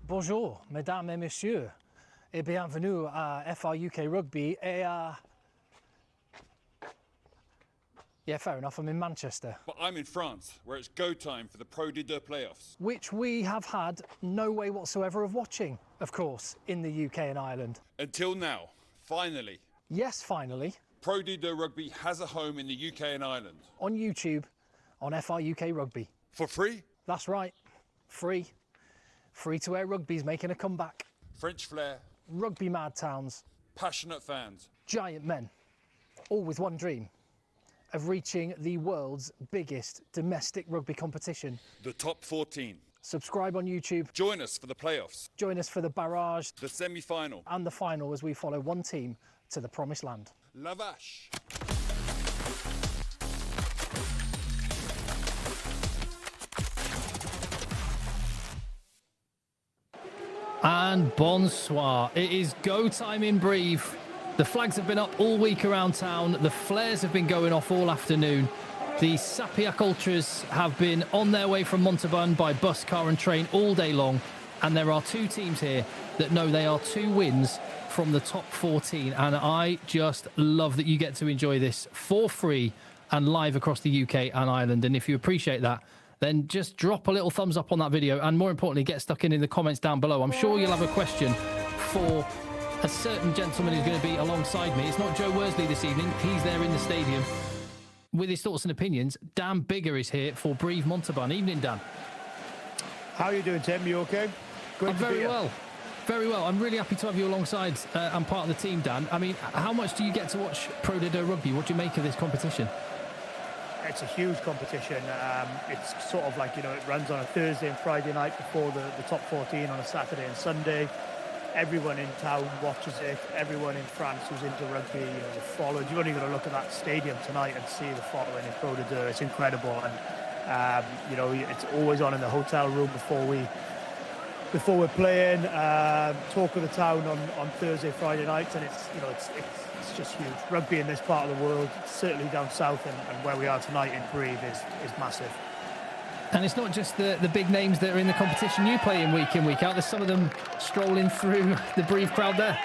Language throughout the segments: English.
Bonjour, mesdames et messieurs, et bienvenue à FR UK Rugby. Yeah, fair enough, I'm in Manchester. But I'm in France, where it's go time for the Pro D2 playoffs. Which we have had no way whatsoever of watching, of course, in the UK and Ireland. Until now, finally. Yes, finally. Pro D2 Rugby has a home in the UK and Ireland. On YouTube, on FR UK Rugby. For free? That's right, free. Free-to-air rugby's making a comeback. French flair. Rugby mad towns. Passionate fans. Giant men. All with one dream of reaching the world's biggest domestic rugby competition. The top 14. Subscribe on YouTube. Join us for the playoffs. Join us for the barrage. The semi-final. And the final as we follow one team to the promised land. La Vache. And bonsoir. It is go time in Brive. The flags have been up all week around town. The flares have been going off all afternoon. The Sapiac Ultras have been on their way from Montauban by bus, car and train all day long. And there are two teams here that know they are 2 wins from the top 14. And I just love that you get to enjoy this for free and live across the UK and Ireland. And if you appreciate that, then just drop a little thumbs up on that video, and more importantly, get stuck in the comments down below. I'm sure you'll have a question for a certain gentleman who's going to be alongside me. It's not Joe Worsley this evening. He's there in the stadium with his thoughts and opinions. Dan Bigger is here for Brive Montauban. Evening, Dan. How are you doing, Tim? You okay? Great I'm very well. Very well. I'm really happy to have you alongside and part of the team, Dan. I mean, how much do you get to watch Pro D2 Rugby? What do you make of this competition? It's a huge competition. It's sort of like, you know, it runs on a Thursday and Friday night before the top 14 on a Saturday and Sunday. Everyone in town watches it. Everyone in France who's into rugby, you know, follows. You've only got to look at that stadium tonight and see the following in Pro D2. It's incredible. And, you know, it's always on in the hotel room before we're playing. Talk of the town on Thursday, Friday nights, and it's, you know, it's just huge. Rugby in this part of the world, certainly down south and where we are tonight in Brive, is massive. And it's not just the big names that are in the competition you play in week out. There's some of them strolling through the Brive crowd there.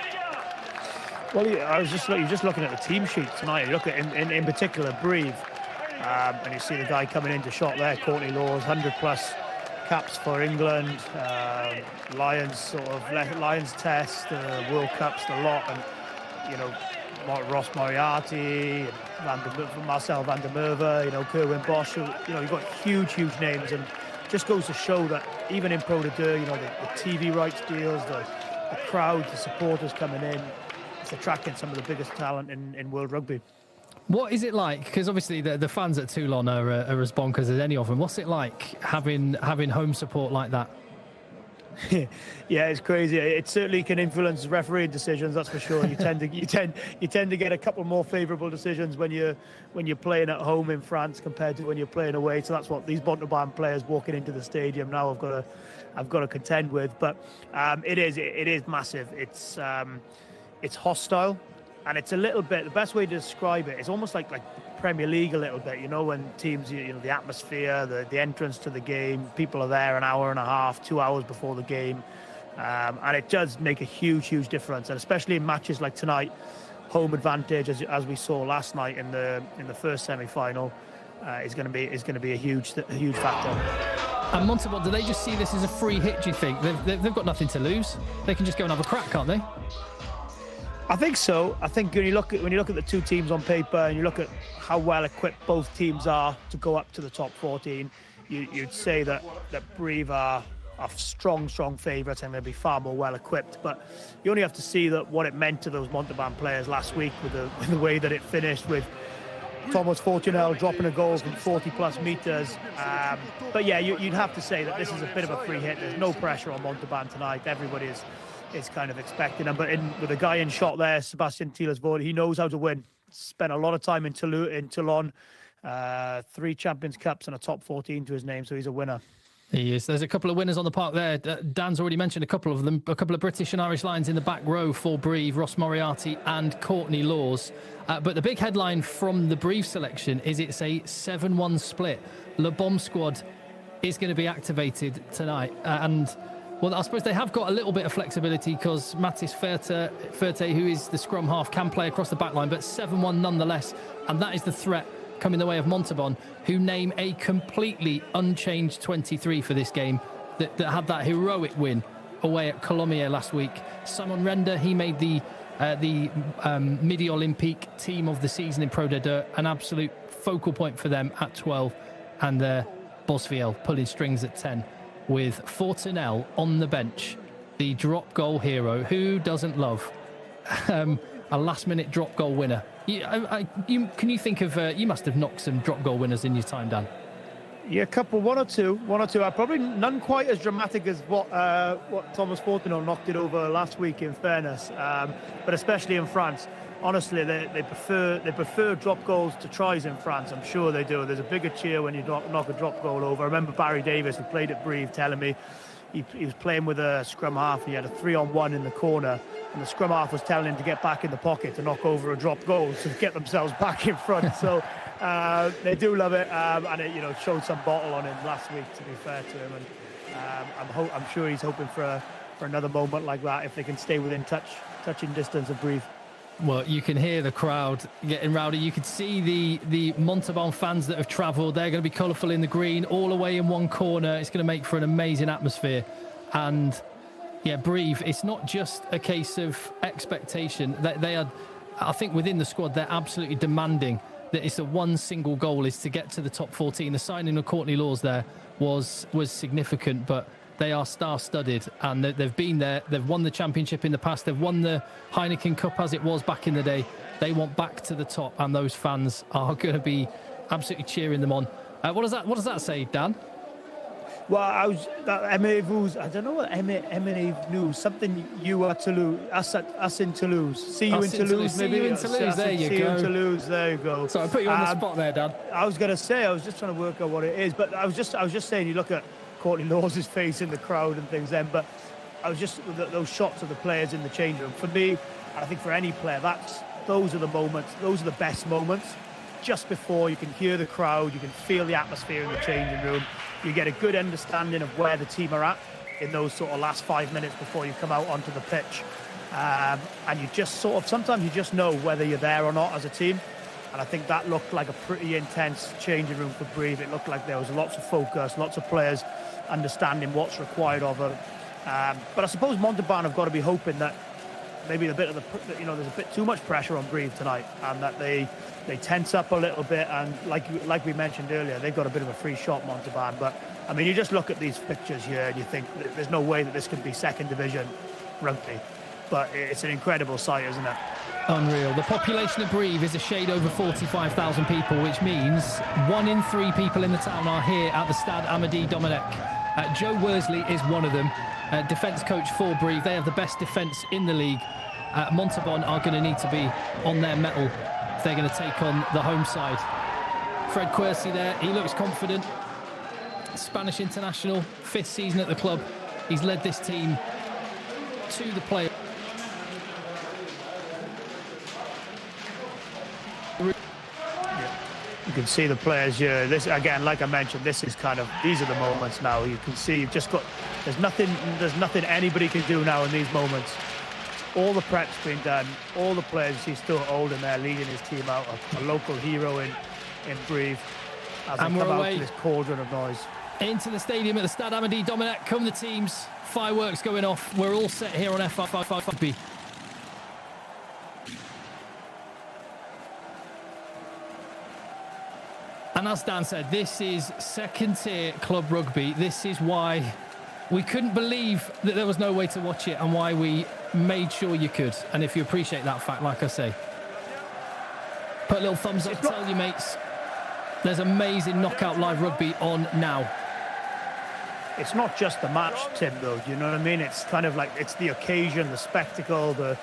Well, you're just looking at the team sheet tonight. You look at in particular Brive, and you see the guy coming into shot there, Courtney Lawes, 100+ caps for England, Lions Test, World Cups, the lot, and you know, Ross Moriarty, Marcel van der Merwe, you know, Kerwin Bosch. You know, you've got huge names, and just goes to show that even in Pro D2, you know, the TV rights deals, the crowd, the supporters coming in, it's attracting some of the biggest talent in world rugby. What is it like? Because obviously the fans at Toulon are as bonkers as any of them. What's it like having home support like that? Yeah, it's crazy. It certainly can influence refereeing decisions, that's for sure. You tend to get a couple more favourable decisions when you're playing at home in France compared to when you're playing away. So that's what these Montauban players walking into the stadium now I've got to contend with. But it is massive. It's hostile, and it's a little bit. The best way to describe it is almost like Premier League a little bit, you know, when teams, you know, the atmosphere, the entrance to the game, people are there an hour and a half, 2 hours before the game, and it does make a huge difference, and especially in matches like tonight, home advantage as we saw last night in the first semi-final. is going to be a huge factor. And Montauban, do they just see this as a free hit, do you think? They've got nothing to lose. They can just go and have a crack, can't they? I think so. I think when you look at the two teams on paper and you look at how well equipped both teams are to go up to the top 14, you'd say that Brive are strong favourites and they'll be far more well equipped. But you only have to see that what it meant to those Montauban players last week with the way that it finished, with Thomas Fortunel dropping a goal from 40+ metres. But yeah, you'd have to say that this is a bit of a free hit. There's no pressure on Montauban tonight. Everybody is kind of expecting them. But with a guy in shot there, Sébastien Thielers-Voort, he knows how to win. Spent a lot of time in Toulon, 3 Champions Cups and a top 14 to his name, so he's a winner. He is. There's a couple of winners on the park there. Dan's already mentioned a couple of them. A couple of British and Irish lions in the back row for Brive, Ross Moriarty and Courtney Lawes. But the big headline from the Brive selection is it's a 7-1 split. Le Bomb squad is going to be activated tonight. Well, I suppose they have got a little bit of flexibility because Mathis Ferte, who is the scrum half, can play across the back line, but 7-1 nonetheless. And that is the threat coming the way of Montauban, who name a completely unchanged 23 for this game that had that heroic win away at Colomiers last week. Simon Render, he made the Midi Olympique team of the season in Pro D2, an absolute focal point for them at 12, and Bosviel pulling strings at 10 with Fortunel on the bench, the drop goal hero. Who doesn't love a last-minute drop goal winner? Can you think of? You must have knocked some drop goal winners in your time, Dan. Yeah, one or two. Probably none quite as dramatic as what Thomas Fortunel knocked it over last week. In fairness, but especially in France, honestly, they prefer drop goals to tries in France. I'm sure they do. There's a bigger cheer when you knock a drop goal over. I remember Barry Davis, who played at Brive, telling me he was playing with a scrum half. He had a 3-on-1 in the corner, and the scrum half was telling him to get back in the pocket to knock over a drop goal to get themselves back in front. So they do love it, and it showed some bottle on him last week, to be fair to him. And I'm sure he's hoping for another moment like that if they can stay within touching distance of Brive. Well, you can hear the crowd getting rowdy. You can see the Montauban fans that have travelled. They're going to be colourful in the green, all away in one corner. It's going to make for an amazing atmosphere. And yeah, Brive, it's not just a case of expectation. They are, I think within the squad, they're absolutely demanding that it's a one single goal is to get to the top 14. The signing of Courtney Lawes there was significant, but they are star-studded, and they've been there. They've won the championship in the past. They've won the Heineken Cup as it was back in the day. They want back to the top, and those fans are going to be absolutely cheering them on. What does that say, Dan? Well, Aimez-vous, I don't know what Aimez-nous, something you are Toulouse, us in Toulouse. See you in Toulouse, maybe. See you in Toulouse, there you go. See you in Toulouse, there you go. So I put you on the spot there, Dan. I was going to say, I was just trying to work out what it is, but I was just saying, you look at Courtney Lawes' face in the crowd and things then, but I was just, those shots of the players in the change room, for me, and I think for any player, those are the moments, those are the best moments, just before you can hear the crowd, you can feel the atmosphere in the changing room, you get a good understanding of where the team are at in those sort of last 5 minutes before you come out onto the pitch, and you just sometimes you just know whether you're there or not as a team. And I think that looked like a pretty intense changing room for Brive. It looked like there was lots of focus, lots of players understanding what's required of them. But I suppose Montauban have got to be hoping that maybe there's a bit too much pressure on Brive tonight, and that they tense up a little bit. And like we mentioned earlier, they've got a bit of a free shot, Montauban. But I mean, you just look at these pictures here and you think there's no way that this could be second division rugby. But it's an incredible sight, isn't it? Unreal. The population of Brive is a shade over 45,000 people, which means 1 in 3 people in the town are here at the Stade Amédée Domenech. Joe Worsley is one of them, defence coach for Brive. They have the best defence in the league. Montauban are going to need to be on their mettle if they're going to take on the home side. Fred Quercy there, he looks confident. Spanish international, 5th season at the club. He's led this team to the play. You can see the players here. This again, like I mentioned, these are the moments now. You can see you've just got, there's nothing anybody can do now in these moments. All the prep's been done. All the players, he's still holding there, leading his team out, a local hero in Brive. as they And come we're out away. to this cauldron of noise. Into the stadium at the Stade Amédée Domenech come the teams. Fireworks going off. We're all set here on F5 Rugby. And as Dan said, this is second-tier club rugby. This is why we couldn't believe that there was no way to watch it and why we made sure you could. And if you appreciate that fact, like I say, put a little thumbs up, tell your mates. There's amazing knockout live rugby on now. It's not just the match, Tim, though. Do you know what I mean? It's kind of like, it's the occasion, the spectacle, the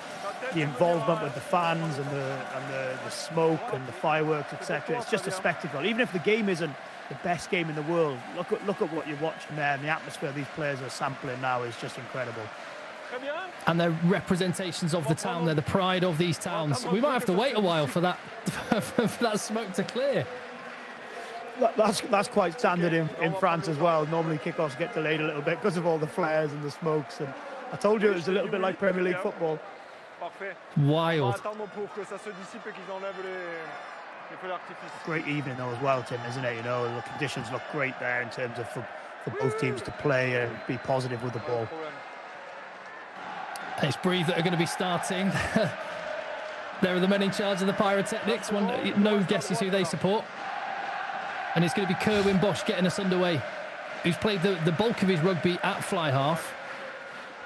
involvement with the fans and the smoke and the fireworks, etc. It's just a spectacle. Even if the game isn't the best game in the world, look at what you're watching there, and the atmosphere these players are sampling now is just incredible. And they're representations of the town. They're the pride of these towns. We might have to wait a while for that for that smoke to clear. That's quite standard in France as well. Normally kickoffs get delayed a little bit because of all the flares and the smokes. And I told you it was a little bit like Premier League football. Wild. Great evening though as well, Tim, isn't it? You know, the conditions look great there in terms of for both teams to play and be positive with the ball. It's Brive that are going to be starting. There are the men in charge of the pyrotechnics. No guesses who they support. And it's going to be Kerwin Bosch getting us underway, who's played the bulk of his rugby at fly half.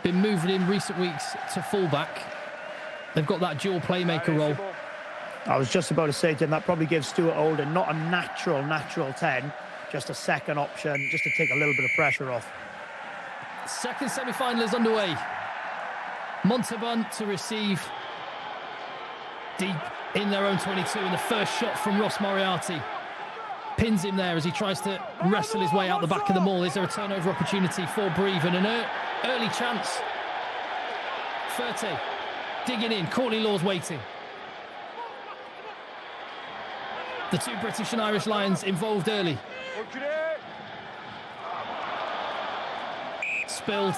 Been moved in recent weeks to fullback. They've got that dual playmaker role. I was just about to say to him, that probably gives Stuart Holden not a natural 10, just a second option, just to take a little bit of pressure off. Second semi-final is underway. Montauban to receive deep in their own 22, and the first shot from Ross Moriarty pins him there as he tries to wrestle his way out the back of the maul. Is there a turnover opportunity for Brive and an early chance? Ferte digging in, Courtney Lawes waiting. The two British and Irish Lions involved early. Spilled.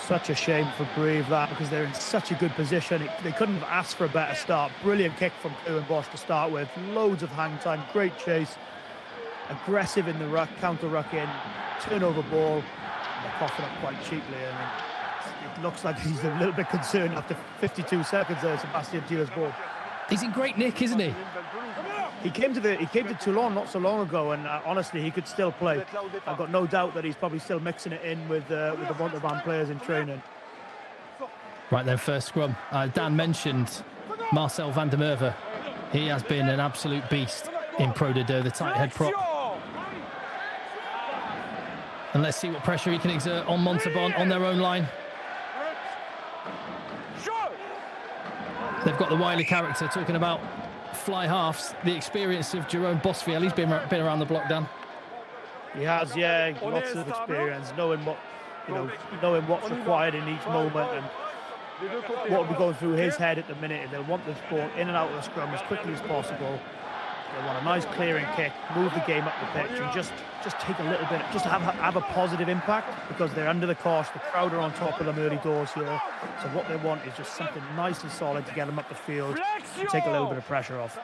Such a shame for Brive that, because they're in such a good position. They couldn't have asked for a better start. Brilliant kick from Kerwin Bosch to start with. Loads of hang time, great chase. Aggressive in the ruck, counter ruck in, turnover ball. They're coughing up quite cheaply. It looks like he's a little bit concerned after 52 seconds there, Sebastian Thiel's ball. He's in great nick, isn't he? He came to Toulon not so long ago, and honestly, he could still play. I've got no doubt that he's probably still mixing it in with the Montauban players in training. Right then, first scrum. Dan mentioned Marcel van der Merwe. He has been an absolute beast in Pro D2, the tight head prop. And let's see what pressure he can exert on Montauban on their own line. They've got the wily character talking about fly halves, the experience of Jerome Bosfiel. He's been around the block, Dan. He has, yeah, lots of experience, knowing what's required in each moment and what will be going through his head at the minute. And they'll want this ball in and out of the scrum as quickly as possible. They want a nice clearing kick, move the game up the pitch, and just take a little bit, just have a positive impact, because they're under the cosh. The crowd are on top of them early doors here. So what they want is just something nice and solid to get them up the field and take a little bit of pressure off.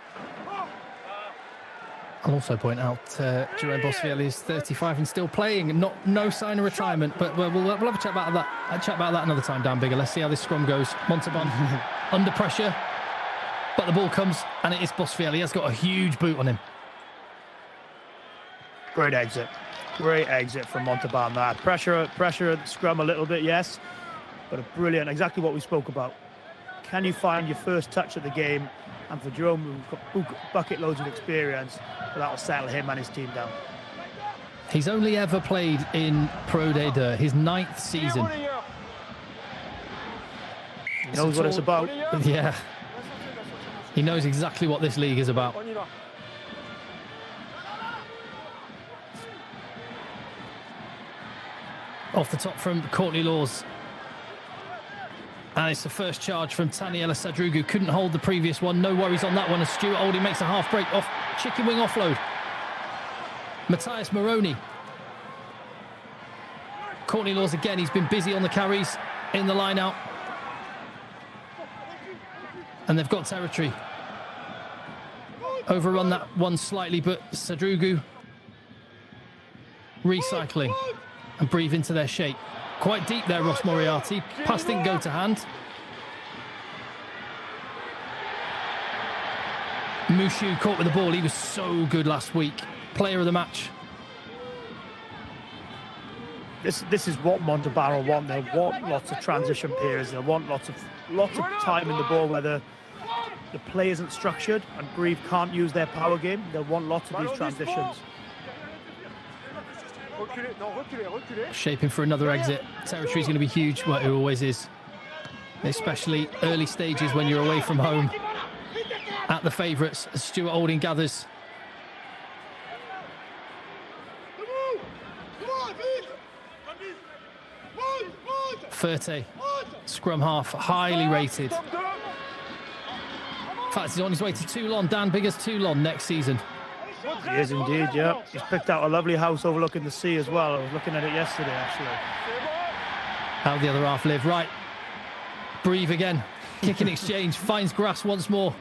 I'll also point out Jerome Bosfiel is 35 and still playing. No sign of retirement, but we'll have a chat about that another time, Dan Bigger. Let's see how this scrum goes. Montauban under pressure. But the ball comes, and it is Bosfiel. He has got a huge boot on him. Great exit from Montauban there. Pressure at the scrum a little bit, yes, but a brilliant, exactly what we spoke about. Can you find your first touch of the game? And for Jerome, who's got bucket loads of experience, that will settle him and his team down. He's only ever played in Pro D2, his 9th season. He knows what it's about. Yeah. He knows exactly what this league is about. Off the top from Courtney Lawes. And it's the first charge from Taniela Sadrugu. Couldn't hold the previous one. No worries on that one as Stuart Olding makes a half break off chicken wing offload. Matthias Moroni. Courtney Lawes again. He's been busy on the carries in the line out. And they've got territory. overrun that one slightly, but Sadrugu recycling and Brive into their shape. Quite deep there, Ross Moriarty. Pass didn't go to hand. Mushu caught with the ball. He was so good last week. Player of the match. This is what Montauban will want. They'll want lots of transition periods. They'll want lots of time in the ball where the play isn't structured and Brive can't use their power game. They'll want lots of these transitions. Shaping for another exit. Territory's going to be huge. Well, it always is. Especially early stages when you're away from home. At the favourites, as Stuart Olding gathers. Ferte, scrum half, highly rated. In fact, he's on his way to Toulon. Dan Biggar's Toulon next season. He is indeed, yeah. He's picked out a lovely house overlooking the sea as well. I was looking at it yesterday, actually. How the other half live. Right. Brive again. Kicking exchange. Finds grass once more.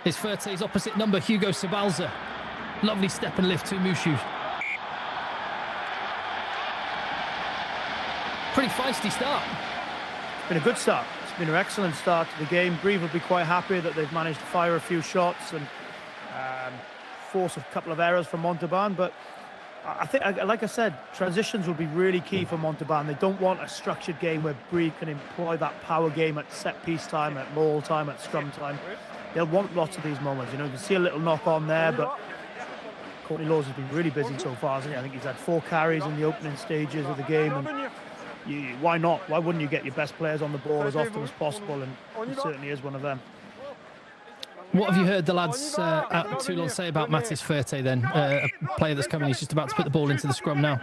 It's Ferte's opposite number, Hugo Sabalza. Lovely step and lift to Mushu. Pretty feisty start. It's been a good start. It's been an excellent start to the game. Brive will be quite happy that they've managed to fire a few shots and force a couple of errors from Montauban. But I think, like I said, transitions will be really key for Montauban. They don't want a structured game where Brive can employ that power game at set-piece time, at maul time, at scrum time. They'll want lots of these moments. You know, you can see a little knock on there, but Courtney Lawes has been really busy so far, hasn't he? I think he's had 4 carries in the opening stages of the game. And why not? Why wouldn't you get your best players on the ball as often as possible? And he certainly is one of them. What have you heard the lads at Toulon say about Mathis Ferte then? A player that's coming, he's just about to put the ball into the scrum now.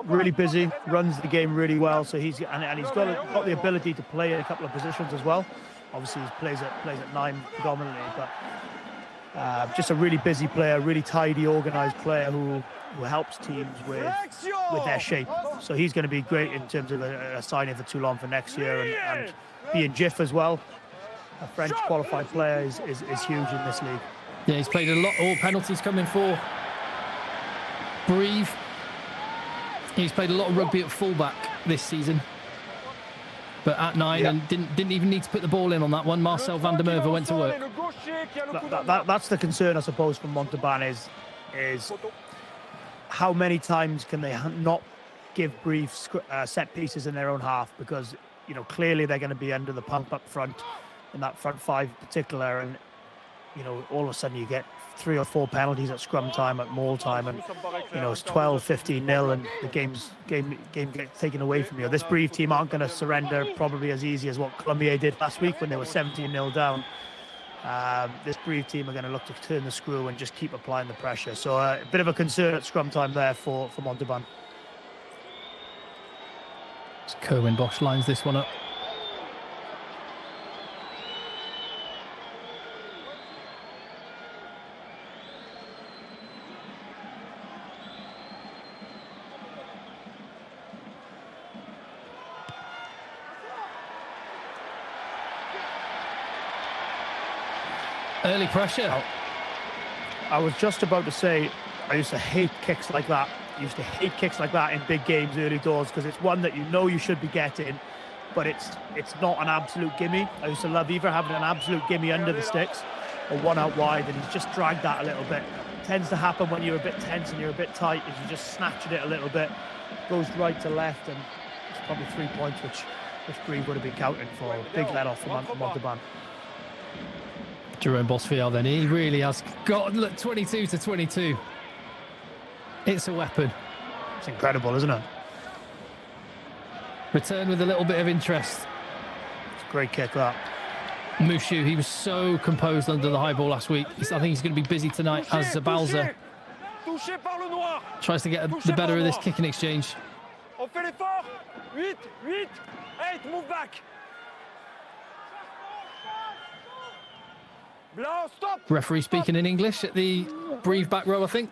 Really busy, runs the game really well, so he's got the ability to play in a couple of positions as well. Obviously, he plays at 9 predominantly, but just a really busy player, really tidy, organised player who helps teams with their shape. So he's going to be great in terms of a signing for Toulon for next year, and being Jif as well. A French qualified player is huge in this league. Yeah, he's played a lot. All penalties coming for Brive. He's played a lot of rugby at fullback this season, but at 9 and didn't even need to put the ball in on that one. Marcel van der Merwe went to work. That's the concern, I suppose, from Montauban is how many times can they not give Brive set pieces in their own half, because clearly they're going to be under the pump up front. In that front 5 in particular, and all of a sudden you get 3 or 4 penalties at scrum time, at maul time, and it's 12-15-0 and the game gets taken away from you. This Brive team aren't going to surrender probably as easy as what Colombier did last week when they were 17-0 down. This Brive team are going to look to turn the screw and just keep applying the pressure. So a bit of a concern at scrum time there for Montauban. Kerwin Bosch lines this one up. Early pressure. I was just about to say, I used to hate kicks like that. I used to hate kicks like that in big games early doors, because it's one that you should be getting, but it's not an absolute gimme. I used to love either having an absolute gimme under the sticks or one out wide, and he's just dragged that a little bit. It tends to happen when you're a bit tense and you're a bit tight, is you just snatch at it a little bit, goes right to left, and it's probably 3 points, which Brive would have been counting for. Big let off from Montauban. Jerome Bosfield then, he really has got, look, 22-22. It's a weapon. It's incredible, isn't it? Return with a little bit of interest. It's a great kick, that. Mushu, he was so composed under the high ball last week. I think he's going to be busy tonight as Zabalza tries to get the better of this kicking exchange. On fait l'effort. 8, 8, 8, move back. Blanc, stop. Referee speaking in English at the Brive back row, I think.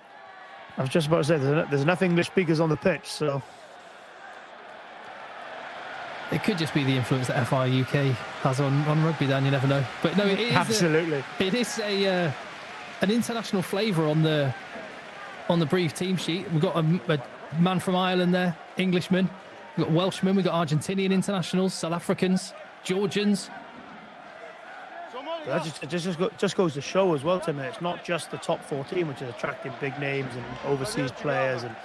I was just about to say, there's enough English speakers on the pitch, so It could just be the influence that FI UK has on rugby, Dan, you never know. But no, it is Absolutely. it is an international flavour on the Brive team sheet. We've got a man from Ireland there, Englishman. We've got Welshmen, we've got Argentinian internationals, South Africans, Georgians. That just goes to show as well, Tim, that it's not just the top 14 which is attracting big names and overseas players, and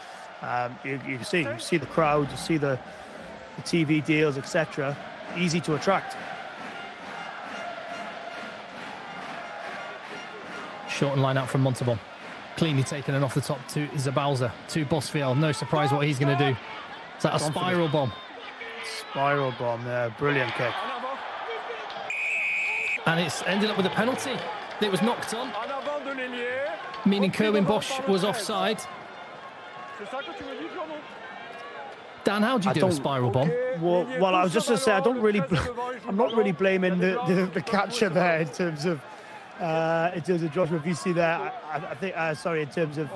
you see the crowds, you see the TV deals, etc. Easy to attract. Short line out from Montauban. Cleanly taken and off the top to Zabalza, to Bosfiel. No surprise what he's going to do. Is that a spiral bomb? Spiral bomb there, brilliant kick. And it's ended up with a penalty. It was knocked on, meaning Kerwin Bosch was offside. Dan, how do you do a spiral bomb? Well, I was just going to say, I'm not really blaming the catcher there in terms of Joshua. If you see there, I think, sorry, in terms of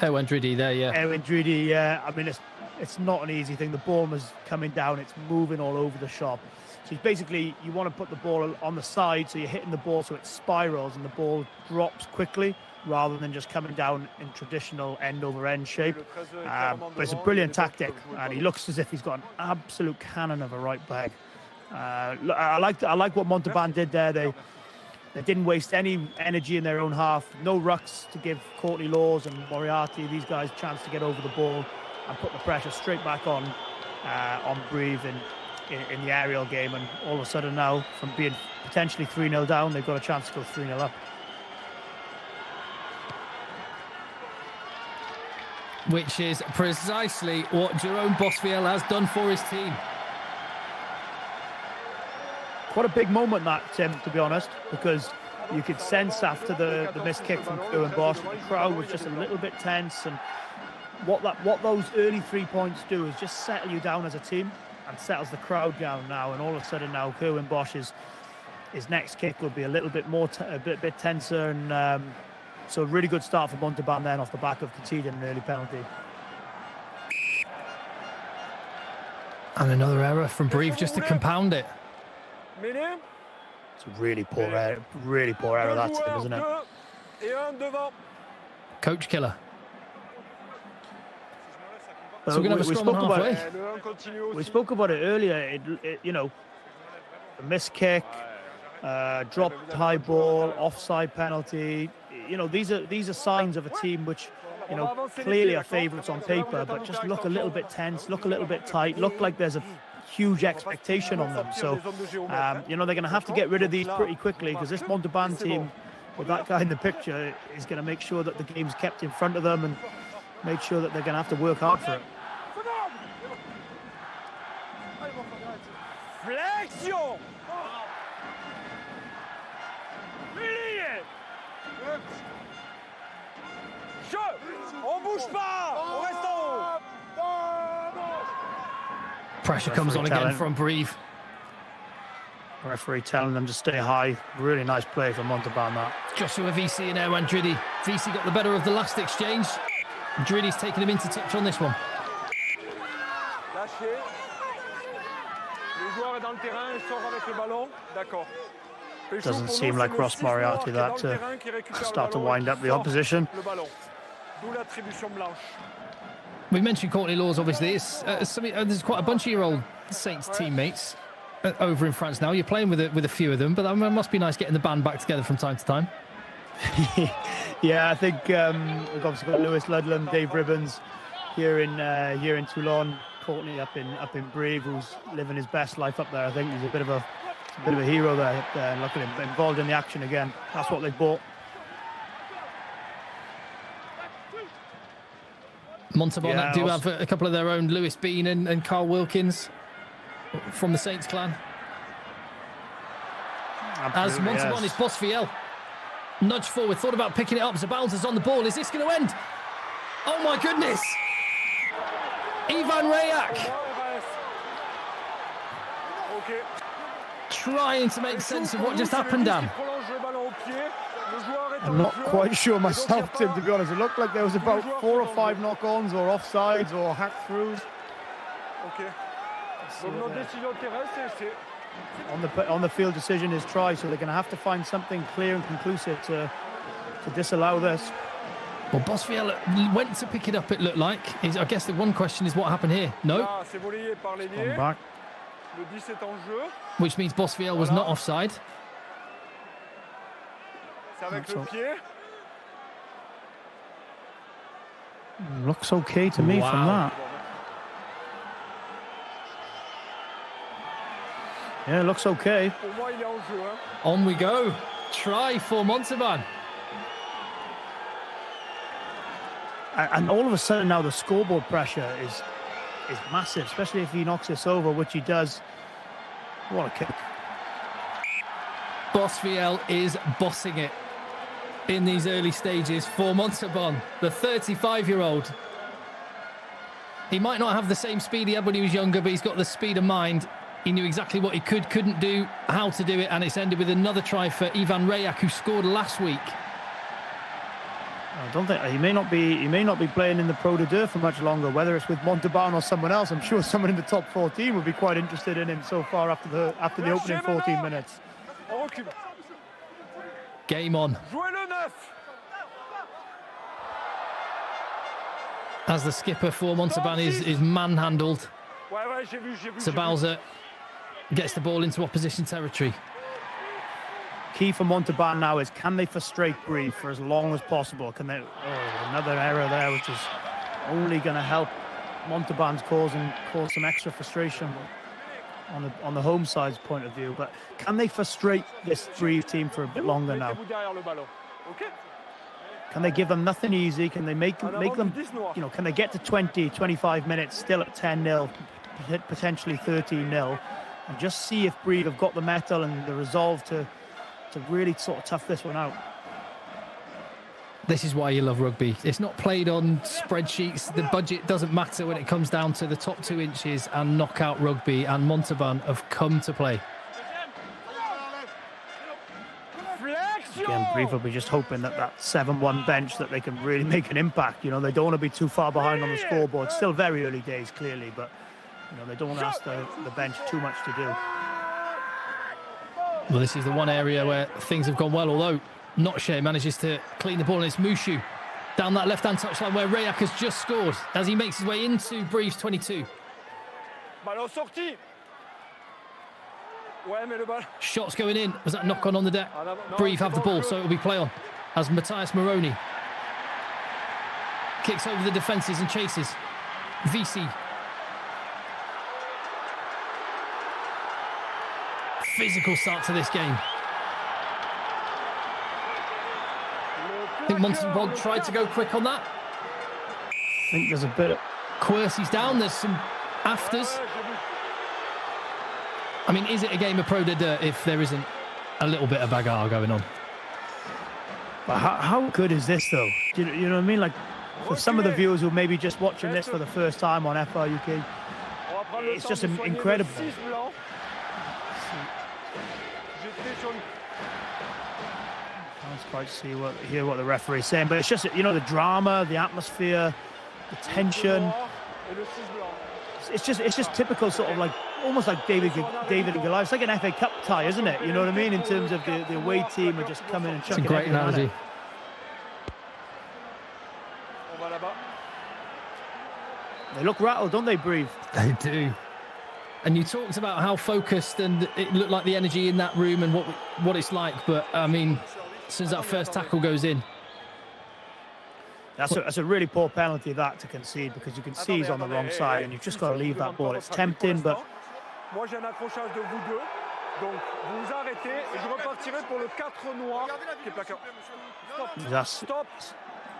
Owen Driddy there, yeah. Owen Driddy, yeah. I mean, it's not an easy thing. The ball is coming down, it's moving all over the shop. So basically, you want to put the ball on the side, so you're hitting the ball so it spirals and the ball drops quickly, rather than just coming down in traditional end-over-end shape. But it's a brilliant tactic, and he looks as if he's got an absolute cannon of a right leg. I like what Montauban did there. They didn't waste any energy in their own half. No rucks to give Courtney Lawes and Moriarty, these guys, a chance to get over the ball and put the pressure straight back on Brive in the aerial game. And all of a sudden now, from being potentially 3-0 down, they've got a chance to go 3-0 up. Which is precisely what Jerome Bosfiel has done for his team. Quite a big moment that, Tim, to be honest, because you could sense after the missed kick from Kerwin Bosch, the crowd was just a little bit tense, and what those early 3 points do is just settle you down as a team and settles the crowd down now. And all of a sudden now, Kerwin Bosch's his next kick will be a little bit more a bit tenser, and so a really good start for Montauban then off the back of conceding an early penalty. And another error from Brive just to compound it. It's a really poor error that, Tim, isn't it? Coach killer. So we're going to have a scrum on halfway. We spoke about it earlier. You know, a missed kick, dropped high ball, offside penalty. You know, these are signs of a team which, you know, clearly are favourites on paper, but just look a little bit tense, look a little bit tight, look like there's a huge expectation on them. So, you know, they're going to have to get rid of these pretty quickly, because this Montauban team, with that guy in the picture, is going to make sure that the game's kept in front of them and make sure that they're going to have to work hard for it. Flexion. On bouge pas. On reste en haut. Pressure comes on again from Brive. Referee telling them to stay high. Really nice play from Montauban, that. Joshua VC and Erwan Driddy. VC got the better of the last exchange. Driddy's taken him into touch on this one. Lâché. Le joueur est dans le terrain, il sort avec le ballon. D'accord. Doesn't seem like Ross Moriarty that to start to wind up the opposition. We mentioned Courtney Lawes, obviously. There's quite a bunch of your old Saints teammates over in France now. You're playing with a few of them, but that must be nice getting the band back together from time to time. Yeah, I think we've obviously got Lewis Ludlam, Dave Ribbons here in Toulon, Courtney up in Brive, who's living his best life up there. I think he's a bit of a hero there, and look at him involved in the action again. That's what they've bought. Montauban do have a couple of their own, Lewis Bean and Carl Wilkins from the Saints clan. As Montauban is Bosfiel. Nudge forward, thought about picking it up. Zabalza's on the ball. Is this going to end? Oh my goodness! Ivan Rayak trying to make sense of what just happened, Dan. I'm not quite sure myself, Tim, to be honest. It looked like there was about 4 or 5 knock-ons or offsides or hack-throughs. Donc notre décision de terrain, c'est On the field decision is try, so they're going to have to find something clear and conclusive to disallow this. Well, Bosfiel went to pick it up, it looked like. I guess the one question is what happened here. No. là, c'est volleyé par Come l'ailier. back. Le 10 est en jeu. Which means Bosfiel was not offside. C'est avec That's le all. pied. Looks okay to me from Wow. that. Yeah, looks okay. Pour moi, il est en jeu. Hein. On we go. Try for Montauban. And all of a sudden now the scoreboard pressure is massive, especially if he knocks this over, which he does. What a kick. Bosfiel is bossing it in these early stages for Montauban, the 35-year-old. He might not have the same speed he had when he was younger, but he's got the speed of mind. He knew exactly what he couldn't do, how to do it, and it's ended with another try for Ivan Rayak, who scored last week. I don't think he may not be playing in the Pro de Deux for much longer, whether it's with Montauban or someone else. I'm sure someone in the top 14 would be quite interested in him so far after the opening 14 minutes. On recule. Game on. Jouez le 9. As the skipper for Montauban is manhandled, Ouais, ouais, j'ai vu. Sabalza gets the ball into opposition territory. Key for Montauban now is, can they frustrate Brive for as long as possible? Can they? Oh, another error there, which is only going to help Montauban's cause some extra frustration on the home side's point of view. But can they frustrate this Brive team for a bit longer now? Mettez-vous derrière le ballon. OK? Can they give them nothing easy? Can they make them, can they get to 20, 25 minutes still at 10-0, potentially 13-0, and just see if Brive have got the mettle and the resolve to really sort of tough this one out. This is why you love rugby. It's not played on spreadsheets. The budget doesn't matter when it comes down to the top 2 inches and knockout rugby, and Montauban have come to play. Again, Brive will be just hoping that 7-1 bench, that they can really make an impact. You know, they don't want to be too far behind on the scoreboard. Still very early days, clearly, but you know, they don't want to ask the bench too much to do. Well, this is the one area where things have gone well, although Notche manages to clean the ball, and it's Mushu down that left-hand touchline where Rayak has just scored as he makes his way into Brive's 22. Ballon sorti. Ouais, mais le ballon. Shots going in. Was that knock-on the deck? No, Brive have the ball, so it'll be play on as Matthias Moroni kicks over the defences and chases. VC. Physical start to this game. I think Montauban tried to go quick on that. I think there's a bit of... Quercy's down, there's some afters. I mean, is it a game of Pro de Deux if there isn't a little bit of bagarre going on? But how good is this, though? You know what I mean? Like, for some of the viewers who may be just watching this for the first time on FR UK, it's just incredible. Can't quite hear what the referee is saying, but it's just, you know, the drama, the atmosphere, the tension. It's just typical sort of like, almost like David and Goliath. It's like an FA Cup tie, isn't it? You know what I mean? In terms of the away team are just coming and chucking. It's a great analogy. They look rattled, don't they, Brive? They do. And you talked about how focused and it looked like the energy in that room and what it's like. But, I mean, as soon as that first tackle goes in. That's a really poor penalty, that, to concede, because you can see he's on the wrong side and you've just got to leave that ball. It's tempting, but... Moi, j'ai un accrochage de vous deux. Donc, vous vous arrêtez et je repartirai pour le 4 noir qui est plaqué. Stop.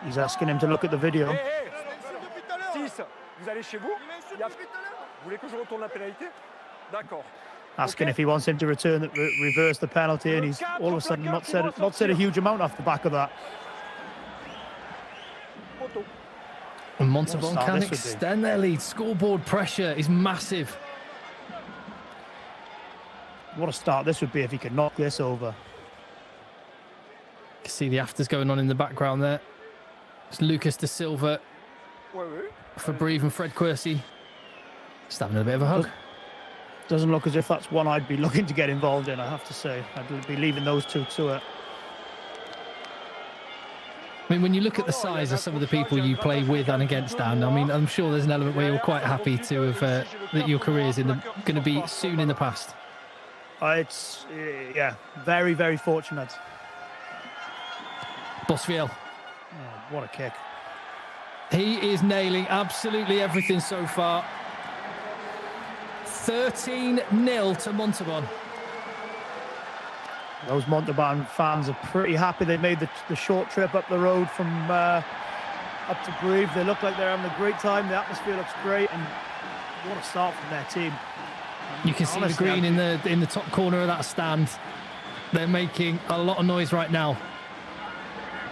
He's asking him to look at the video. Hey, hey. 6, vous allez chez vous. Vous voulez que je retourne la pénalité? D'accord. Asking if he wants him to reverse the penalty, and he's all of a sudden not said a huge amount off the back of that. And Montauban can extend their lead. Scoreboard pressure is massive. What a start this would be if he could knock this over. You can see the afters going on in the background there. It's Lucas De Silva for Brive and Fred Quercy. Just having a bit of a hug. Doesn't look as if that's one I'd be looking to get involved in, I have to say. I'd be leaving those two to it. I mean, when you look at the size of some of the people you play with and against, Dan, I mean, I'm sure there's an element where you're quite happy to have that your career's going to be soon in the past. It's, yeah, very, very fortunate. Bosfiel. Oh, what a kick. He is nailing absolutely everything so far. 13-0 to Montauban. Those Montauban fans are pretty happy they made the short trip up the road from up to Brive. They look like they're having a great time. The atmosphere looks great, and what a start from their team. You can see the green in the top corner of that stand. They're making a lot of noise right now.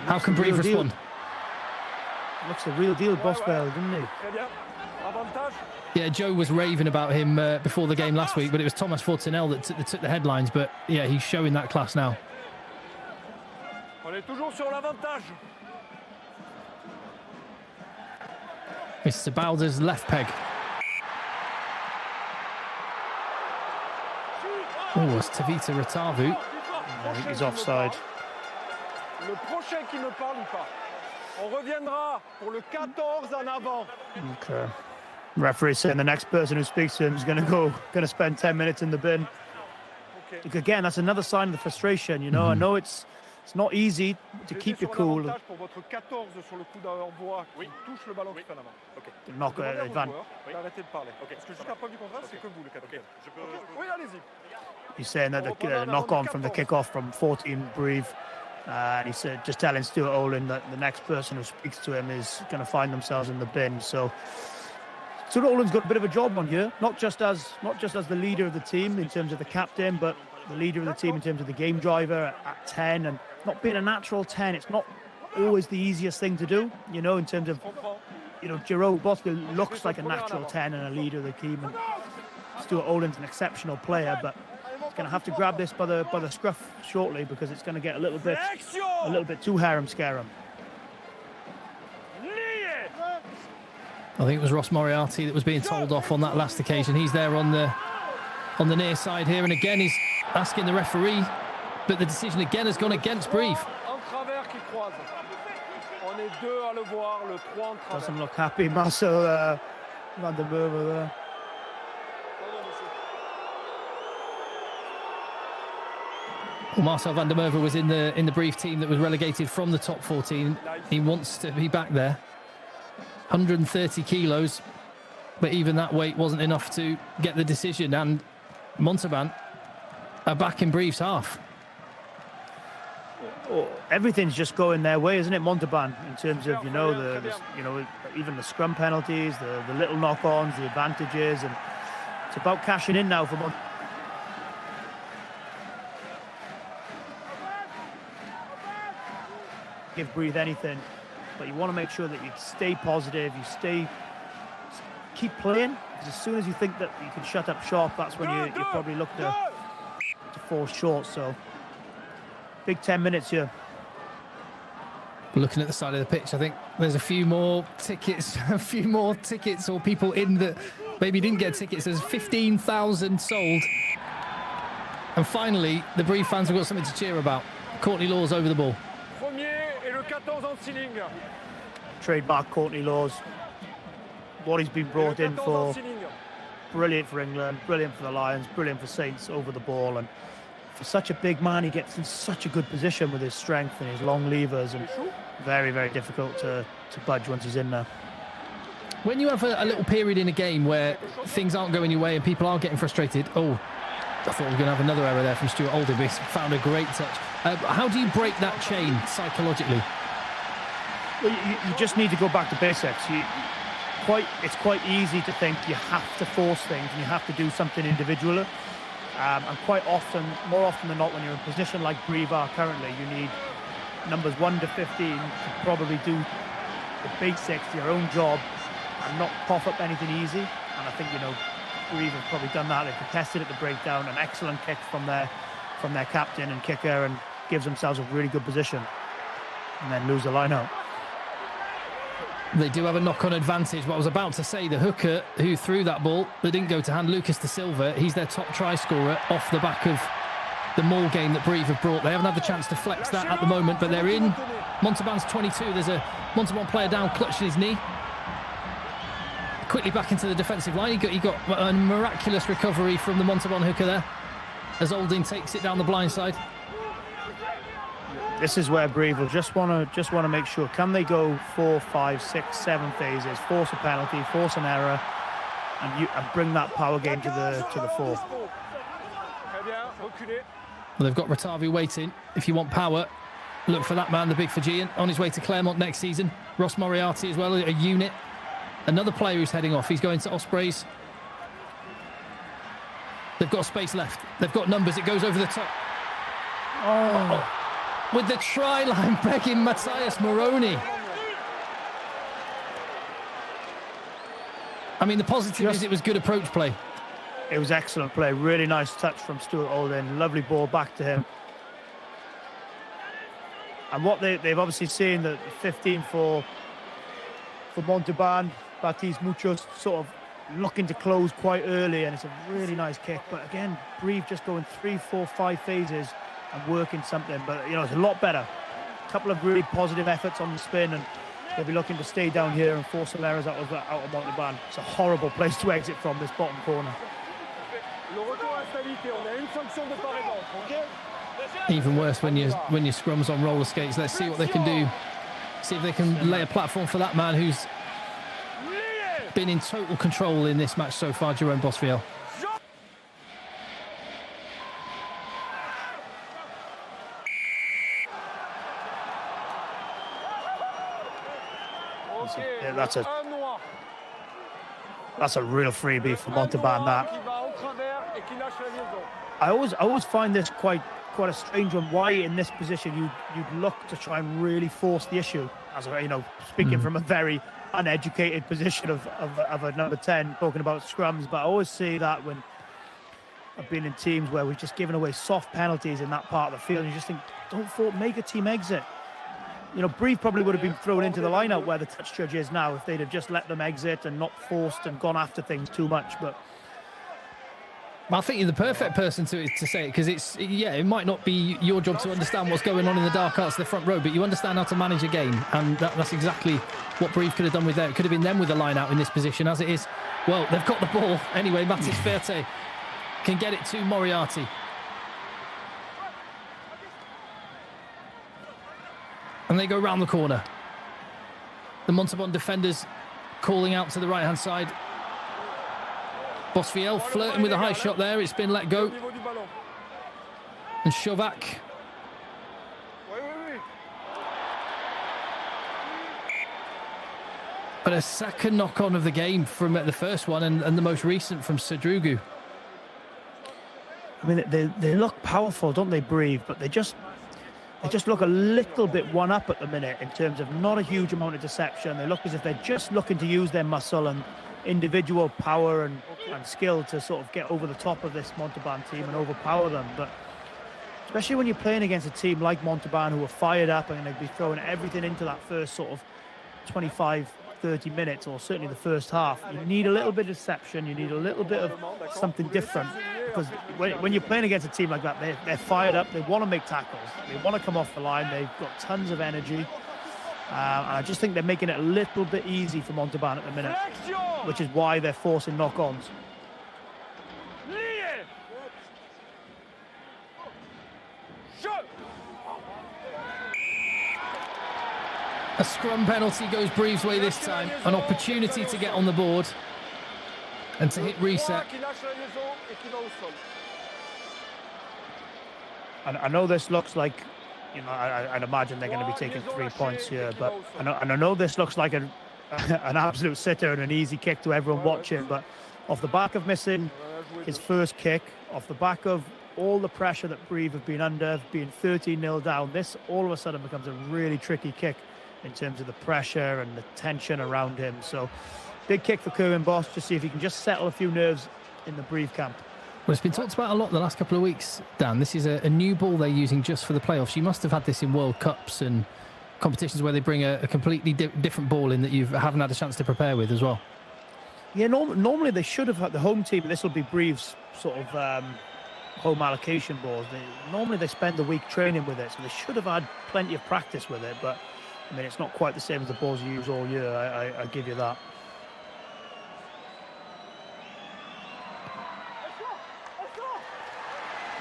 How can Brive respond? Looks the real deal, Bosfiel, didn't he? Yeah, Joe was raving about him before the game last week, but it was Thomas Fortunel that took the headlines. But yeah, he's showing that class now. Mr. Bowder's left peg. Oh, it's Tavita Ratavu. I think he's offside. Le prochain qui me parle ou pas. On reviendra pour le 14 en avant. Okay. Referee saying the next person who speaks to him is going to spend 10 minutes in the bin. Okay. Again, that's another sign of the frustration. You know, I know it's not easy to keep you cool. Knock He's saying that the knock on from the kickoff from 14 Brive. And he said, just telling Stuart Olin that the next person who speaks to him is going to find themselves in the bin. So Stuart Olin's got a bit of a job on here, not just as the leader of the team in terms of the captain, but the leader of the team in terms of the game driver at 10, and not being a natural 10. It's not always the easiest thing to do, you know, in terms of, you know, Jerome Bosfiel looks like a natural 10 and a leader of the team, and Stuart Olin's an exceptional player, but he's going to have to grab this by the scruff shortly, because it's going to get a little bit too harem-scarum. I think it was Ross Moriarty that was being told off on that last occasion. He's there on the near side here, and again he's asking the referee, but the decision again has gone against Brive. Doesn't look happy, Marcel van der Merwe there. Well, Marcel van der Merwe was in the Brive team that was relegated from the top 14. He wants to be back there. 130 kilos, but even that weight wasn't enough to get the decision, and Montauban are back in Brive's half. Oh, everything's just going their way, isn't it, Montauban, in terms of, you know, even the scrum penalties, the little knock-ons, the advantages, and it's about cashing in now for Montauban. Give Brive anything, but you want to make sure that you stay positive, keep playing, because as soon as you think that you can shut up shop, that's when you probably look to fall short. So big 10 minutes here. Looking at the side of the pitch, I think there's a few more tickets or people in that maybe didn't get tickets. There's 15,000 sold, and finally the Brive fans have got something to cheer about. Courtney Lawes over the ball. Trademark Courtney Lawes. What he's been brought in for, brilliant for England, brilliant for the Lions, brilliant for Saints over the ball, and for such a big man, he gets in such a good position with his strength and his long levers, and very, very difficult to budge once he's in there. When you have a little period in a game where things aren't going your way and people are getting frustrated, I thought we were going to have another error there from Stuart Oldham, but he's found a great touch. How do you break that chain psychologically? Well, you just need to go back to basics. It's quite easy to think you have to force things and you have to do something individually. And quite often, more often than not, when you're in a position like Brive are currently, you need numbers 1 to 15 to probably do the basics, your own job, and not cough up anything easy. And I think, you know, Brive have probably done that. They've contested at the breakdown, an excellent kick from their captain and kicker, and gives themselves a really good position, and then lose the line out. They do have a knock-on advantage, but I was about to say the hooker who threw that ball, that didn't go to hand, Lucas De Silva, he's their top try scorer off the back of the maul game that Brive have brought. They haven't had the chance to flex that at the moment, but they're in Montauban's 22. There's a Montauban player down, clutching his knee. Quickly back into the defensive line. He got a miraculous recovery from the Montauban hooker there, as Olding takes it down the blind side. This is where Brive will just want to make sure, can they go 4, 5, 6, 7 phases, force a penalty, force an error, and bring that power game to the fore. Well, they've got Ratavu waiting. If you want power, look for that man, the big Fijian, on his way to Claremont next season. Ross Moriarty as well, a unit. Another player who's heading off. He's going to Ospreys. They've got space left. They've got numbers. It goes over the top. Oh. With the try line begging Matthias Moroni. I mean, the positive is it was good approach play. It was excellent play. Really nice touch from Stuart Olding. Lovely ball back to him. And what they've obviously seen, that 15 for Montauban, Baptiste Muchos sort of looking to close quite early, and it's a really nice kick. But again, Brive just going 3, 4, 5 phases and working something. But, you know, it's a lot better. A couple of really positive efforts on the spin, and they'll be looking to stay down here and force some errors out of Montauban. It's a horrible place to exit from, this bottom corner. Even worse when your scrum's on roller skates. Let's see what they can do. See if they can lay a platform for that man who's been in total control in this match so far, Jerome Bosfiel. Yeah, that's a real freebie for Montauban, that. I always find this quite a strange one. Why in this position you'd look to try and really force the issue, as you know, speaking from a very uneducated position of a number 10, talking about scrums. But I always see that when I've been in teams where we've just given away soft penalties in that part of the field, and you just think, make a team exit. You know, Brive probably would have been thrown into the line-out where the touch judge is now if they'd have just let them exit and not forced and gone after things too much. But I think you're the perfect person to say it, because it might not be your job to understand what's going on in the dark arts of the front row, but you understand how to manage a game, and that's exactly what Brive could have done with that. It could have been them with a line out in this position. As it is, well, they've got the ball anyway. Matis Ferte can get it to Moriarty, and they go round the corner. The Montauban defenders calling out to the right hand side. Bosfiel flirting with a high shot there. It's been let go. And Chauvac. But a second knock-on of the game from the first one, and the most recent from Sadrugu. I mean, they look powerful, don't they, Brive? But they just look a little bit one-up at the minute in terms of not a huge amount of deception. They look as if they're just looking to use their muscle and individual power and skill to sort of get over the top of this Montauban team and overpower them. But especially when you're playing against a team like Montauban, who are fired up and they'd be throwing everything into that first sort of 25-30 minutes, or certainly the first half, you need a little bit of deception, you need a little bit of something different, because when you're playing against a team like that, they're fired up, they want to make tackles, they want to come off the line, they've got tons of energy. And I just think they're making it a little bit easy for Montauban at the minute, which is why they're forcing knock-ons. A scrum penalty goes Brive's way this time. An opportunity to get on the board and to hit reset. And I know this looks like, you know, I'd imagine they're going to be taking 3 points here, but I know this looks like an absolute sitter and an easy kick to everyone watching, but off the back of missing his first kick, off the back of all the pressure that Brive have been under, being 13-0 down, this all of a sudden becomes a really tricky kick in terms of the pressure and the tension around him. So big kick for Kerwin Boss to see if he can just settle a few nerves in the Brive camp. Well, it's been talked about a lot the last couple of weeks, Dan. This is a new ball they're using just for the playoffs. You must have had this in World Cups and competitions where they bring a completely different ball in that you haven't had a chance to prepare with as well. Yeah, normally they should have had the home team. This will be Brive's sort of home allocation balls. Normally they spend the week training with it, so they should have had plenty of practice with it. But I mean, it's not quite the same as the balls you use all year. I give you that.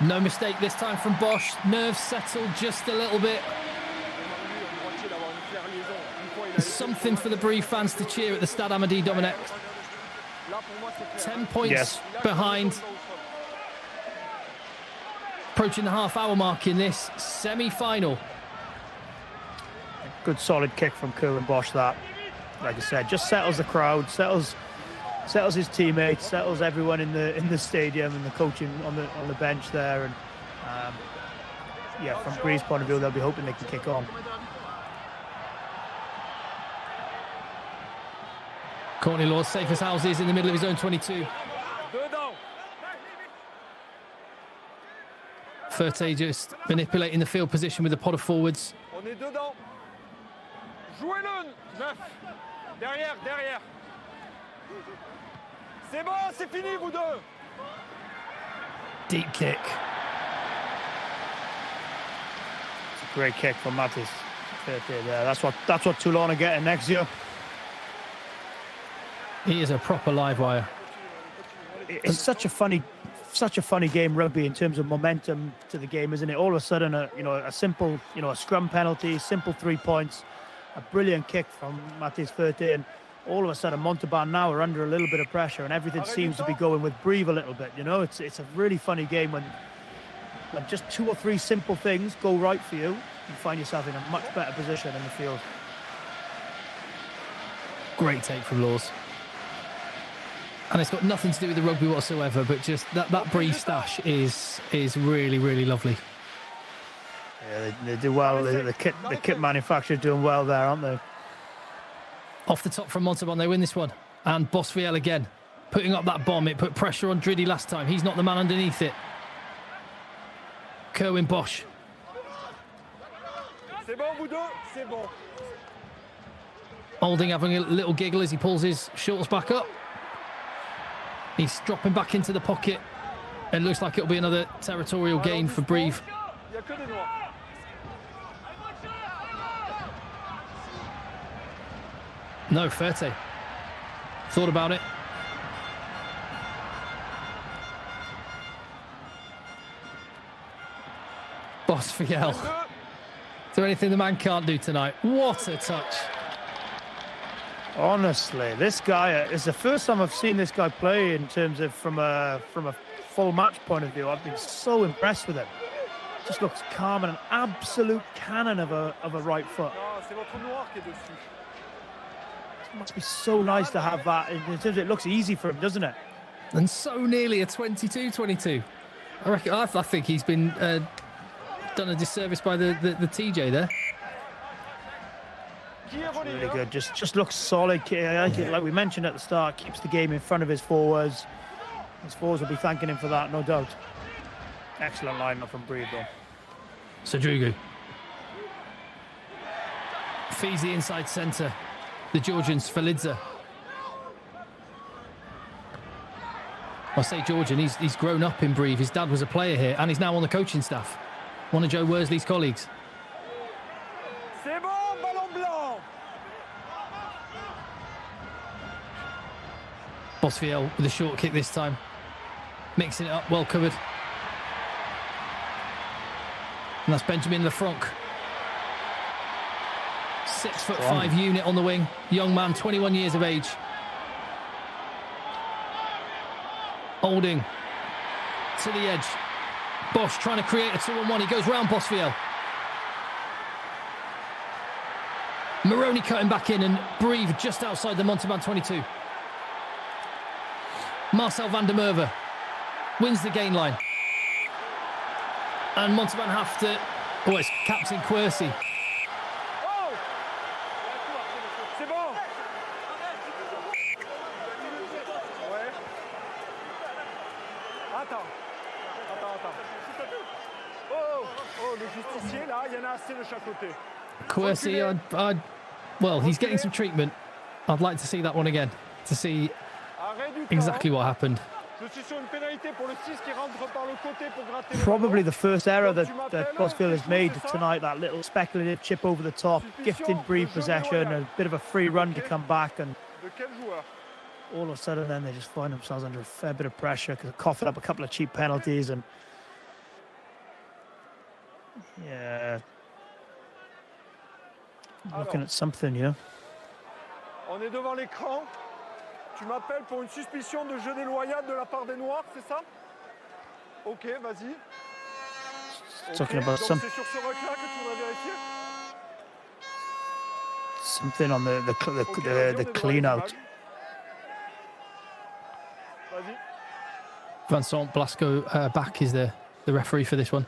No mistake this time from Bosch. Nerves settled just a little bit. Something for the Brive fans to cheer at the Stade Amédée Domenech. 10 points behind. Approaching the half-hour mark in this semi-final. Good solid kick from Kieran Bosch. That, like I said, just settles the crowd, settles his teammates, settles everyone in the stadium and the coaching on the bench there. And yeah, from Brive's point of view, they'll be hoping they can kick on. Courtney Lawes, safe as houses in the middle of his own 22. Ferté just manipulating the field position with the pod of forwards. On est dedans. Jouez-le, 9. Derrière, derrière. C'est bon, c'est fini, vous deux. Deep kick. It's a great kick from Mattis. Ferté there. That's what Toulon are getting next year. He is a proper live wire. It's such a funny game, rugby, in terms of momentum to the game, isn't it? All of a sudden, a simple, a scrum penalty, simple 3 points, a brilliant kick from Mattis Ferté, and all of a sudden Montauban now are under a little bit of pressure, and everything seems to be going with Brive a little bit. It's a really funny game when just 2 or 3 simple things go right for you, you find yourself in a much better position in the field. Great take from Lawes. And it's got nothing to do with the rugby whatsoever, but just that Brive stash is really, really lovely. Yeah, they do well. The kit manufacturer's doing well there, aren't they? Off the top from Montauban, they win this one. And Bosfiel again, putting up that bomb. It put pressure on Driddy last time. He's not the man underneath it. Kerwin Bosch. C'est bon, vous deux, c'est bon. Olding having a little giggle as he pulls his shorts back up. He's dropping back into the pocket. It looks like it'll be another territorial gain for Brive. No, Ferté. Thought about it. Bosfiel. Is there anything the man can't do tonight? What a touch. Honestly, this guy is the first time I've seen this guy play in terms of from a full match point of view. I've been so impressed with him. Just looks calm and an absolute cannon of a right foot. It must be so nice to have that. In terms of, it looks easy for him, doesn't it? And so nearly a 22-22. I think he's been done a disservice by the TJ there. Really good. Just looks solid. Like we mentioned at the start, keeps the game in front of his forwards. His forwards will be thanking him for that, no doubt. Excellent lineup from Brive, though. Sadrugu feeds the inside centre. The Georgians, Felidza. I say Georgian, he's grown up in Brive. His dad was a player here, and he's now on the coaching staff. One of Joe Worsley's colleagues. Bosfiel with a short kick this time. Mixing it up, well covered. And that's Benjamin Lefranc. 6'5" unit on the wing. Young man, 21 years of age. Olding to the edge. Bosch trying to create a 2-on-1. He goes round Bosfiel. Maroney cutting back in, and Brive just outside the Montauban 22. Marcel van der Merwe wins the gain line. And Montauban have to... Oh, it's Captain Quercy. Courtney, well, he's getting some treatment. I'd like to see that one again, to see exactly what happened. Probably the first error that Bosfield has made tonight, that little speculative chip over the top, gifting Brive possession, a bit of a free run to come back, and all of a sudden then they just find themselves under a fair bit of pressure because they're coughing up a couple of cheap penalties. And yeah, looking at something, yeah. On est devant l'écran. Tu m'appelles pour une suspicion de jeu déloyal de la part des Noirs, c'est ça? Ok, vas-y. Talking about donc c'est sur ce rec-là que tu voudrais vérifier? Something on the clean out. Vas-y. Vincent Blasco back is the referee for this one.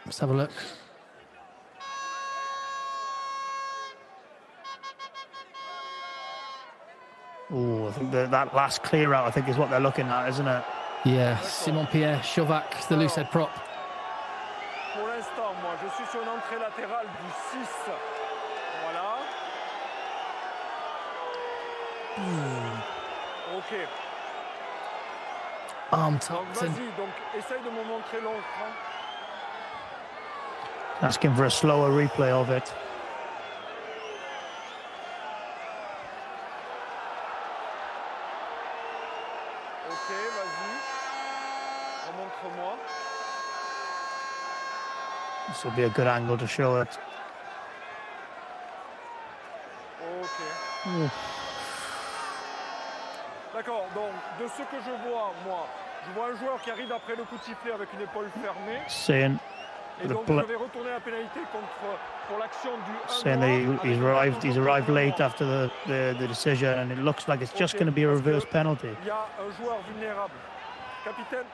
Let's have a look. Oh, I think that last clear out, I think, is what they're looking at, isn't it? Yeah, Simon-Pierre Chauvac, the loose head prop. Pour l'instant, moi, je suis sur une entrée latérale du 6. Voilà. Ok. Arm Donc tucked vas-y, in. donc essaye de me montrer l'autre. Asking for a slower replay of it. Ok, vas-y. Remontre-moi. This will be a good angle to show it. Ok. D'accord, donc de ce que je vois, moi, je vois un joueur qui arrive après le coup de sifflet avec une épaule fermée. Saying Et donc je vais retourner la pénalité pour l'action du 1 saying that he's arrived late after the decision, and it looks like it's just going to be a reverse penalty. Il y a un joueur vulnérable. Capitaine.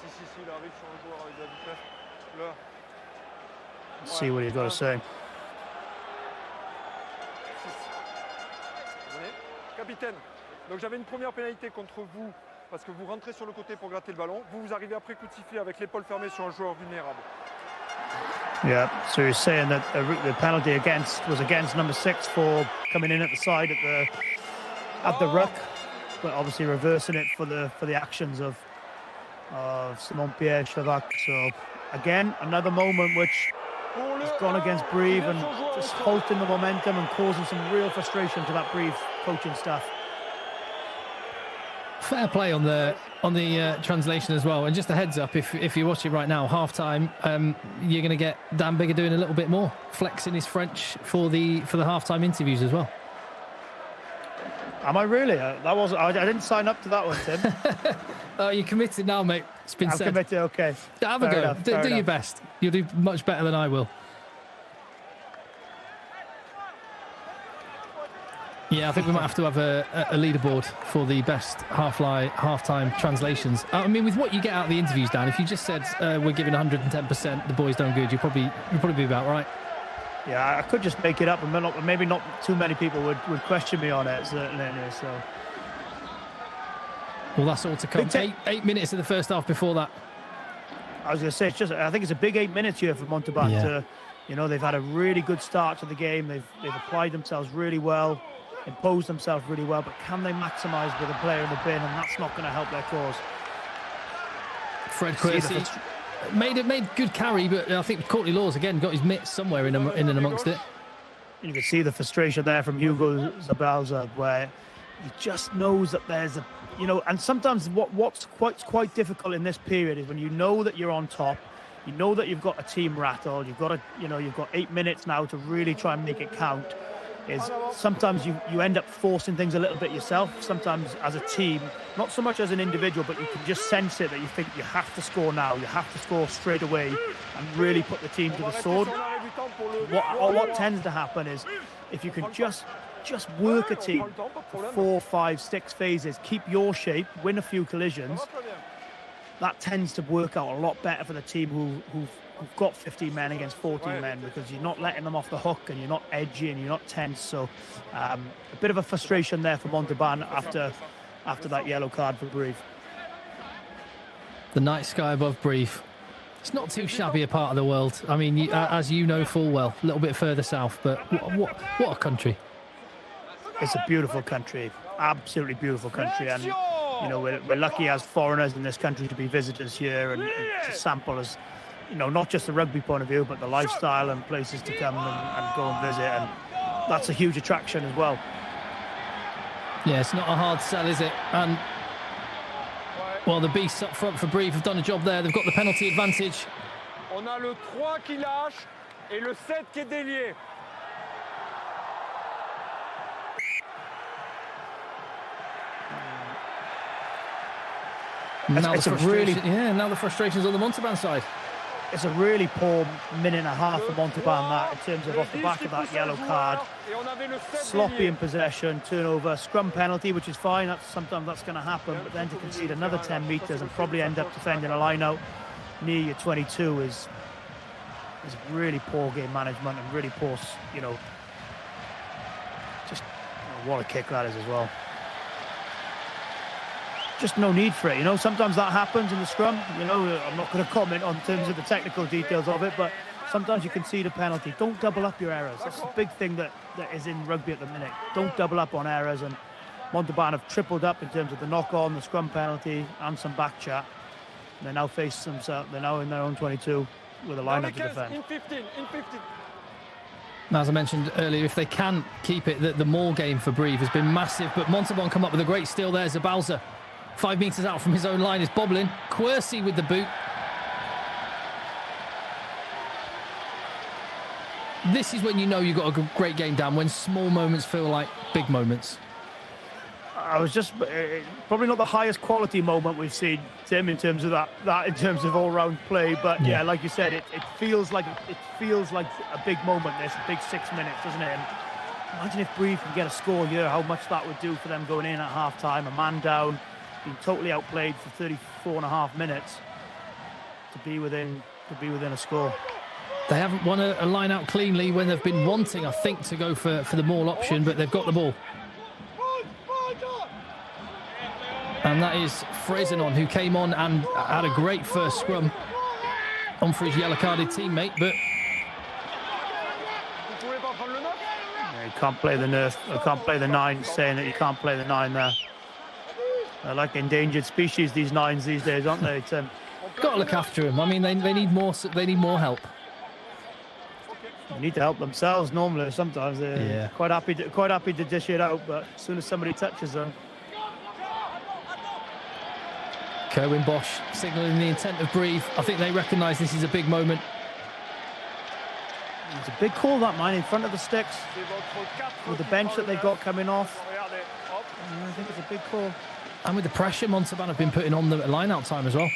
Si, il arrive sur un joueur avec de la vitesse. Là. Let's see what he's got to say. Capitaine, donc j'avais une première pénalité contre vous parce que vous rentrez sur le côté pour gratter le ballon. Vous arrivez après coup de sifflet avec l'épaule fermée sur un joueur vulnérable. Yeah, so he's saying that the penalty was against number 6 for coming in at the side at the ruck, but obviously reversing it for the actions of Simon-Pierre Chauvac. So again, another moment which has gone against Brive and just halting the momentum and causing some real frustration to that Brive coaching staff. Fair play on the translation as well. And just a heads up, if you're watching right now, half time, you're going to get Dan Bigger doing a little bit more, flexing his French for the half time interviews as well. Am I really? I didn't sign up to that one, Tim. Oh, you're committed now, mate. It's been said. I'm committed. Okay. Have a go. Do your best. You'll do much better than I will. Yeah, I think we might have to have a leaderboard for the best half-time translations. I mean, with what you get out of the interviews, Dan, if you just said we're giving 110%, the boys done good, you'd probably be about right. Yeah, I could just make it up, and maybe not too many people would question me on it, certainly. So. Well, that's all to come. 8 minutes of the first half before that. I was going to say, I think it's a big 8 minutes here for Montauban. Yeah. They've had a really good start to the game. They've applied themselves really well, imposed themselves really well, but can they maximise with a player in the bin? And that's not going to help their cause. Fred Quercy made good carry, but I think Courtney Lawes again got his mitts somewhere in and amongst it. You can see the frustration there from Hugo Zabalza, where he just knows that there's a, and sometimes what's quite difficult in this period is when you know that you're on top, you know that you've got a team rattled, you've got 8 minutes now to really try and make it count. Is sometimes you end up forcing things a little bit yourself, sometimes as a team, not so much as an individual, but you can just sense it that you think you have to score now, you have to score straight away and really put the team to the sword. What tends to happen is if you can just work a team for 4, 5, 6 phases, keep your shape, win a few collisions, that tends to work out a lot better for the team who've got 15 men against 14 men, because you're not letting them off the hook and you're not edgy and you're not tense. So a bit of a frustration there for Montauban after that yellow card for Brive. The night sky above Brive It's not too shabby a part of the world. I mean, as you know full well, a little bit further south, but what a country. It's a beautiful country, absolutely beautiful country, and you know we're lucky as foreigners in this country to be visitors here and to sample as, you know, not just the rugby point of view, but the lifestyle and places to come and go and visit, and that's a huge attraction as well. Yeah, it's not a hard sell, is it? And well, the beasts up front for Brive have done a job there. They've got the penalty advantage. On a le 3 qui lâche et le 7 qui est délié. Now the frustrations on the Montauban side. It's a really poor minute and a half for Montauban, that, in terms of off the back of that yellow card. Sloppy in possession, turnover, scrum penalty, which is fine. Sometimes that's going to happen, but then to concede another 10 metres and probably end up defending a line out near your 22 is really poor game management and really poor, you know, just what a kick that is as well. Just no need for it, you know. Sometimes that happens in the scrum, you know. I'm not going to comment on terms of the technical details of it, but sometimes you concede a penalty. Don't double up your errors. That's the big thing that is in rugby at the minute. Don't double up on errors, and Montauban have tripled up in terms of the knock-on, the scrum penalty, and some back chat. They now face themselves. They're now in their own 22 with a line-up to defend. In 15. Now, as I mentioned earlier, if they can keep it, the maul game for Brive has been massive, but Montauban come up with a great steal there. Zabalza, 5 metres out from his own line, is bobbling. Quercy with the boot. This is when you know you've got a great game, Dan, when small moments feel like big moments. I was just probably not the highest quality moment we've seen, Tim, in terms of that in terms of all-round play. But yeah, like you said, it feels like a big moment. This big 6 minutes, doesn't it? And imagine if Brive can get a score here, how much that would do for them going in at half-time, a man down, being totally outplayed for 34 and a half minutes to be within a score. They haven't won a line out cleanly when they've been wanting, I think, to go for the maul option, but they've got the ball. And that is Freysenon, who came on and had a great first scrum on for his yellow-carded teammate, but you can't play the nurse, or can't play the 9, saying that you can't play the 9 there. They're like endangered species, these 9s these days, aren't they, Tim? Got to look after them. I mean, they need more. They need more help. They need to help themselves normally. Sometimes they're quite happy to dish it out, but as soon as somebody touches them. Kerwin Bosch signalling the intent of Brive. I think they recognise this is a big moment. It's a big call, that, man, in front of the sticks with the bench that they've got coming off. I think it's a big call. And with the pressure Montauban have been putting on the line-out time as well.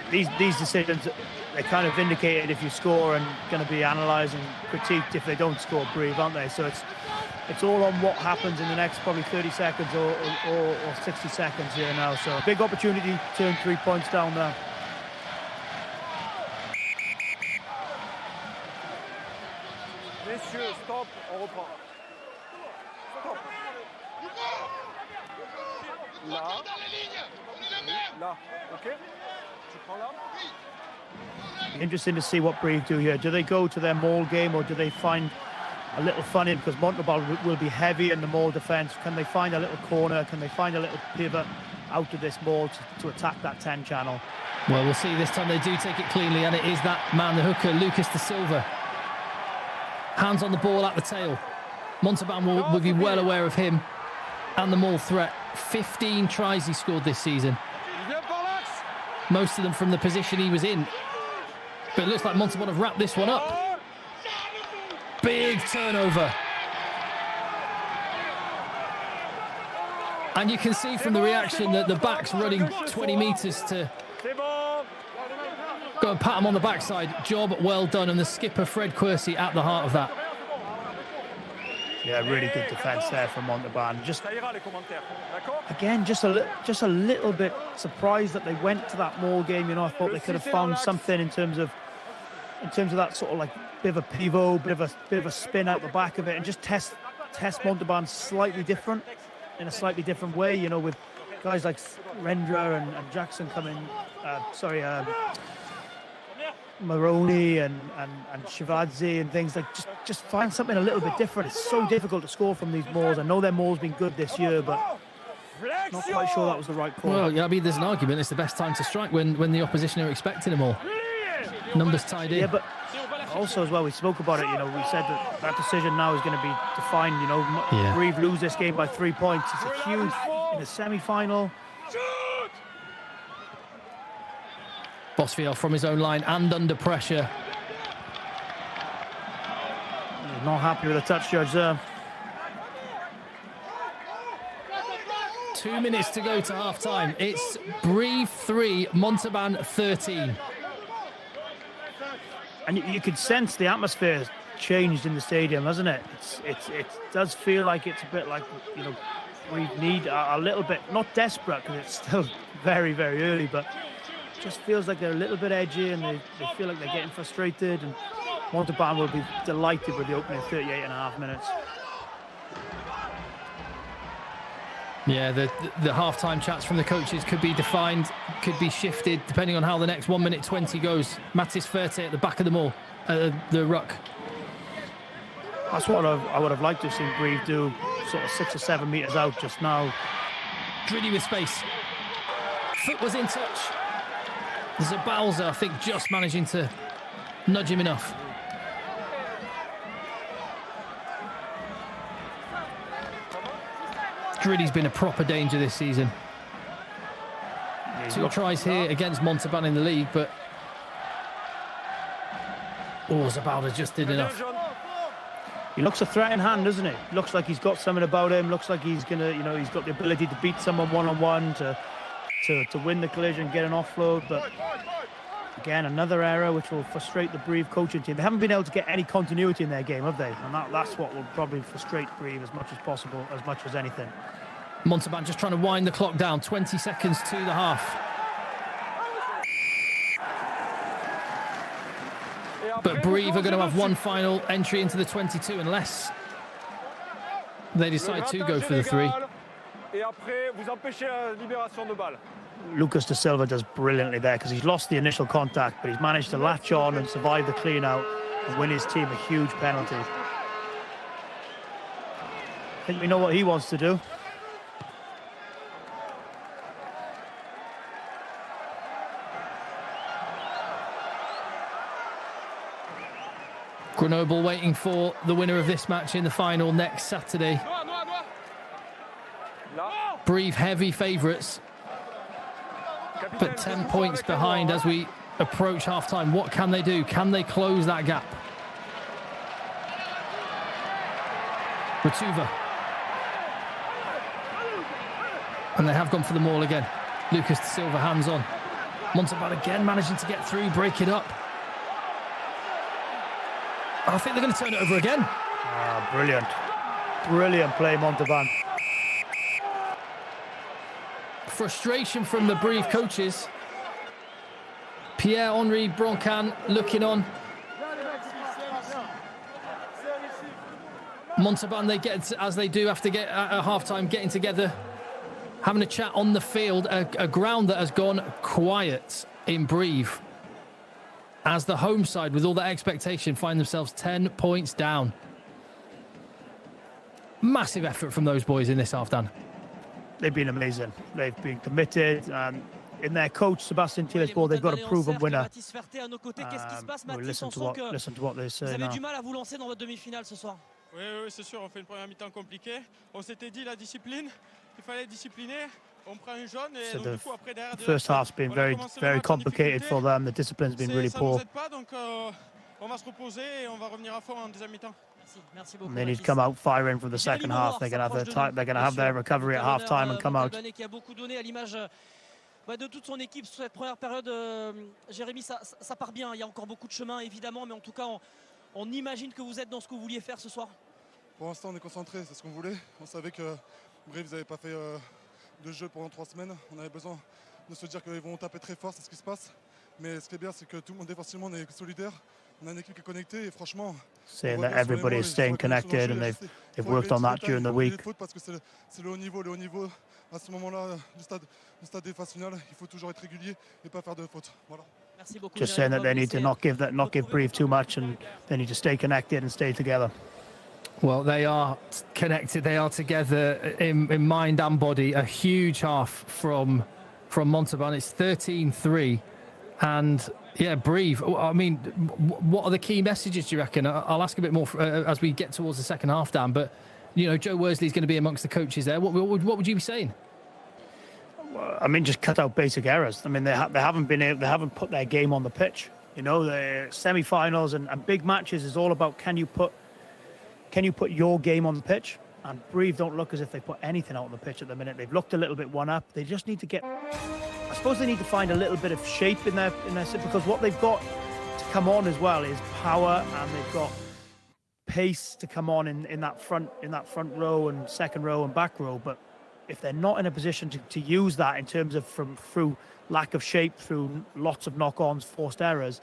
These decisions, they're kind of vindicated if you score and going to be analysed and critiqued if they don't score, Brive, aren't they? So it's all on what happens in the next probably 30 seconds or 60 seconds here now. So big opportunity to turn 3 points down there. Messieurs, stop, on reprend. Stop. Là, ok. Tu prends là. Interesting to see what Brive do here. Do they go to their maul game, or do they find a little fun in, because Montauban will be heavy in the maul defence? Can they find a little corner? Can they find a little pivot out of this maul to attack that 10 channel? Well, we'll see this time they do take it cleanly, and it is that man, the hooker, Lucas da Silva. Hands on the ball at the tail. Montauban will be well aware of him and the maul threat. 15 tries he scored this season. Most of them from the position he was in. But it looks like Montauban have wrapped this one up. Big turnover. And you can see from the reaction that the back's running 20 metres to go and pat him on the backside. Job well done, and the skipper, Fred Quercy, at the heart of that. Yeah, really good defence there from Montauban. Again, just a little bit surprised that they went to that maul game. You know, I thought they could have found something in terms of that sort of like bit of a pivot, bit of a spin out the back of it, and just test Montauban slightly different, in a slightly different way. You know, with guys like Rendra and Jackson come in. Maroney and Shivadze and things like just find something a little bit different. It's so difficult to score from these mauls. I know their maul's been good this year, but not quite sure that was the right call. Well, yeah, I mean, there's an argument it's the best time to strike when the opposition are expecting them all. Numbers tied in. Yeah, but also as well, we spoke about it. You know, we said that decision now is going to be defined. You know, Brive lose this game by 3 points. It's a huge in the semi-final. Bosfiel from his own line and under pressure. He's not happy with the touch judge there. 2 minutes to go to half-time. It's Brive 3, Montauban 13. And you could sense the atmosphere has changed in the stadium, hasn't it? It does feel like it's a bit like, you know, we need a little bit, not desperate because it's still very, very early, but it just feels like they're a little bit edgy and they feel like they're getting frustrated. And Montauban will be delighted with the opening 38.5 minutes. Yeah, the half-time chats from the coaches could be defined, could be shifted, depending on how the next 1 minute 20 goes. Matis Ferte at the back of the maul, the ruck. That's what I would have liked to have seen Brive do, sort of 6 or 7 metres out just now. Driddy with space. Foot was in touch. Zabalza, I think, just managing to nudge him enough. Driddy's been a proper danger this season. 2 tries here against Montauban in the league, but Zabalza just did enough. He looks a threat in hand, doesn't he? Looks like he's got something about him. Looks like he's gonna, you know, he's got the ability to beat someone one-on-one, to win the collision, get an offload. But again, another error which will frustrate the Brive coaching team. They haven't been able to get any continuity in their game, have they? And that's what will probably frustrate Brive as much as possible, as much as anything. Montauban just trying to wind the clock down. 20 seconds to the half. But Brive are going to have one final entry into the 22 unless they decide to go for the 3. Lucas De Silva does brilliantly there because he's lost the initial contact, but he's managed to latch on and survive the clean out and win his team a huge penalty. I think we know what he wants to do. Grenoble waiting for the winner of this match in the final next Saturday. Brive heavy favourites, but 10 points behind as we approach half-time. What can they do? Can they close that gap? Ratuva. And they have gone for the maul again. Lucas De Silva hands on. Montauban again managing to get through, break it up. I think they're going to turn it over again. Brilliant. Brilliant play, Montauban. Frustration from the Brive coaches. Pierre-Henri Broncan looking on. Montauban, they get, as they do after a half-time, getting together, having a chat on the field. A ground that has gone quiet in Brive, as the home side, with all that expectation, find themselves 10 points down. Massive effort from those boys in this half, Dan. They've been amazing. They've been committed. In their coach, Sébastien Tillesbourg, they've got a proven winner. We'll listen to what they say now. Oui, c'est sûr, on fait une première mi-temps compliquée. On s'était dit la discipline, il fallait être discipliné. On prend un jaune et donc du coup après derrière. First half's been very complicated for them. The discipline's been really poor. Pas, donc on va se reposer et on va revenir à fond en deuxième mi-temps. And they need to come out firing from the second half. They're going to have their time. They're going to have their recovery at half time and come out. Qui a beaucoup donné à l'image de toute son équipe sur cette première période. Jérémy, ça part bien. Il y a encore beaucoup de chemin évidemment, mais en tout cas on imagine que vous êtes dans ce que vous vouliez faire ce soir. Pour l'instant, on est concentré, c'est ce qu'on voulait. On savait que Brive, vous n'avez pas fait de jeu pendant 3 semaines. On avait besoin de se dire qu'ils vont taper très fort, c'est ce qui se passe. Mais ce qui est bien, c'est que tout le monde défensivement est solidaire. On a une équipe qui est connectée et franchement. Saying that everybody is staying connected and they've worked on that during the week. Parce que c'est le haut niveau. Le haut niveau, à ce moment-là, du stade des phases finales, il faut toujours être régulier et pas faire de fautes. Voilà. Just saying that they need to not give Brive too much, and they need to stay connected and stay together. Well, they are connected. They are together in mind and body. A huge half from Montauban. It's 13-3, and yeah, Brive. I mean, what are the key messages, do you reckon? I'll ask a bit more as we get towards the second half, Dan. But you know, Joe Worsley is going to be amongst the coaches there. What would you be saying? I mean, just cut out basic errors. I mean, they haven't put their game on the pitch. You know, the semi-finals and big matches is all about can you put your game on the pitch? And Brive don't look as if they put anything out on the pitch at the minute. They've looked a little bit one up. They just need to get. I suppose they need to find a little bit of shape in their because what they've got to come on as well is power, and they've got pace to come on in that front row and second row and back row, but if they're not in a position to use that in terms of through lack of shape, through lots of knock-ons, forced errors,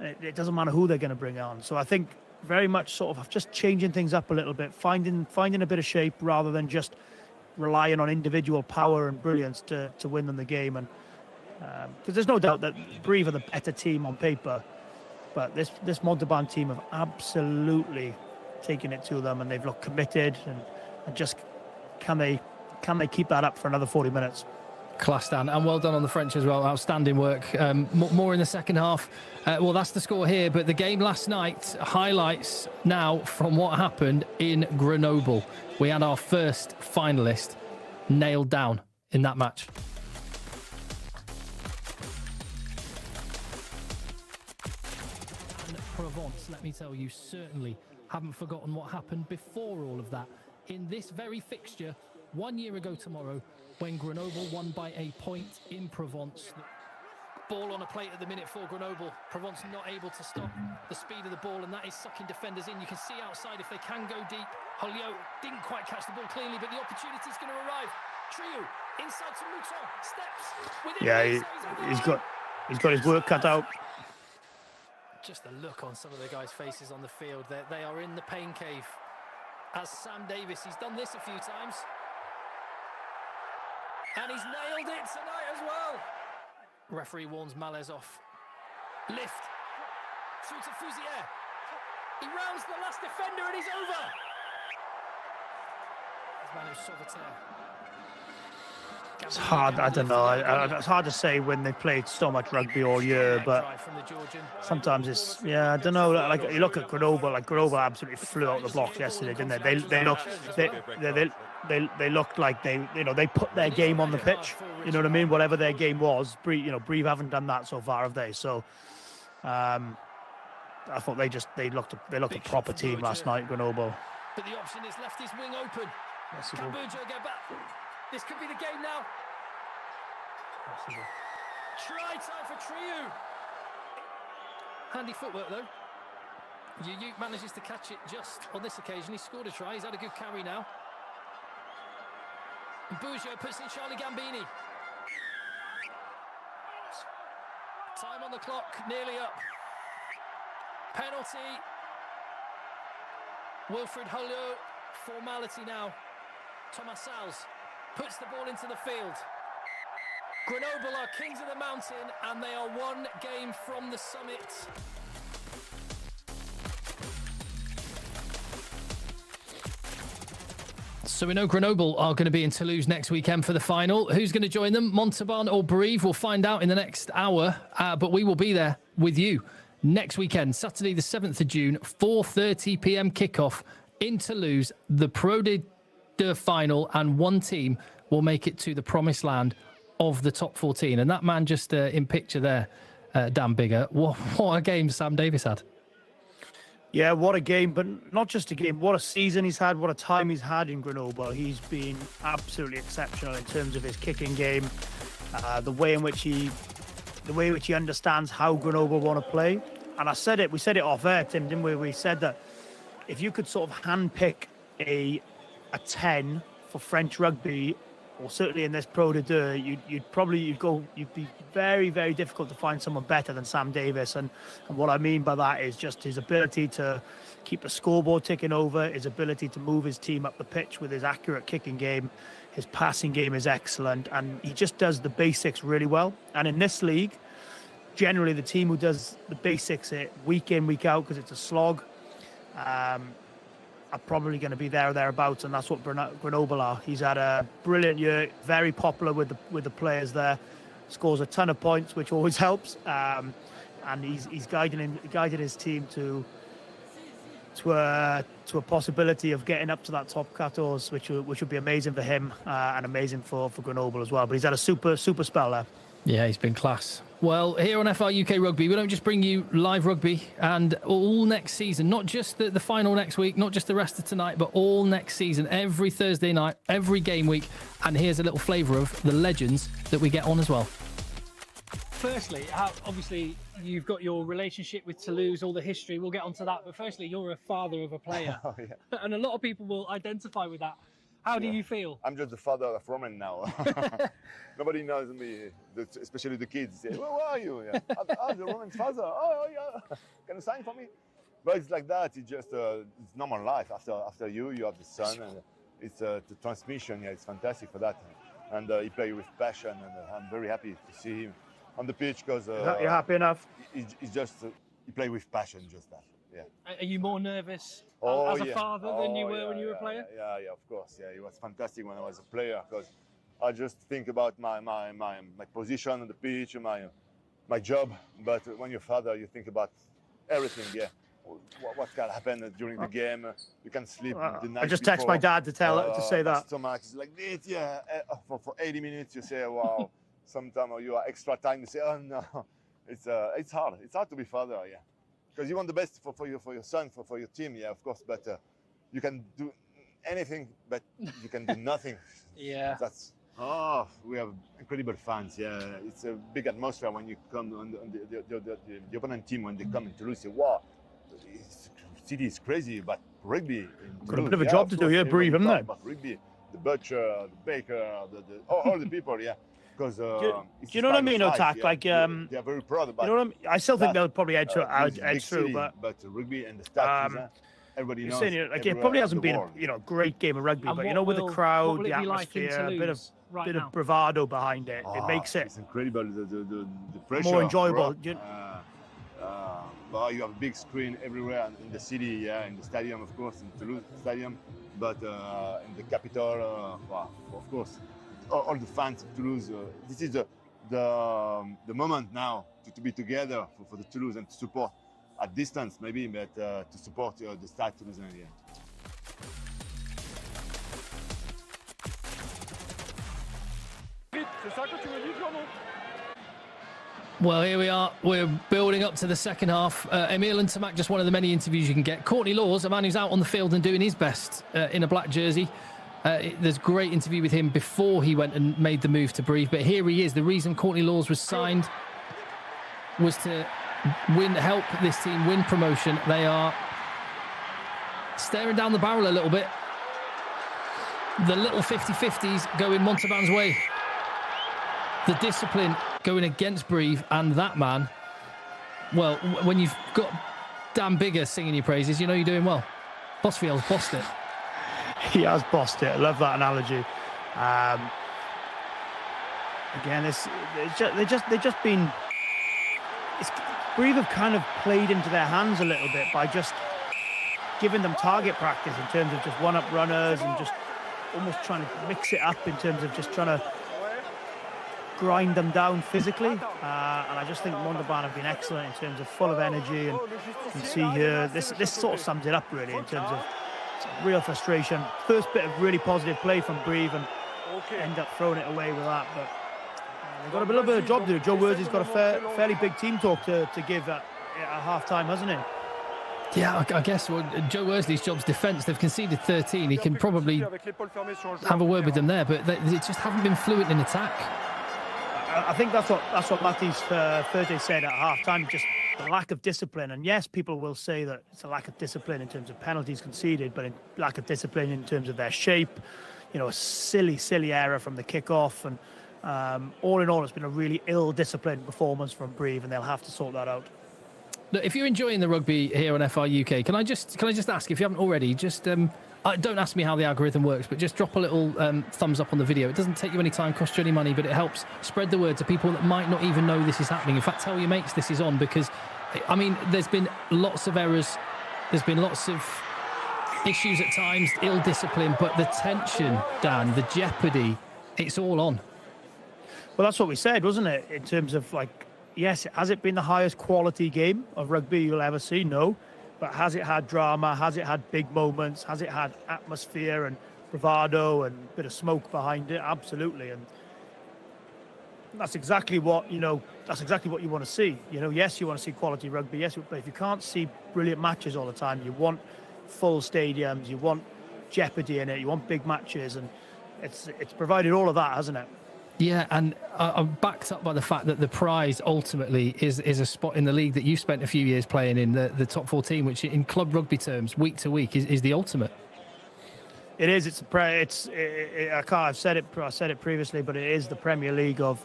it doesn't matter who they're going to bring on. So I think very much sort of just changing things up a little bit, finding a bit of shape rather than just relying on individual power and brilliance to win them the game. And because there's no doubt that Brive are the better team on paper, but this Montauban team have absolutely taken it to them, and they've looked committed and just can they keep that up for another 40 minutes? Class, Dan, and well done on the French as well. Outstanding work. More in the second half. Well, that's the score here, but the game last night, highlights now from what happened in Grenoble. We had our first finalist nailed down in that match. And Provence, let me tell you, certainly haven't forgotten what happened before all of that. In this very fixture, 1 year ago tomorrow, when Grenoble won by a point in Provence. Ball on a plate at the minute for Grenoble. Provence not able to stop the speed of the ball, and that is sucking defenders in. You can see outside if they can go deep. Holliot didn't quite catch the ball cleanly, but the opportunity is going to arrive. Trio inside to Montauban, steps. Yeah, he's got his work cut out. Just the look on some of the guys' faces on the field. They are in the pain cave. As Sam Davis, he's done this a few times. And he's nailed it tonight as well. Referee warns Malaise off. Lift. Through to Fouzier. He rounds the last defender and he's over. Manu Sauveterre. It's hard, I don't know. It's hard to say when they've played so much rugby all year, but sometimes it's, I don't know. Like you look at Grenoble, Grenoble absolutely flew out the blocks yesterday, didn't they? They looked like they put their game on the pitch. You know what I mean? Whatever their game was, Brive haven't done that so far, have they? So, I thought they looked a proper team last night, Grenoble. But the option is left his wing open. Can Bourgeois get back? This could be the game now. Try time for Trio. Handy footwork though. Yuyuk manages to catch it just on this occasion. He scored a try. He's had a good carry now. And Bourgeois puts in Charlie Gambini. Time on the clock, nearly up. Penalty. Wilfred Holliot. Formality now. Thomas Sals puts the ball into the field. Grenoble are kings of the mountain, and they are one game from the summit. So we know Grenoble are going to be in Toulouse next weekend for the final. Who's going to join them? Montauban or Brive? We'll find out in the next hour, but we will be there with you next weekend, Saturday the 7th of June, 4:30 p.m. kickoff in Toulouse, the Pro de final, and one team will make it to the promised land of the top 14. And that man just in picture there, Dan Bigger, what a game Sam Davis had. Yeah, what a game, but not just a game, what a season he's had, what a time he's had in Grenoble. He's been absolutely exceptional in terms of his kicking game, the way in which he understands how Grenoble want to play. And we said it off air, Tim, didn't we? We said that if you could sort of handpick a 10 for French rugby or certainly in this Pro de Deux, you'd be very, very difficult to find someone better than Sam Davis. And what I mean by that is just his ability to keep the scoreboard ticking over, his ability to move his team up the pitch with his accurate kicking game. His passing game is excellent, and he just does the basics really well. And in this league, generally the team who does the basics week in, week out, because it's a slog, are probably going to be there or thereabouts, and that's what Grenoble are. He's had a brilliant year, very popular with the players there, scores a ton of points, which always helps, and he's guided his team to a possibility of getting up to that top 14, which would be amazing for him and amazing for Grenoble as well. But he's had a super spell there. Yeah, he's been class. Well, here on FR UK Rugby, we don't just bring you live rugby and all next season, not just the final next week, not just the rest of tonight, but all next season, every Thursday night, every game week. And here's a little flavour of the legends that we get on as well. Firstly, obviously you've got your relationship with Toulouse, all the history, we'll get onto that, but firstly you're a father of a player. Oh, yeah. And a lot of people will identify with that. How do you feel? I'm just the father of Roman now. Nobody knows me, especially the kids. Say, well, where are you? Yeah. The Roman's father. Oh, yeah. Can you sign for me? But it's like that. It's just it's normal life. After you have the son, and it's the transmission. Yeah, it's fantastic for that. And he plays with passion, and I'm very happy to see him on the pitch because you're happy enough. He plays with passion, just that. Yeah. Are you more nervous as a father than you were when you were a player? Yeah, of course. Yeah, it was fantastic when I was a player because I just think about my position on the pitch, my job. But when you're a father, you think about everything. Yeah, what can happen during the game? You can sleep the night. I just text my dad to say that. Stomach is like this. Yeah, for 80 minutes you say, wow. Sometimes you are extra time. You say, oh no, it's hard. It's hard to be father. Yeah. Because you want the best for your son, for your team, yeah, of course. But you can do anything, but you can do nothing. Yeah. We have incredible fans. Yeah, it's a big atmosphere when you come on the opponent team when they come in Toulouse. Say, wow, city is crazy, but rugby. In Got a bit of a job to do here, Brive, haven't they? But rugby, the butcher, the baker, all the people, yeah. Because do you know what I mean, Otak? Yeah. Like they are very proud about. You know what I mean? I still think they'll probably edge through, but rugby and the stats, everybody knows. It probably hasn't been a great game of rugby, And but with the crowd, the atmosphere, like a bit of bravado behind it, it makes it. It's incredible. The pressure. More enjoyable. You have a big screen everywhere in the city, yeah, in the stadium, of course, in Toulouse Stadium, but in the capital, of course. All the fans of Toulouse, this is the moment now to be together for the Toulouse and to support at distance maybe, but to support the Stade Toulousain. Yeah. C'est ça que tu me dis, Jean? Well, here we are. We're building up to the second half. Emile and Tamak, just one of the many interviews you can get. Courtney Lawes, a man who's out on the field and doing his best in a black jersey. There's a great interview with him before he went and made the move to Brive. But here he is. The reason Courtney Lawes was signed was to help this team win promotion. They are staring down the barrel a little bit. The little 50-50s going Montauban's way. The discipline going against Brive, and that man, well, when you've got Dan Bigger singing your praises, you know you're doing well. Bosfield's bossed it. He has bossed it. I love that analogy. Again, they've just been. Brive have kind of played into their hands a little bit by just giving them target practice in terms of just one-up runners and just almost trying to mix it up in terms of just trying to grind them down physically. And I just think Montauban have been excellent in terms of full of energy. And you can see here, this sort of sums it up really in terms of real frustration. First bit of really positive play from Brive and end up throwing it away with that. But they've got a little bit of job to do. Joe Worsley's got a fairly big team talk to give at half-time, hasn't he? Yeah, I guess Joe Worsley's job's defence. They've conceded 13. He can probably have a word with them there, but they just haven't been fluent in attack. I think that's what Matthijs Thursday said at half-time, just the lack of discipline. And yes, people will say that it's a lack of discipline in terms of penalties conceded, but lack of discipline in terms of their shape. a silly error from the kickoff. And all in all, it's been a really ill-disciplined performance from Brive, and they'll have to sort that out. Look, if you're enjoying the rugby here on FR UK, can I just ask, if you haven't already, just don't ask me how the algorithm works, but just drop a little thumbs up on the video. It doesn't take you any time, cost you any money, but it helps spread the word to people that might not even know this is happening. In fact, tell your mates this is on, because, I mean, there's been lots of errors. There's been lots of issues at times, ill discipline, but the tension, Dan, the jeopardy, it's all on. Well, that's what we said, wasn't it? In terms of, like, yes, has it been the highest quality game of rugby you'll ever see? No. But has it had drama? Has it had big moments? Has it had atmosphere and bravado and a bit of smoke behind it? Absolutely. And that's exactly what, that's exactly what you want to see. Yes, you want to see quality rugby. Yes, but if you can't see brilliant matches all the time, you want full stadiums, you want jeopardy in it, you want big matches, and it's provided all of that, hasn't it? Yeah, and I'm backed up by the fact that the prize ultimately is a spot in the league that you spent a few years playing in, the top 14, which in club rugby terms, week to week, is the ultimate. It is. I've said it previously, but it is the Premier League of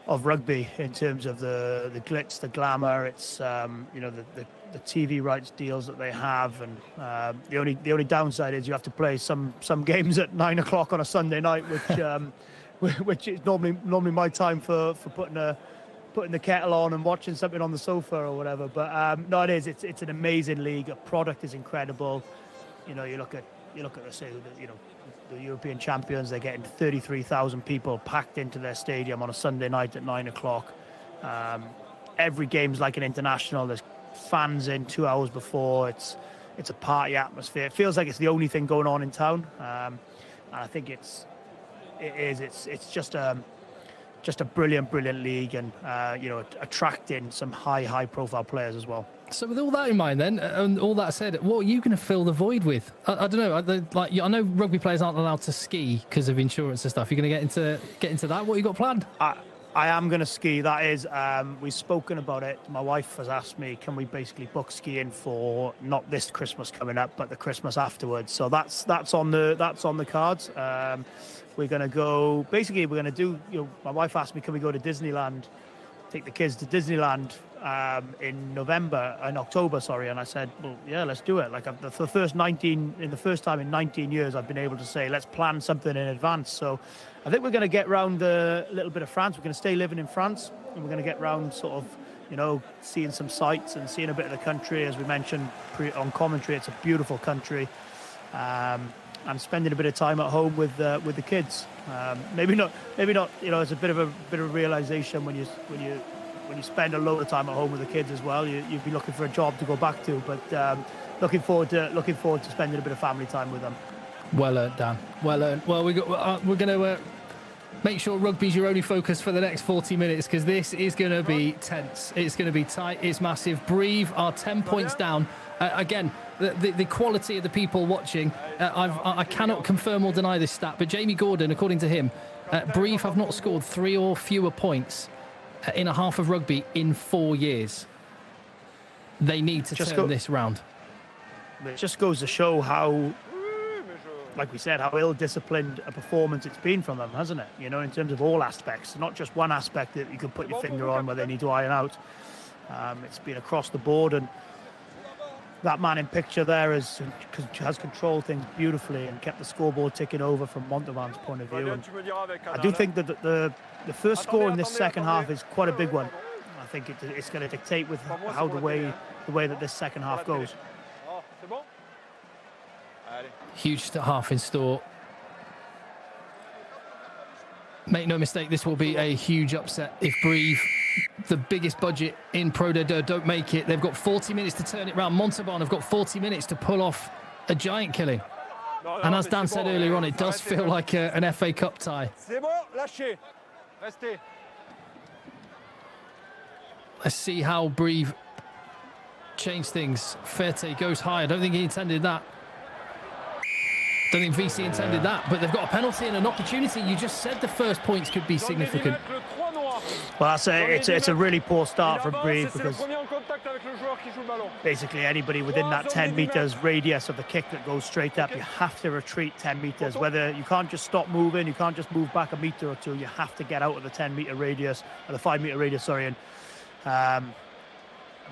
rugby in terms of the glitz, the glamour. It's the TV rights deals that they have, and the only downside is you have to play some games at 9 o'clock on a Sunday night, which is normally my time for putting the kettle on and watching something on the sofa or whatever. But no, it is. It's an amazing league. The product is incredible. You look at the European champions. They're getting 33,000 people packed into their stadium on a Sunday night at 9 o'clock. Every game's like an international. There's fans in 2 hours before. It's a party atmosphere. It feels like it's the only thing going on in town. And I think it's just a brilliant league, and attracting some high profile players as well. So with all that in mind, then, and all that said, what are you going to fill the void with? I don't know. I know rugby players aren't allowed to ski because of insurance and stuff. You're going to get into that. What you got planned? I am going to ski. That is, we've spoken about it. My wife has asked me, can we basically book skiing for not this Christmas coming up, but the Christmas afterwards? So that's on the cards. We're going to go. Basically, we're going to do. My wife asked me, can we go to Disneyland? Take the kids to Disneyland in October, sorry. And I said, well, yeah, let's do it. Like the first time in 19 years, I've been able to say, let's plan something in advance. So I think we're going to get round a little bit of France. We're going to stay living in France, and we're going to get round sort of, seeing some sights and seeing a bit of the country. As we mentioned on commentary, it's a beautiful country. And spending a bit of time at home with the kids. Maybe not. It's a bit of a realization when you spend a lot of time at home with the kids as well. You'd be looking for a job to go back to, but looking forward to spending a bit of family time with them. Well earned, Dan. Well earned. Well, we're going to make sure rugby's your only focus for the next 40 minutes, because this is going to be tense. It's going to be tight. It's massive. Brive are 10 points down. Again, the quality of the people watching, I cannot confirm or deny this stat, but Jamie Gordon, according to him, Brive have not scored 3 or fewer points in a half of rugby in 4 years. They need to turn this round. It just goes to show how, like we said, how ill-disciplined a performance it's been from them, hasn't it? In terms of all aspects, not just one aspect that you can put your finger on where they need to iron out. It's been across the board, and that man in picture there has controlled things beautifully and kept the scoreboard ticking over from Montauban's point of view. And I do think that the first score in this second half is quite a big one. I think it's going to dictate with how the way that this second half goes. Huge half in store. Make no mistake, this will be a huge upset if Brive, the biggest budget in Pro D2, don't make it. They've got 40 minutes to turn it round. Montauban have got 40 minutes to pull off a giant killing. And as Dan said earlier on, it does feel like an FA Cup tie. Let's see how Brive change things. Ferte goes high. I don't think he intended that. Don't think VC intended that, but they've got a penalty and an opportunity. You just said the first points could be significant. Well, it's a really poor start from Brive, because basically anybody within that 10 metres radius of the kick that goes straight up, you have to retreat 10 metres. Whether you can't just stop moving, you can't just move back a metre or two, you have to get out of the 10-metre radius, or the 5-metre radius, sorry. And I mean,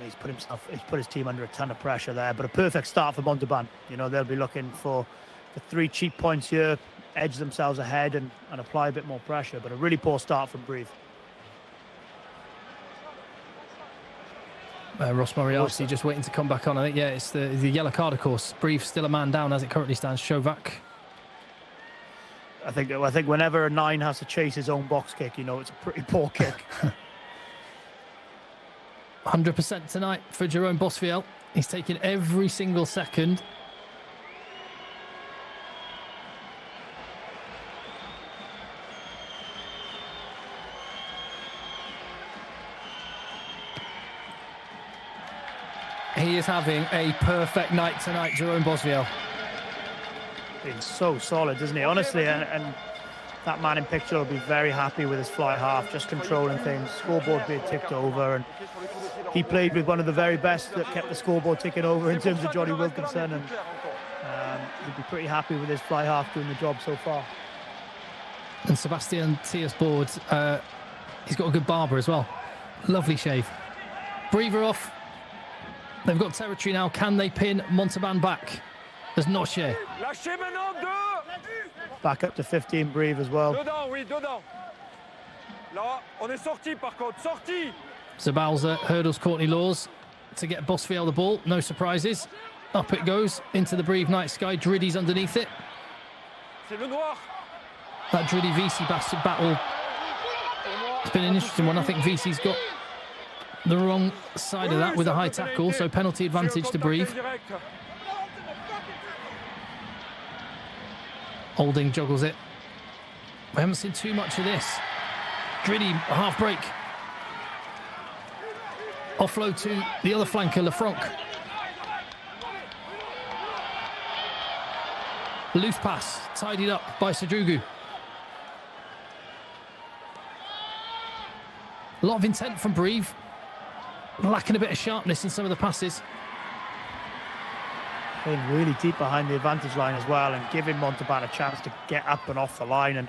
he's put his team under a ton of pressure there, but a perfect start for Montauban. You know, they'll be looking for 3 cheap points here, edge themselves ahead and apply a bit more pressure, but a really poor start from Brive. Ross Moriarty just waiting to come back on. I think, yeah, it's the yellow card, of course. Brive still a man down as it currently stands. Shovac. I think whenever a 9 has to chase his own box kick, you know, it's a pretty poor kick. 100% tonight for Jerome Bosfiel. He's taking every single second. He is having a perfect night tonight, Jerome Bosfiel. He's so solid, isn't he? Honestly, and that man in picture will be very happy with his fly half, just controlling things, scoreboard being ticked over, and he played with one of the very best that kept the scoreboard ticking over in terms of Johnny Wilkinson, and he'd be pretty happy with his fly half doing the job so far. And Sebastian Tiersboard, he's got a good barber as well. Lovely shave. Brive off. They've got territory now. Can they pin Montauban back? There's Noche. Back up to 15, Brive as well. Zabalza hurdles Courtney Lawes to get Bosfiel the ball. No surprises. Up it goes into the Brive night sky. Driddy's underneath it. That Driddy VC bastard battle. It's been an interesting one. I think VC's got the wrong side of that with a high tackle, so penalty advantage to Brive. Olding juggles it. We haven't seen too much of this. Driddy, a half break. Offload to the other flanker, Lefranc. Loose pass, tidied up by Sadrugu. A lot of intent from Brive. Lacking a bit of sharpness in some of the passes. Playing really deep behind the advantage line as well, and giving Montauban a chance to get up and off the line, and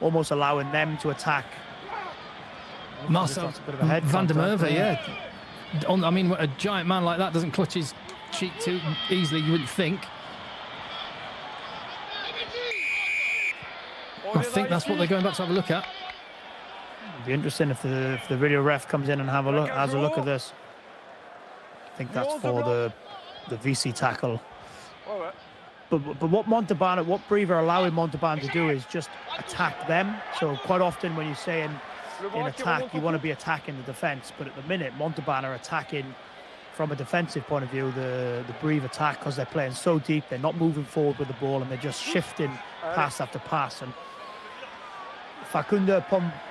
almost allowing them to attack. Marcel van der Merwe, yeah. I mean, a giant man like that doesn't clutch his cheek too easily, you wouldn't think. I think that's what they're going back to have a look at. It'd be interesting if the video ref comes in and has a look at this. I think that's for the VC tackle. But what Brive are allowing Montauban to do is just attack them. So quite often when you're saying in attack, you want to be attacking the defence. But at the minute, Montauban are attacking from a defensive point of view, the Brive attack, because they're playing so deep. They're not moving forward with the ball, and they're just shifting pass after pass. And Facunda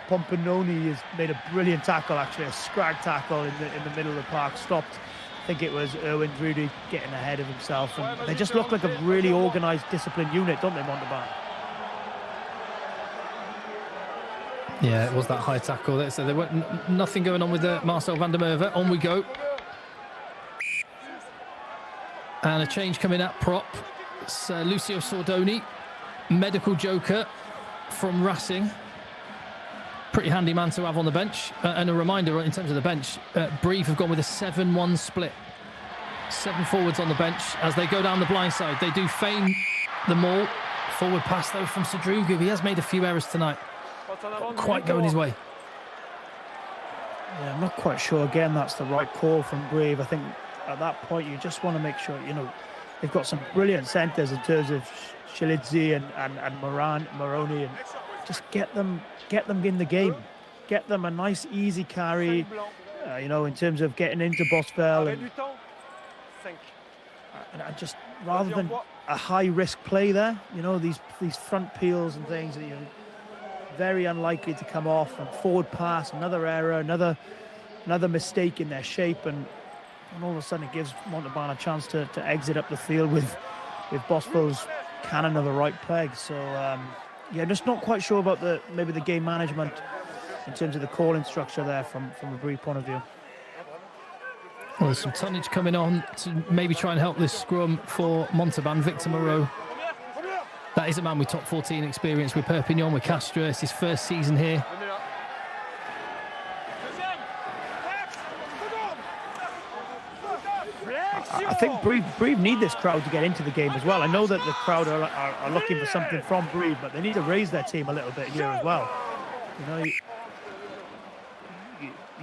Pompanoni has made a brilliant tackle, actually, a scrag tackle in the middle of the park. Stopped, I think it was Erwin Drudy getting ahead of himself. And they just look like a really organised, disciplined unit, don't they, Montauban? Yeah, it was that high tackle. So there was nothing going on with Marcel van der Merwe. On we go. And a change coming at prop. It's Lucio Sordoni, medical joker from Racing. Pretty handy man to have on the bench. And a reminder in terms of the bench, Brive have gone with a 7-1 split. 7 forwards on the bench as they go down the blind side. They do feign the maul. Forward pass though from Sadrugu. He has made a few errors tonight. Not quite going his way. Yeah, I'm not quite sure. Again, that's the right call from Brive. I think at that point you just want to make sure, you know, they've got some brilliant centres in terms of Shilidze and Moroni, and just get them in the game. Get them a nice easy carry, you know, in terms of getting into Bosfiel, and just rather than a high risk play there, you know, these front peels and things that you're very unlikely to come off, and forward pass, another error, another mistake in their shape, and all of a sudden it gives Montauban a chance to exit up the field with Bosfiel's cannon of the right peg. So yeah, just not quite sure about maybe the game management in terms of the calling structure there from a Brive point of view. Well, there's some tonnage coming on to maybe try and help this scrum for Montauban. Victor Moreau. That is a man with top 14 experience with Perpignan, with Castres. It's his first season here. I think Brive need this crowd to get into the game as well. I know that the crowd are looking for something from Brive, but they need to raise their team a little bit here as well. You know, you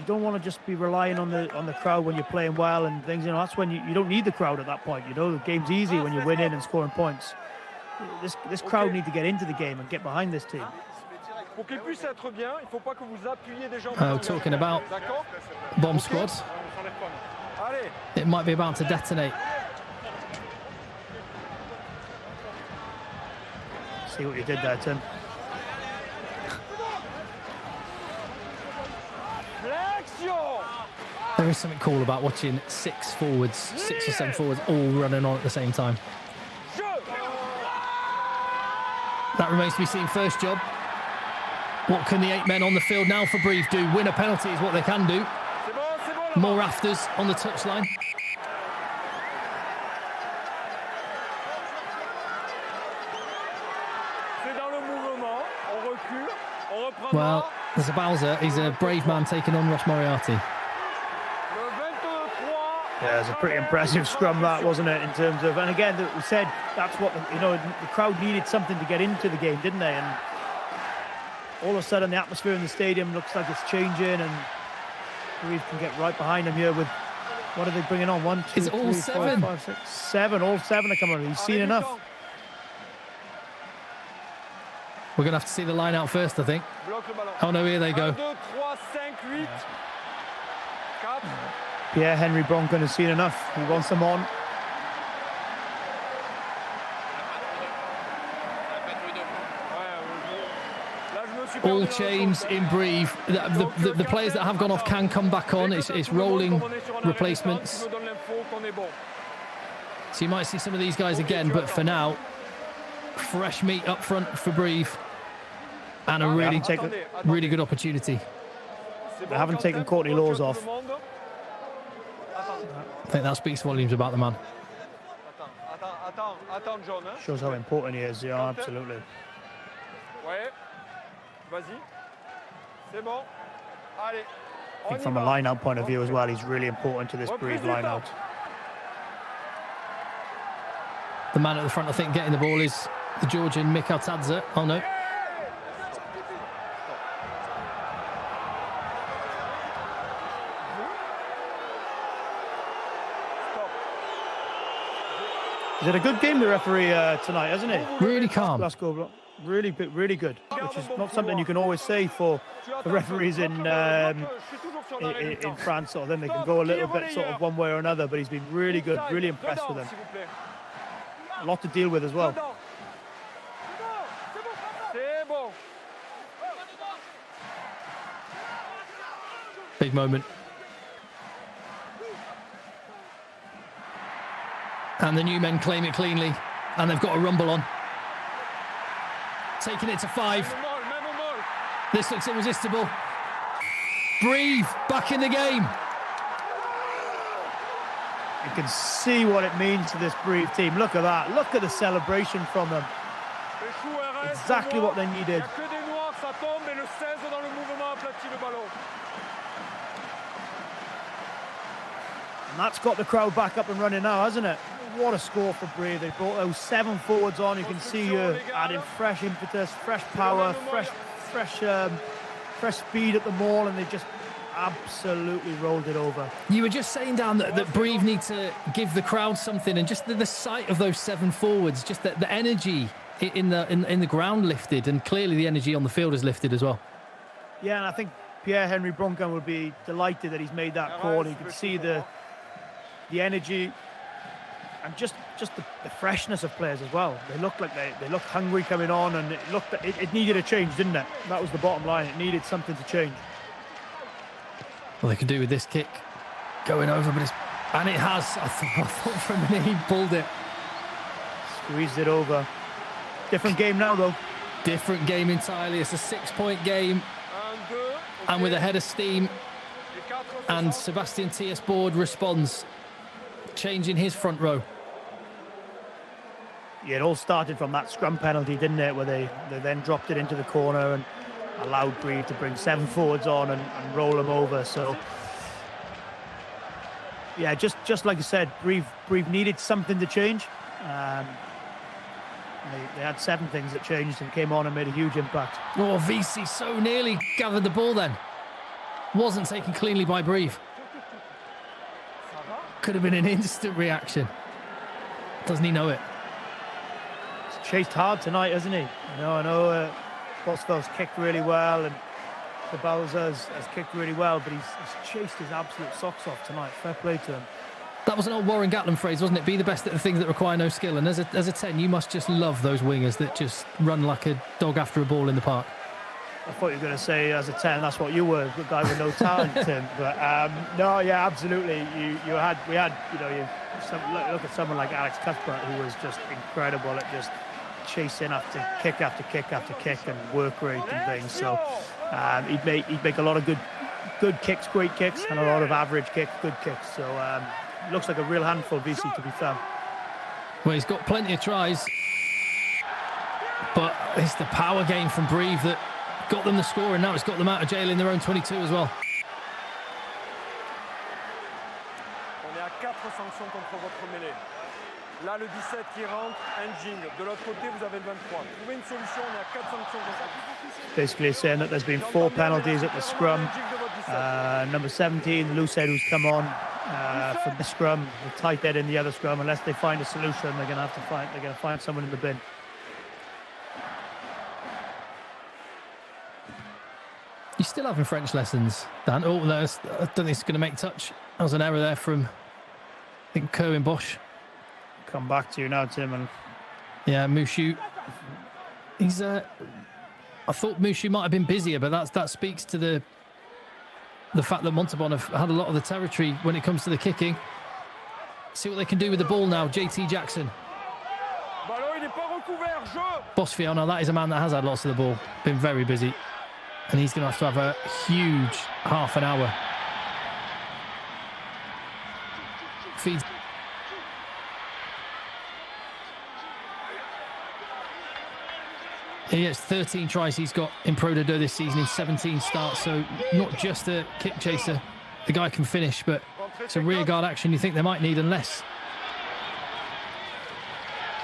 don't want to just be relying on the crowd when you're playing well and things. You know, that's when you don't need the crowd at that point. You know, the game's easy when you're winning and scoring points. This crowd need to get into the game and get behind this team. Talking about bomb squad, it might be about to detonate. See what you did there, Tim. There is something cool about watching 6 or 7 forwards all running on at the same time. That remains to be seen. First job. What can the 8 men on the field now for Brive do? Win a penalty is what they can do. More afters on the touchline. Well, there's a Bowser. He's a brave man taking on Ross Moriarty. Yeah, it was a pretty impressive scrum, that, wasn't it? In terms of, and again, we said that's what the crowd needed something to get into the game, didn't they? And all of a sudden, the atmosphere in the stadium looks like it's changing, and Brive can get right behind him here with, what are they bringing on? 1, 2, 3, 4, 5, 6, 7. All 7 are coming on. He's seen enough. We're going to have to see the line out first, I think. Oh no, here they go. Pierre-Henry Broncan has seen enough. He wants them on. All changed in Brive. The players that have gone off can come back on. It's rolling replacements. So you might see some of these guys again, but for now, fresh meat up front for Brive. And a really good opportunity. They haven't taken Courtney Lawes off. I think that speaks volumes about the man. Shows how important he is, yeah, absolutely. I think from a line-out point of view as well, he's really important to this Brive line-out. The man at the front, I think, getting the ball is the Georgian Mikhail Tadze. Oh no. He's had a good game, the referee, tonight, hasn't he? Really calm. Really good, which is not something you can always say for the referees in France. Or then they can go a little bit sort of one way or another, but he's been really good, really impressed with him. A lot to deal with as well. Big moment. And the new men claim it cleanly, and they've got a rumble on. Taking it to 5. This looks irresistible. Brive back in the game. You can see what it means to this Brive team. Look at that. Look at the celebration from them. Exactly what they needed. And that's got the crowd back up and running now, hasn't it? What a score for Brive. They brought those 7 forwards on. You can see adding fresh impetus, fresh power, fresh speed at the maul, and they just absolutely rolled it over. You were just saying, Dan, that Brive need to give the crowd something, and just the sight of those 7 forwards, just the energy in the ground lifted, and clearly the energy on the field is lifted as well. Yeah, and I think Pierre-Henry Broncan will be delighted that he's made that call. You can see the energy and just the freshness of players as well. They look like they look hungry coming on, and it needed a change, didn't it? That was the bottom line. It needed something to change. Well, they could do with this kick going over, but and it has. I thought for a minute he pulled it. Squeezed it over. Different game now, though. Different game entirely. It's a 6-point game. And with a head of steam. And Sebastian T.S. Board responds, changing his front row. Yeah, it all started from that scrum penalty, didn't it? Where they then dropped it into the corner and allowed Brive to bring 7 forwards on and roll them over. So, yeah, just like I said, Brive needed something to change. They had 7 things that changed and came on and made a huge impact. Oh, VC so nearly gathered the ball then. Wasn't taken cleanly by Brive. Could have been an instant reaction. Doesn't he know it? He's chased hard tonight, hasn't he? I know Bosvel's kicked really well and the Bowser has kicked really well, but he's chased his absolute socks off tonight. Fair play to him. That was an old Warren Gatland phrase, wasn't it? Be the best at the things that require no skill. And as a 10, you must just love those wingers that just run like a dog after a ball in the park. I thought you were going to say as a 10, that's what you were, the guy with no talent, Tim. But no, yeah, absolutely. Look at someone like Alex Cuthbert, who was just incredible at just chasing after kick after kick after kick and work rate and things. So he'd make a lot of good kicks, great kicks, and a lot of average kicks, good kicks. So looks like a real handful, VC, to be fair. Well, he's got plenty of tries, but it's the power game from Brive that got them the score, and now it's got them out of jail in their own 22 as well. On est à 4 sanctions contre votre mêlée. Là, le 17 qui rentre, Enging. De l'autre côté, vous avez le 23. Trouvez une solution, on est à 4 sanctions contre ça. Basically saying that there's been 4 penalties at the scrum. Number 17, Lucet, who's come on from the scrum, the tight head in the other scrum. Unless they find a solution, they're going to find someone in the bin. You're still having French lessons, Dan. Oh, no, I don't think it's going to make touch. That was an error there from, I think, Kerwin Bosch. Come back to you now, Tim. And yeah, Moushu. He's. I thought Moushu might have been busier, but that speaks to the fact that Montauban have had a lot of the territory when it comes to the kicking. See what they can do with the ball now. JT Jackson. Bosfield, now that is a man that has had lots of the ball. Been very busy. And he's going to have a huge half an hour. Feeds. He has 13 tries he's got in Pro de Deux this season in 17 starts. So not just a kick chaser. The guy can finish, but it's a rear guard action you think they might need unless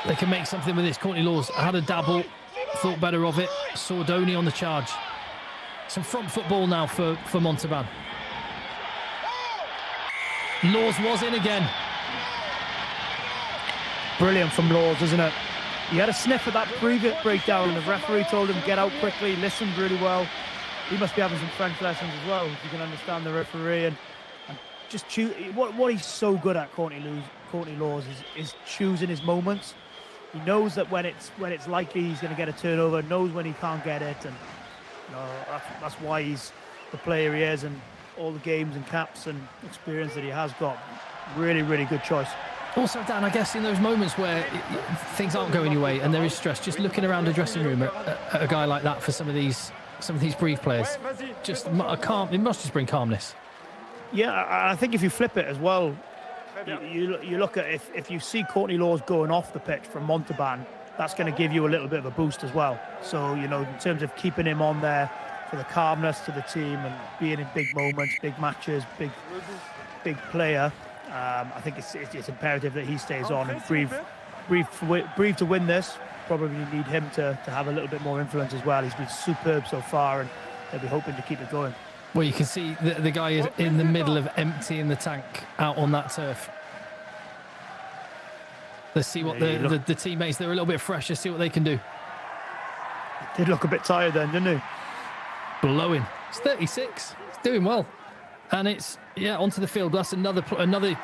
they can make something with this. Courtney Lawes had a dabble, thought better of it. Sordoni on the charge. Some front football now for Montauban. Lawes was in again. Brilliant from Lawes, isn't it? He had a sniff of that Brive breakdown and the referee told him get out quickly, listened really well. He must be having some French lessons as well, if you can understand the referee. And just what he's so good at, Courtney Lawes, is choosing his moments. He knows that when it's likely he's going to get a turnover, knows when he can't get it, and that's why he's the player he is, and all the games and caps and experience that he has got. Really, really good choice. Also, Dan, I guess in those moments where things aren't going your way and there is stress, just looking around the dressing room at a guy like that for some of these Brive players, just a calm. It must just bring calmness. Yeah, I think if you flip it as well, you look at if you see Courtney Lawes going off the pitch from Montauban, that's going to give you a little bit of a boost as well. So, in terms of keeping him on there for the calmness to the team and being in big moments, big matches, big player, I think it's imperative that he stays on. And Brive to win this, probably need him to have a little bit more influence as well. He's been superb so far, and they'll be hoping to keep it going. Well, you can see the guy is in the middle of emptying the tank out on that turf. Let's see what the teammates, they're a little bit fresher, see what they can do. Did look a bit tired then, didn't he? Blowing. It's 36. It's doing well. And it's, onto the field. That's another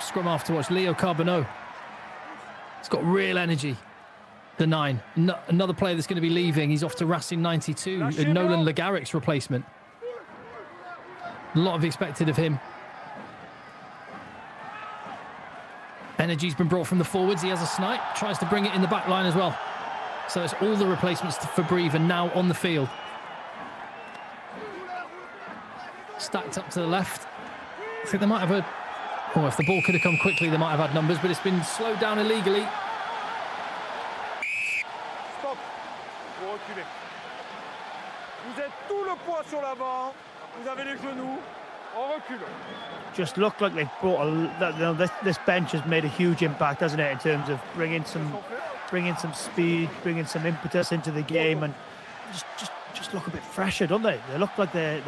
scrum half to watch. Leo Carbonneau. He's got real energy. The 9. Another player that's going to be leaving. He's off to Racing 92. Nolan Legaric's replacement. A lot of expected of him. Energy's been brought from the forwards. He has a snipe. Tries to bring it in the back line as well. So it's all the replacements for Brive are now on the field. Stacked up to the left. I think they might have if the ball could have come quickly, they might have had numbers, but it's been slowed down illegally. Stop. Vous reculez. Vous êtes tout le poids sur l'avant. Vous avez les genoux. On recule. Just looked like they've brought this bench has made a huge impact, hasn't it, in terms of bringing some speed, bringing some impetus into the game, and just look a bit fresher, don't they? They look like they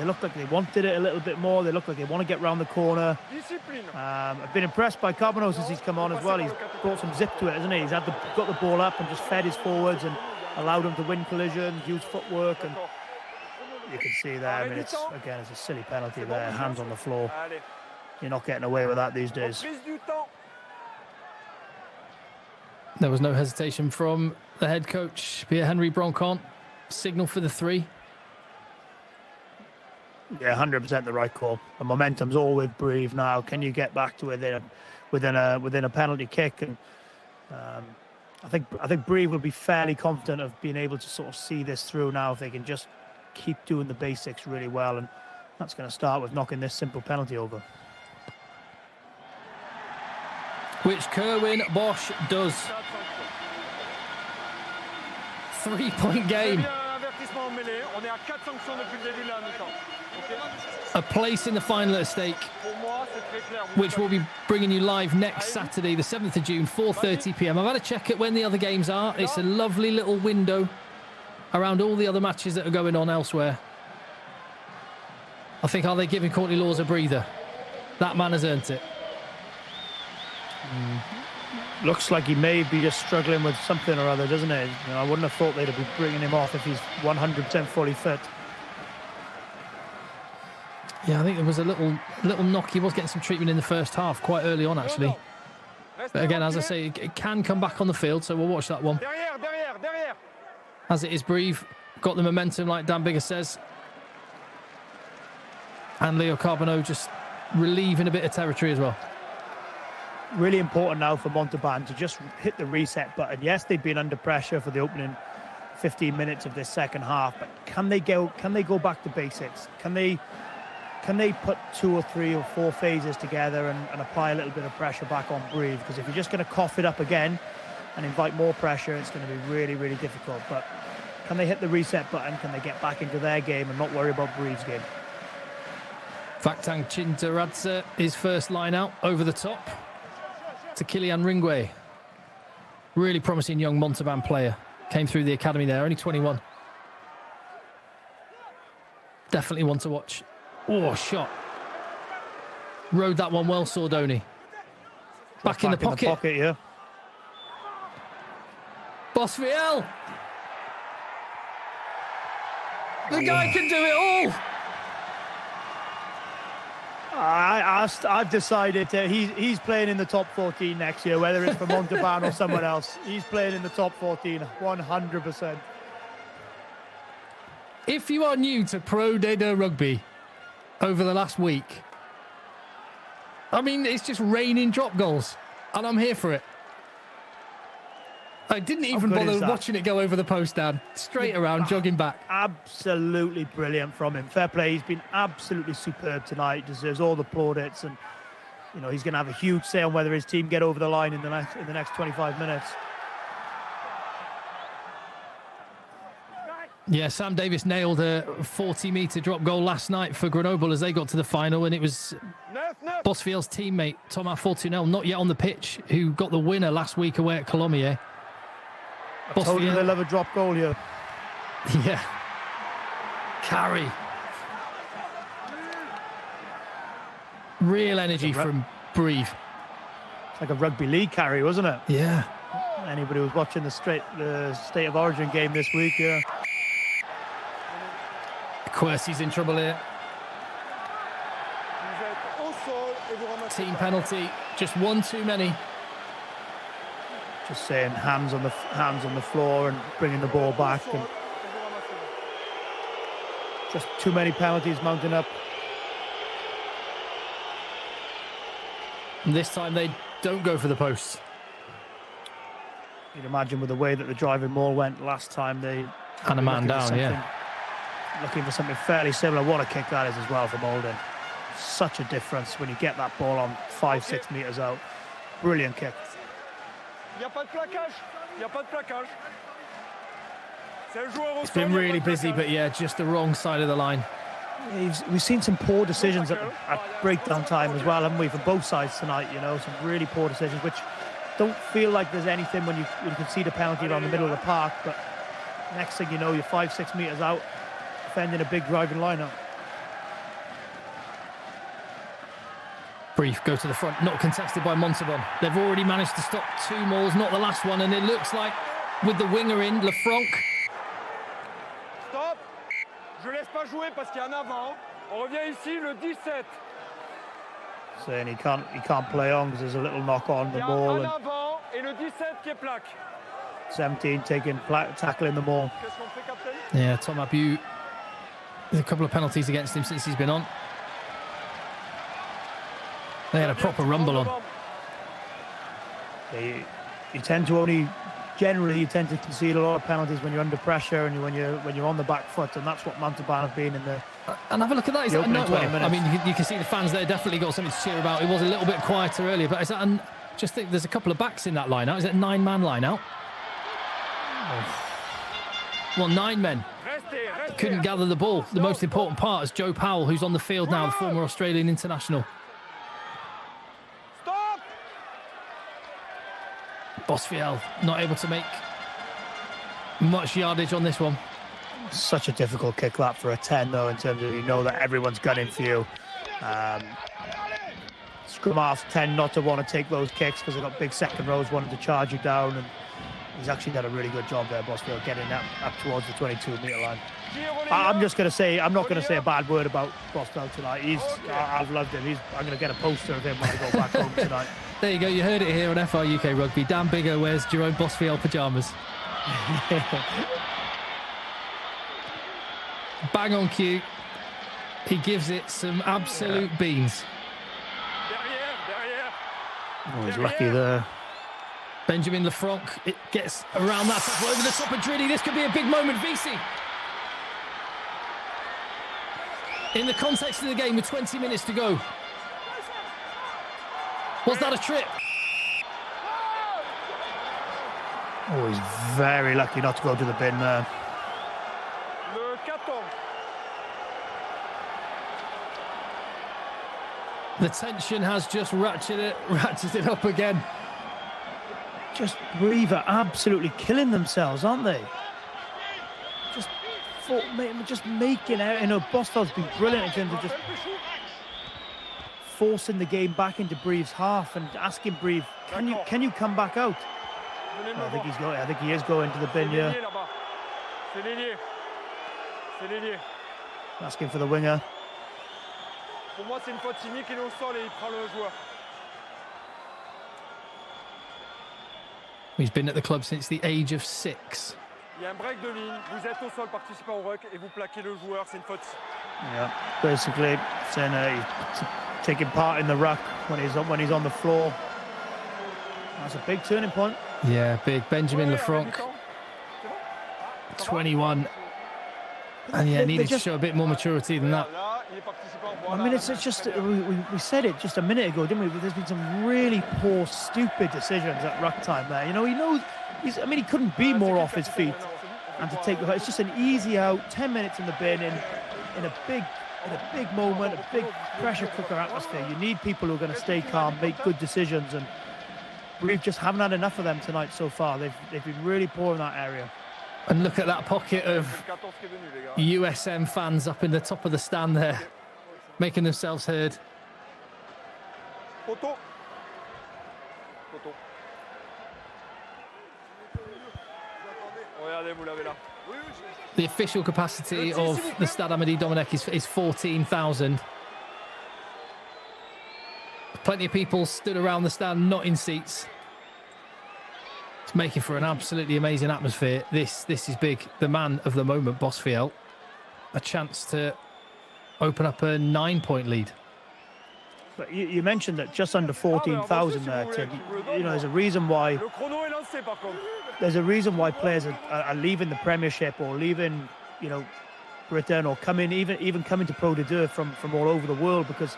wanted it a little bit more. They look like they want to get round the corner. I've been impressed by Carbonell since he's come on as well. He's brought some zip to it, hasn't he? He's got the ball up and just fed his forwards and allowed them to win collisions, use footwork, and you can see there. I mean, it's a silly penalty there. Hands on the floor. You're not getting away with that these days. There was no hesitation from the head coach, Pierre-Henry Broncon. Signal for the 3. Yeah, 100% the right call. The momentum's all with Brive now. Can you get back to within a penalty kick? And I think Brive will be fairly confident of being able to sort of see this through now if they can just keep doing the basics really well, and that's going to start with knocking this simple penalty over. Which Kerwin Bosch does. 3-point game. A place in the final at stake, which we'll be bringing you live next Saturday, the 7th of June, 4:30 p.m. I've had a check at when the other games are. It's a lovely little window around all the other matches that are going on elsewhere. I think, are they giving Courtney Lawes a breather? That man has earned it. Looks like he may be just struggling with something or other, doesn't it? You know, I wouldn't have thought they'd be bringing him off if he's 100% fully fit. Yeah, I think there was a little knock. He was getting some treatment in the first half, quite early on, actually. But again, as I say, it can come back on the field, so we'll watch that one. As it is, Brive got the momentum, like Dan Bigger says. And Leo Carbonell just relieving a bit of territory as well. Really important now for Montauban to just hit the reset button. Yes, they've been under pressure for the opening 15 minutes of this second half, but can they go back to basics? Can they put 2 or 3 or 4 phases together and apply a little bit of pressure back on Brive? Because if you're just going to cough it up again and invite more pressure, it's going to be really, really difficult. But can they hit the reset button? Can they get back into their game and not worry about Brive's game? Faktang Chintaradze, his first line out over the top to Kylian Ringway. Really promising young Montauban player. Came through the academy there, only 21. Definitely one to watch. Oh, shot. Rode that one well, Sordoni. Back in the pocket. Yeah. Bosfiel. The guy can do it all. I've decided he's playing in the top 14 next year, whether it's for Montauban or someone else. He's playing in the top 14, 100%. If you are new to Pro D2 rugby over the last week, I mean, it's just raining drop goals, and I'm here for it. I didn't even bother watching it go over the post, Dan. Straight around, jogging back. Absolutely brilliant from him. Fair play. He's been absolutely superb tonight. Deserves all the plaudits, and you know he's going to have a huge say on whether his team get over the line in the next 25 minutes. Yeah, Sam Davis nailed a 40-metre drop goal last night for Grenoble as they got to the final, and it was Bosfiel's teammate, Thomas Fortunel, not yet on the pitch, who got the winner last week away at Colomiers. I told you they love a drop goal here. Yeah. Carry. Real energy from Brive. It's like a rugby league carry, wasn't it? Yeah. Anybody who's watching the State of Origin game this week, yeah. Quercy's in trouble here. Team penalty, just one too many. Just saying, hands on the floor and bringing the ball back, and just too many penalties mounting up. And this time they don't go for the posts. You'd imagine with the way that the driving maul went last time, they and a man down, yeah. Looking for something fairly similar. What a kick that is as well from Holden. Such a difference when you get that ball on 5-6 metres out. Brilliant kick. It's been really busy, but yeah, just the wrong side of the line. We've seen some poor decisions at breakdown time as well, haven't we, for both sides tonight, you know, some really poor decisions, which don't feel like there's anything when you can see the penalty around the middle of the park, but next thing you know, you're 5-6 metres out, defending a big driving lineup. Brive go to the front, not contested by Montauban. They've already managed to stop 2 mauls, not the last one, and it looks like with the winger in, Lefranc. Stop. Je laisse pas jouer parce qu'il y a un avant. On revient ici, le 17. Saying he can't play on because there's a little knock on the ball. Il y a un avant et le 17 qui est plaque. 17 tackling the ball. Qu'est-ce qu'on fait, capitaine? Yeah, Tom Abu, there's a couple of penalties against him since he's been on. They had a proper rumble on. You tend to generally you tend to concede a lot of penalties when you're under pressure and when you're on the back foot, and that's what Montauban have been in the. And have a look at that. Is that a note? I mean, you can see the fans there definitely got something to cheer about. It was a little bit quieter earlier, but is that just think there's a couple of backs in that line out. Is it a 9-man line out? Well, 9 men. Couldn't gather the ball. The most important part is Joe Powell, who's on the field now, the former Australian international. Bosfiel not able to make much yardage on this one. Such a difficult kick that for a 10 though, in terms of you know that everyone's gunning for you. Scrum halves tend not to want to take those kicks because they've got big second rows wanting to charge you down, and he's actually done a really good job there, Bosfiel, getting that up towards the 22-metre line. I'm not going to say a bad word about Bosfiel tonight. I've loved him. I'm going to get a poster of him when I go back home tonight. There you go, you heard it here on FR UK Rugby. Dan Bigger wears Jerome Bosfiel pyjamas. Bang on cue. He gives it some absolute beans. Oh, he's lucky there. Benjamin Lefranc, it gets around that tackle over the top of Driddy. This could be a big moment, VC. In the context of the game with 20 minutes to go. Was that a trip? Oh, he's very lucky not to go to the bin there. The tension has just ratcheted up again. Just Brive are absolutely killing themselves, aren't they? Just making out. You know, Bosfiel's been brilliant in terms of just forcing the game back into Brive's half and asking Brive, can you come back out? I think he is going to the bin here. Asking for the winger. He's been at the club since the age of 6. Il y a un break de ligne, vous êtes au sol, participant au ruck et vous plaquez le joueur, c'est une faute. Yeah, basically saying he's taking part in the ruck when he's on the floor. That's a big turning point. Yeah, big. Benjamin Lefranc, 21, and yeah, needed to show a bit more maturity than that. I mean, it's just we said it just a minute ago, didn't we? There's been some really poor, stupid decisions at ruck time there. You know, he knows. He couldn't be more off his feet, and to take it's just an easy out. 10 minutes in the bin in a big moment, a big pressure cooker atmosphere. You need people who are going to stay calm, make good decisions, and we just haven't had enough of them tonight so far. They've been really poor in that area. And look at that pocket of USM fans up in the top of the stand there, making themselves heard. The official capacity of the Stade Amédée Domenech is 14,000. Plenty of people stood around the stand, not in seats. It's making for an absolutely amazing atmosphere. This is big. The man of the moment, Bosfiel, a chance to open up a 9-point lead. But you mentioned that just under 14,000 there, Tim. You know, there's a reason why there's a reason why players are leaving the Premiership or leaving, you know, Britain, or even coming to Pro D2 from all over the world, because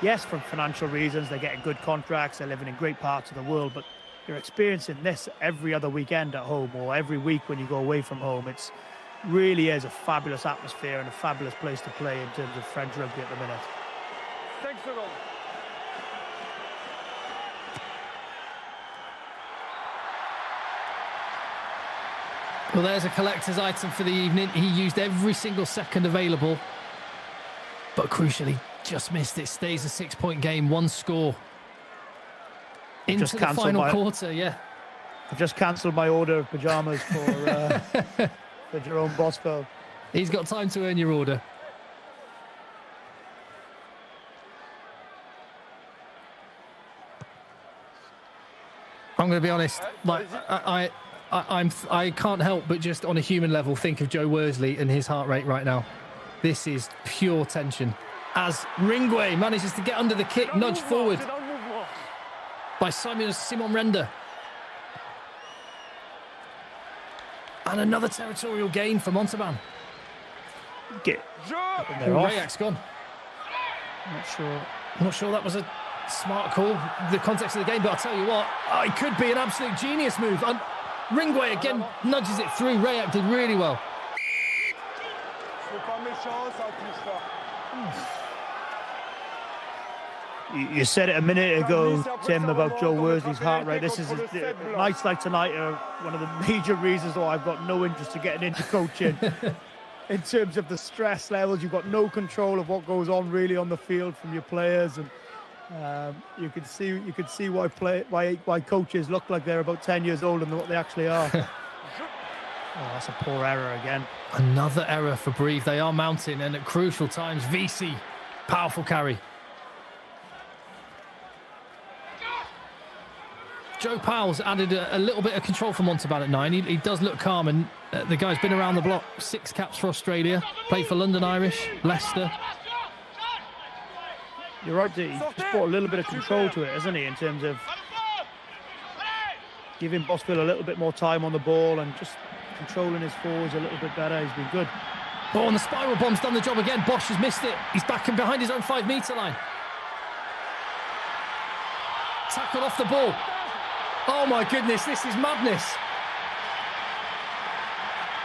yes, from financial reasons, they're getting good contracts, they're living in great parts of the world, but you're experiencing this every other weekend at home or every week when you go away from home. It's really is a fabulous atmosphere and a fabulous place to play in terms of French rugby at the minute. 5 secondes. Well, there's a collector's item for the evening. He used every single second available, but crucially just missed it. Stays a 6-point game, 1 score. Into the final quarter, yeah. I've just cancelled my order of pyjamas for Jerome Boswell. He's got time to earn your order. I'm going to be honest. Like I can't help but just on a human level think of Joe Worsley and his heart rate right now. This is pure tension. As Ringway manages to get under the kick, nudged forward by Simon Render. And another territorial gain for Montauban. Rayak's gone. I'm not sure that was a smart call, the context of the game, but I'll tell you what, it could be an absolute genius move. And Ringway again nudges it through. Rayak did really well. You said it a minute ago, Tim, about Joe Worsley's heart rate. This is nights like tonight are one of the major reasons why I've got no interest in getting into coaching. In terms of the stress levels, you've got no control of what goes on really on the field from your players, and you could see why coaches look like they're about 10 years older than what they actually are. Oh, that's a poor error again. Another error for Brive. They are mounting, and at crucial times, VC, powerful carry. Joe Powell's added a little bit of control for Montauban at 9. He does look calm, and the guy's been around the block. 6 caps for Australia, played for London Irish, Leicester. You're right, he's brought a little bit of control to it, hasn't he, in terms of giving Boswell a little bit more time on the ball and just controlling his forwards a little bit better. He's been good. Oh, and the spiral bomb's done the job again. Bosch has missed it. He's back and behind his own 5-metre line. Tackle off the ball. Oh my goodness, this is madness.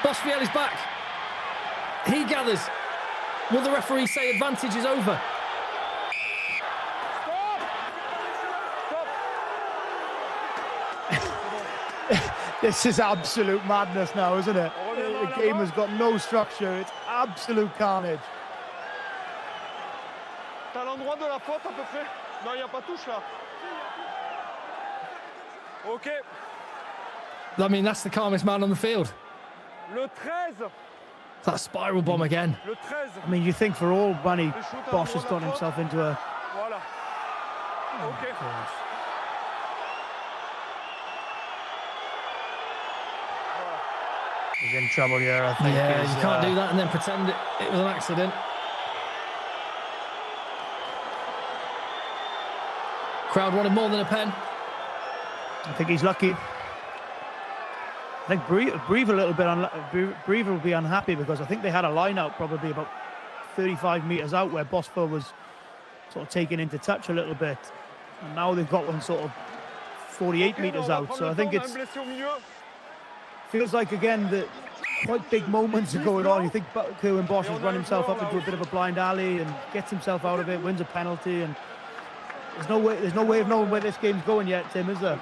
Boswell is back. He gathers. Will the referee say advantage is over? This is absolute madness now, isn't it? The game has got no structure. It's absolute carnage. T'as l'endroit de la faute à peu près? Non, il n'y a pas touche là. Ok. I mean, that's the calmest man on the field. Le 13. That spiral bomb again. Le 13. I mean, you think for all money, Bosch has got himself into a... Voilà. Ok. He's in trouble here, I think. Yeah, you can't do that and then pretend it was an accident. Crowd wanted more than a pen. I think he's lucky. I think Brive a little bit. Brive will be unhappy because I think they had a line out probably about 35 metres out where Boswell was sort of taken into touch a little bit, and now they've got one sort of 48 metres out. So I think it's feels like again that quite big moments are going on. You think Kerwin Bosch has run himself up into a bit of a blind alley and gets himself out of it, wins a penalty, and there's no way of knowing where this game's going yet, Tim, is there?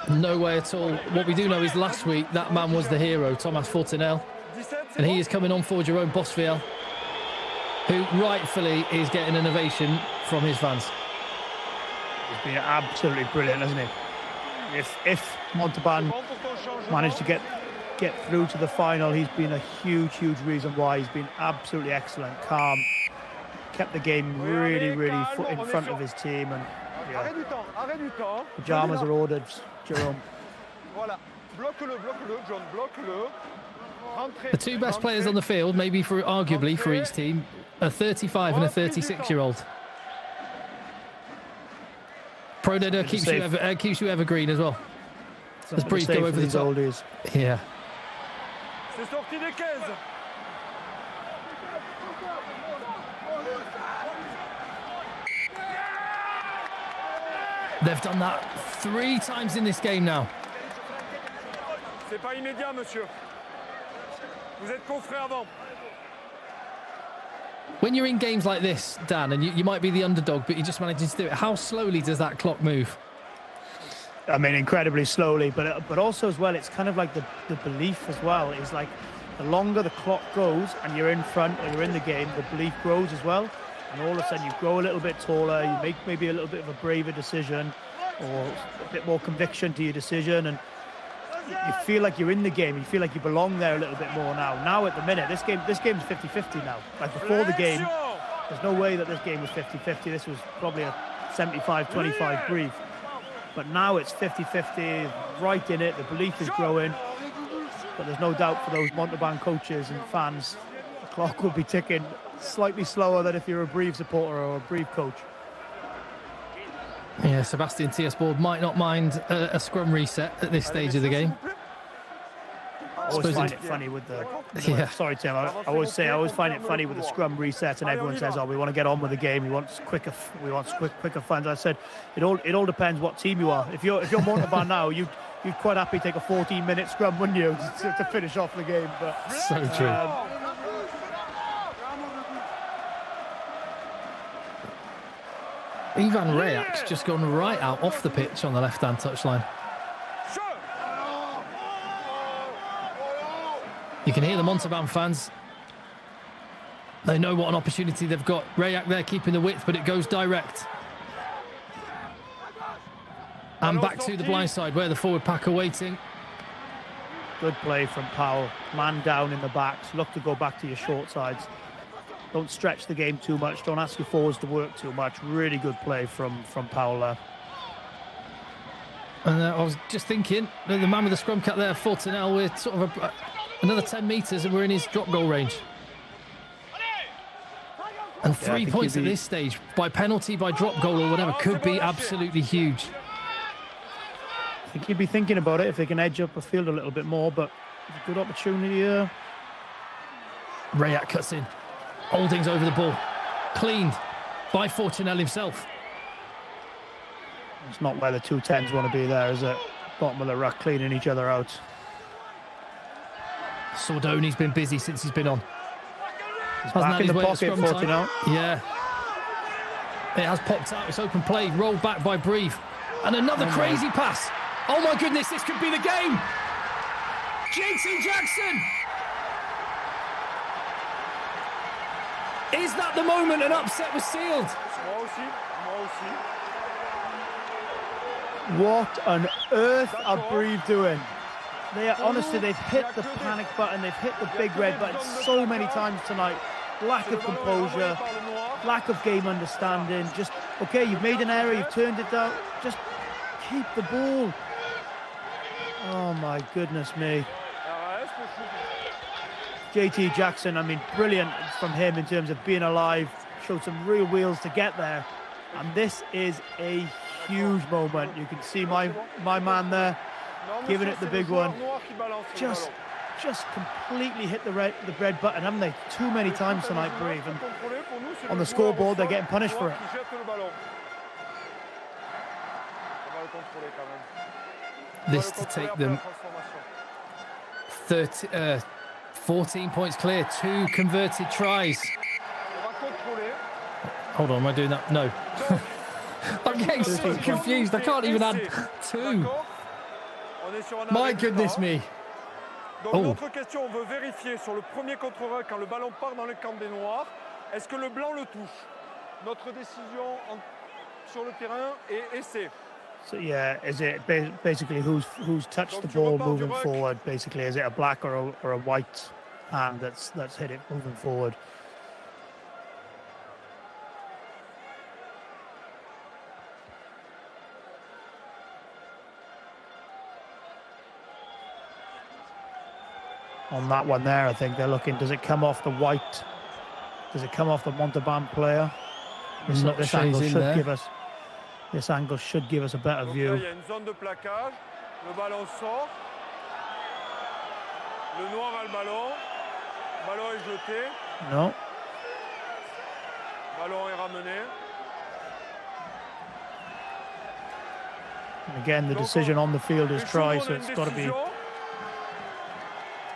No way at all. What we do know is last week that man was the hero, Thomas Fortunel, and he is coming on for Jerome Boswell, who rightfully is getting an ovation from his fans. He's been absolutely brilliant, hasn't he? If Montauban managed to get through to the final, he's been a huge reason why. He's been absolutely excellent, calm, kept the game really in front of his team, and yeah. Pyjamas are ordered, Jerome. The two best players on the field, maybe arguably for each team, a 35 and a 36-year-old. Pro D2 keeps you evergreen as well. As Brive go over the top. Oldies. Yeah. C'est sorti des caisses. They've done that 3 times in this game now. C'est pas immédiat, monsieur. Vous êtes confrères avant. When you're in games like this, Dan, and you might be the underdog, but you're just managing to do it, how slowly does that clock move? I mean, incredibly slowly, but also as well, it's kind of like the belief as well. Is like the longer the clock goes and you're in front or you're in the game, the belief grows as well. And all of a sudden you grow a little bit taller, you make maybe a little bit of a braver decision or a bit more conviction to your decision, and you feel like you're in the game, you feel like you belong there a little bit more now. Now at the minute, this game's 50-50 now. Like before the game, there's no way that this game was 50-50. This was probably a 75-25 Brive. But now it's 50-50, right in it, the belief is growing. But there's no doubt for those Montauban coaches and fans, the clock will be ticking slightly slower than if you're a Brive supporter or a Brive coach. Yeah, Sebastian Tiersport might not mind a scrum reset at this stage of the game. I always find it funny with the... Sorry, Tim. I always find it funny with the scrum reset, and everyone says, "Oh, we want to get on with the game. We want quicker funds." I said, it all depends what team you are. If you're Montauban now, you'd quite happily take a 14-minute scrum, wouldn't you, to finish off the game? But so true. Ivan Rayak's just gone right out off the pitch on the left-hand touchline. You can hear the Montauban fans. They know what an opportunity they've got. Rayak there keeping the width, but it goes direct. And back to the blind side where the forward pack are waiting. Good play from Powell. Man down in the backs. Look to go back to your short sides. Don't stretch the game too much. Don't ask your forwards to work too much. Really good play from Powell there. And I was just thinking, the man with the scrum cap there, Fortunel, we're sort of another 10 metres and we're in his drop goal range. And 3 points at this stage, by penalty, by drop goal or whatever, could be absolutely huge. I think he'd be thinking about it if they can edge up the field a little bit more, but it's a good opportunity here. Rayak cuts in. Holdings over the ball. Cleaned by Fortunel himself. It's not where the 210s want to be there, is it? Bottom of the ruck, cleaning each other out. Sordoni's been busy since he's been on. He's back in the pocket, Fortunel. Yeah. It has popped out. It's open play. Rolled back by Brive. And another crazy pass. Oh my goodness, this could be the game. JT Jackson. Is that the moment an upset was sealed? What on earth are Brive doing? They are, honestly, they've hit the panic button, they've hit the big red button so many times tonight. Lack of composure, lack of game understanding. Just, okay, you've made an error, you've turned it down, just keep the ball. Oh my goodness me. JT Jackson, I mean, brilliant from him in terms of being alive, showed some real wheels to get there. And this is a huge moment. You can see my man there giving it the big one. Just completely hit the red button, haven't they? Too many times tonight, Brive. And on the scoreboard, they're getting punished for it. This to take them 14 points clear, 2 converted tries. Hold on, am I doing that? No. I'm getting so confused. I can't even add 2. My goodness me. Donc notre question, on veut vérifier sur le premier contre-rug quand le ballon part dans le camp des Noirs. Est-ce que le blanc le touche? Notre décision sur le terrain est essai. So yeah, is it basically who's touched the ball moving forward? Basically, is it a black or a white hand that's hit it moving forward? On that one there, I think they're looking, does it come off the white? Does it come off the Montauban player? This angle should give us a better view. Il y a une zone de plaquage. Le ballon sort. Le noir a le ballon. Le ballon est jeté. No. Le ballon est ramené. And again, the decision on the field is try, so it's got to be.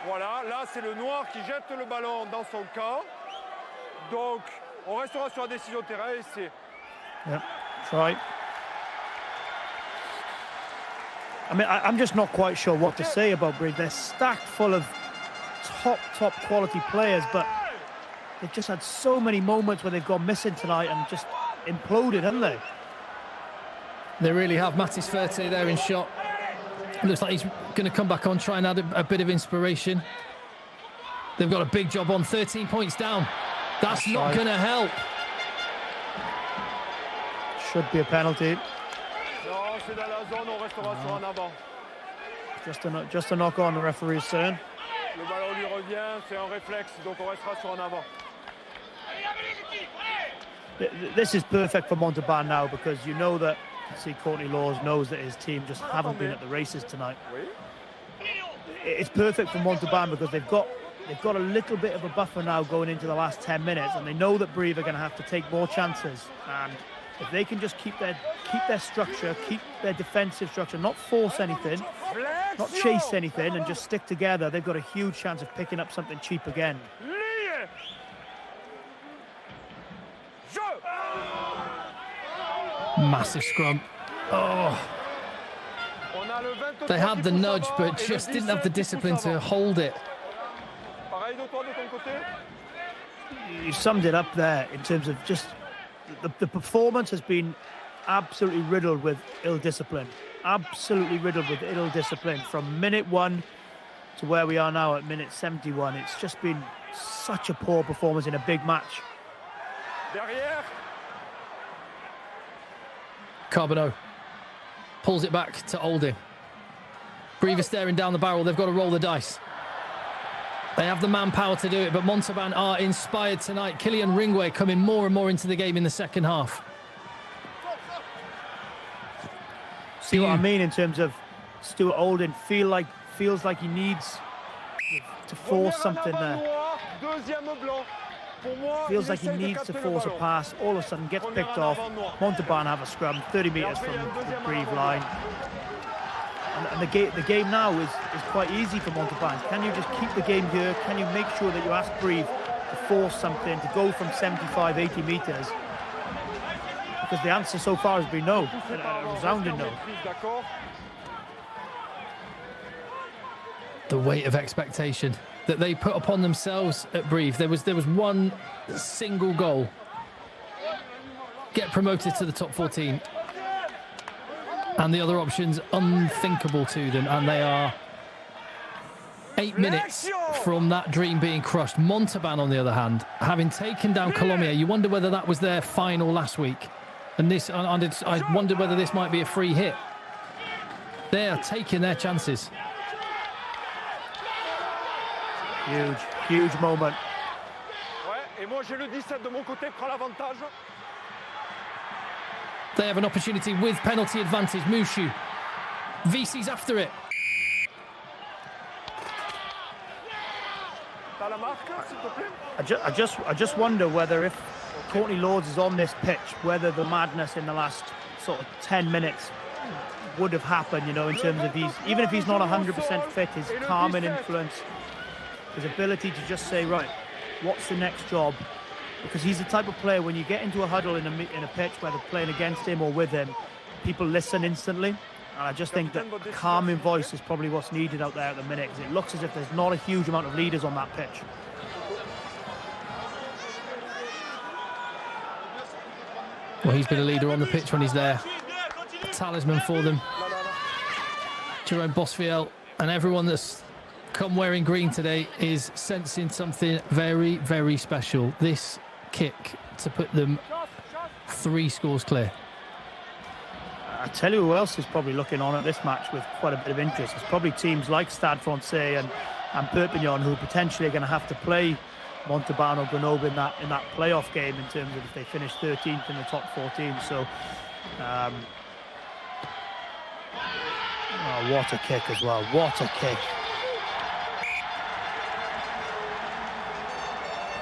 Voilà, là c'est le noir qui jette le ballon dans son camp. Donc, on restera sur la décision terrain et c'est. Yep, try. I mean, I'm just not quite sure what to say about Brive. They're stacked full of top quality players, but they've just had so many moments where they've gone missing tonight and just imploded, haven't they? They really have. Matis Ferte there in shot. Looks like he's going to come back on, try and add a bit of inspiration. They've got a big job on, 13 points down. That's not going to help. Should be a penalty. Non, c'est dans la zone, on restera sur un avant. Just a knock on, the referee's saying. Le ballon lui revient, c'est un réflexe, donc on restera sur un avant. This is perfect for Montauban now, because you know that, see, Courtney Lawes knows that his team just haven't been at the races tonight. It's perfect for Montauban because they've got a little bit of a buffer now going into the last 10 minutes, and they know that Brive are going to have to take more chances. And if they can just keep their structure, keep their defensive structure, not force anything, not chase anything, and just stick together, they've got a huge chance of picking up something cheap again. Massive scrum. Oh. They had the nudge, but just didn't have the discipline to hold it. You summed it up there in terms of just the performance has been absolutely riddled with ill discipline. Absolutely riddled with ill discipline from minute 1 to where we are now at minute 71. It's just been such a poor performance in a big match. Carbonneau pulls it back to Olding. Brive is staring down the barrel. They've got to roll the dice. They have the manpower to do it, but Montauban are inspired tonight. Kylian Ringway coming more and more into the game in the second half. See what I mean in terms of Stuart Olding feels like he needs to force something there. Feels like he needs to force a pass. All of a sudden gets picked off. Montauban have a scrum 30 metres from the Brive line. And the game now is quite easy for Montauban. Can you just keep the game here? Can you make sure that you ask Brive to force something, to go from 75, 80 metres? Because the answer so far has been no, a resounding no. The weight of expectation that they put upon themselves at Brive. There was one single goal. Get promoted to the top 14. And the other options unthinkable to them, and they are 8 minutes from that dream being crushed. Montauban, on the other hand, having taken down Colomiers, you wonder whether that was their final last week. And I wondered whether this might be a free hit. They are taking their chances. Huge moment. Et moi j'ai le 17 de mon côté, prends l'avantage. They have an opportunity with penalty advantage. Mushu. VC's after it. I just wonder whether if Courtney Lawes is on this pitch, whether the madness in the last sort of 10 minutes would have happened, you know, in terms of even if he's not 100% fit, his calming influence, his ability to just say, right, what's the next job? Because he's the type of player, when you get into a huddle in a pitch, whether playing against him or with him, people listen instantly. And I just think that a calming voice is probably what's needed out there at the minute, because it looks as if there's not a huge amount of leaders on that pitch. Well, he's been a leader on the pitch when he's there. A talisman for them. Jerome Bosfiel and everyone that's come wearing green today is sensing something very, very special. This kick to put them 3 scores clear. I tell you who else is probably looking on at this match with quite a bit of interest. It's probably teams like Stade Francais and Perpignan, who potentially are going to have to play Montauban or Grenoble in that playoff game, in terms of if they finish 13th in the top 14. So Oh, what a kick as well. What a kick.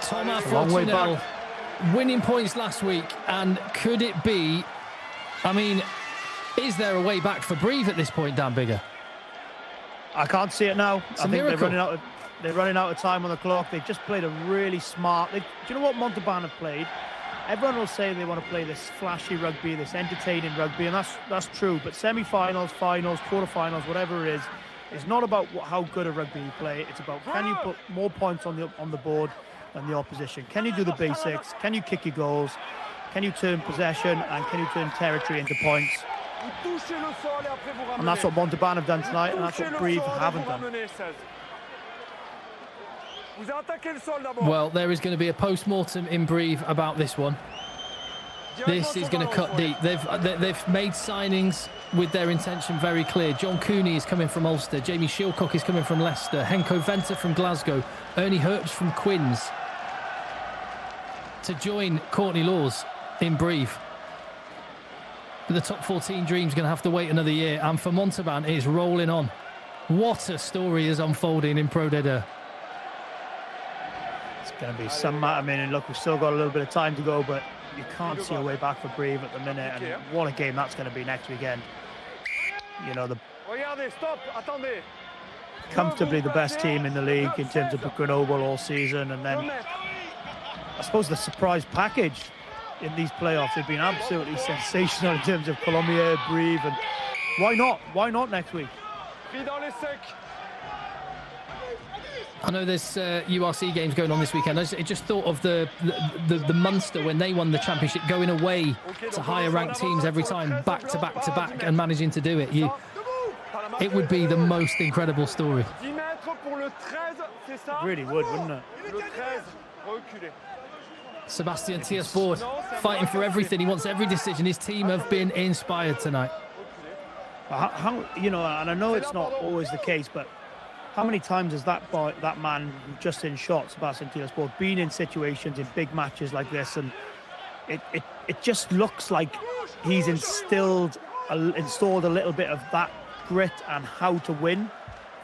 Thomas Fortunel winning points last week. And could it be, I mean, is there a way back for Brive at this point, Dan Bigger? I can't see it now. It's I think miracle. they're running out of time on the clock. They've just played a really smart... do you know what Montauban have played? Everyone will say they want to play this flashy rugby, this entertaining rugby, and that's true. But semi-finals, finals, quarter-finals, whatever it is not about how good a rugby you play. It's about, can you put more points on the board than the opposition? Can you do the basics? Can you kick your goals? Can you turn possession? And can you turn territory into points? And that's what Montauban have done tonight, and that's what Brive haven't done. Well, there is going to be a post-mortem in Brive about this one. This is going to cut deep. They've made signings with their intention very clear. John Cooney is coming from Ulster. Jamie Shilcock is coming from Leicester. Henko Venter from Glasgow. Ernie Herbst from Quins to join Courtney Lawes in Brive. The top 14 dream's going to have to wait another year, and for Montauban it is rolling on. What a story is unfolding in Pro D2. It's going to be some... I mean, look, we've still got a little bit of time to go, but you can't see a way back for Brive at the minute, and what a game that's going to be next weekend. You know, comfortably the best team in the league in terms of Grenoble all season, and then I suppose the surprise package in these playoffs have been absolutely sensational in terms of Colomiers, Brive, and why not? Why not next week? I know there's URC games going on this weekend. I just thought of the Munster when they won the championship, going away to higher ranked teams every time, back to back to back, and managing to do it. It would be the most incredible story. It really would, wouldn't it? Sebastian Tiersport fighting for everything. He wants every decision. His team have been inspired tonight. How, you know, and I know it's not always the case, but how many times has that man just in shot, Sebastian Tiersport, been in situations in big matches like this, and it just looks like he's installed a little bit of that grit and how to win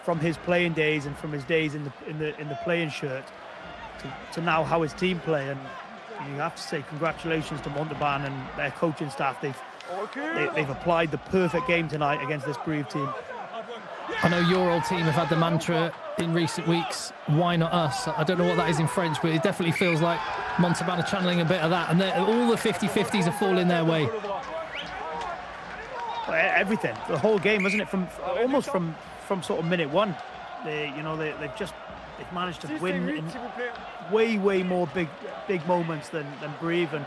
from his playing days and from his days in the playing shirt to now how his team play. And you have to say congratulations to Montauban and their coaching staff. They've applied the perfect game tonight against this Brive team. I know your old team have had the mantra in recent weeks, why not us? I don't know what that is in French, but it definitely feels like Montauban are channeling a bit of that, and all the 50-50s are falling their way. Everything, the whole game, wasn't it? From sort of minute one, they've managed to win in way more big moments than Brive, and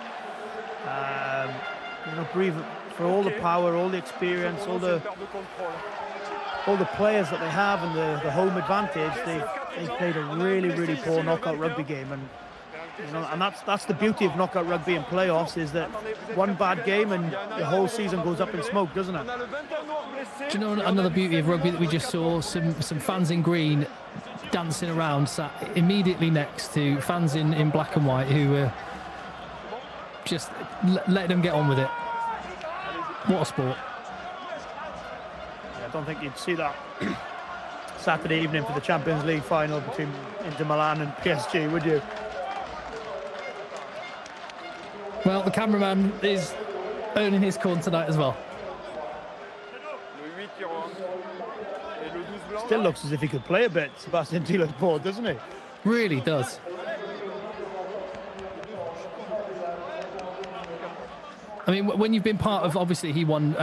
Brive, for all the power, all the experience, all the players that they have and the home advantage, they played a really poor knockout rugby game, and and that's the beauty of knockout rugby and playoffs, is that one bad game and the whole season goes up in smoke, doesn't it? Do you know another beauty of rugby that we just saw? Some fans in green dancing around, sat immediately next to fans in black and white who were just letting them get on with it. What a sport. I don't think you'd see that Saturday evening for the Champions League final between Inter Milan and PSG, would you? Well, the cameraman is earning his corn tonight as well. Still looks as if he could play a bit, Sebastian Tiersport, doesn't he? Really does. I mean, when you've been part of, obviously he won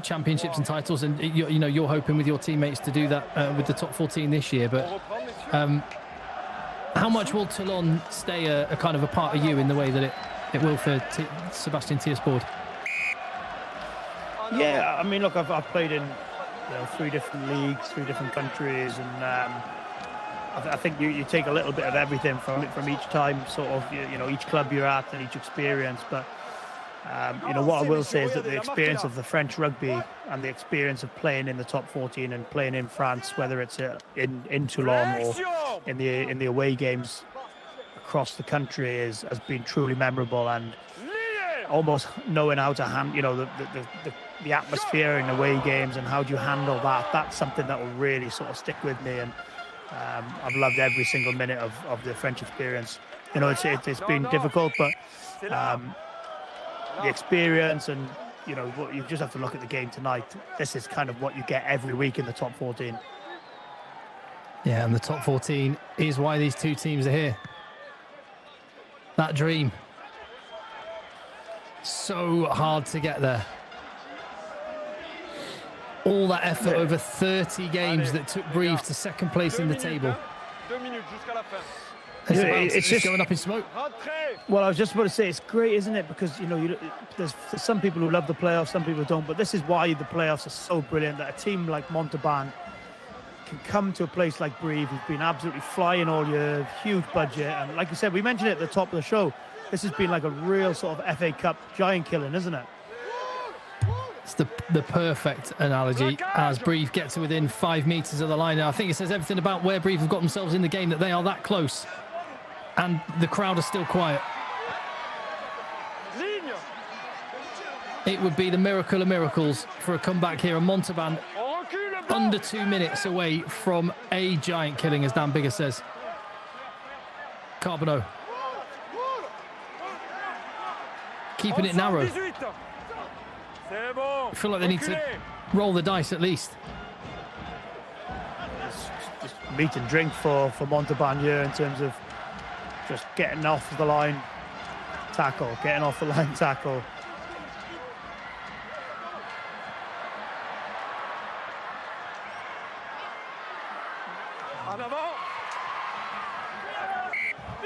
championships and titles, and you're hoping with your teammates to do that with the top 14 this year. But how much will Toulon stay a kind of a part of you in the way that it will for Sebastian Tiersport? Yeah, I mean, look, I've played in 3 different leagues, 3 different countries, and I think you take a little bit of everything from each time, sort of each club you're at and each experience, but. What I will say is that the experience of the French rugby and the experience of playing in the top 14 and playing in France, whether it's in Toulon or in the away games across the country, has been truly memorable, and almost knowing how to the the atmosphere in away games and how do you handle that. That's something that will really sort of stick with me, and I've loved every single minute of the French experience. You know, it's been difficult, but the experience and, you know, you just have to look at the game tonight. This is kind of what you get every week in the top 14. Yeah, and the top 14 is why these two teams are here. That dream. So hard to get there. All that effort over 30 games that took Brive to second place in the table. It's just going up in smoke. Well, I was just about to say, it's great, isn't it? Because, you know, there's some people who love the playoffs, some people don't. But this is why the playoffs are so brilliant, that a team like Montauban can come to a place like Brive, who's been absolutely flying all year, huge budget. And like you said, we mentioned it at the top of the show, this has been like a real sort of FA Cup giant killing, isn't it? It's the perfect analogy as Brive get to within 5 metres of the line. Now, I think it says everything about where Brive have got themselves in the game, that they are that close. And the crowd are still quiet. It would be the miracle of miracles for a comeback here. And Montauban under 2 minutes away from a giant killing, as Dan Bigger says. Carbonneau. Keeping it narrow. I feel like they need to roll the dice at least. It's just meat and drink for Montauban here in terms of just getting off the line tackle, getting off the line tackle.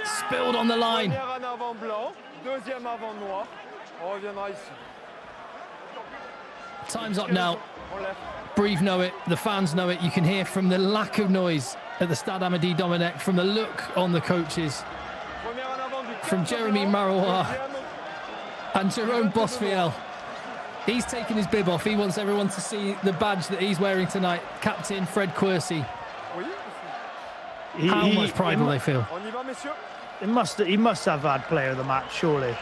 Spilled on the line. Time's up now. Brive know it, the fans know it. You can hear from the lack of noise at the Stade Amédée Domenech, from the look on the coaches, from Jeremy Marois and Jerome Bosfiel. He's taking his bib off. He wants everyone to see the badge that he's wearing tonight. Captain Fred Quercy. How much pride will they feel? He must have had player of the match, surely.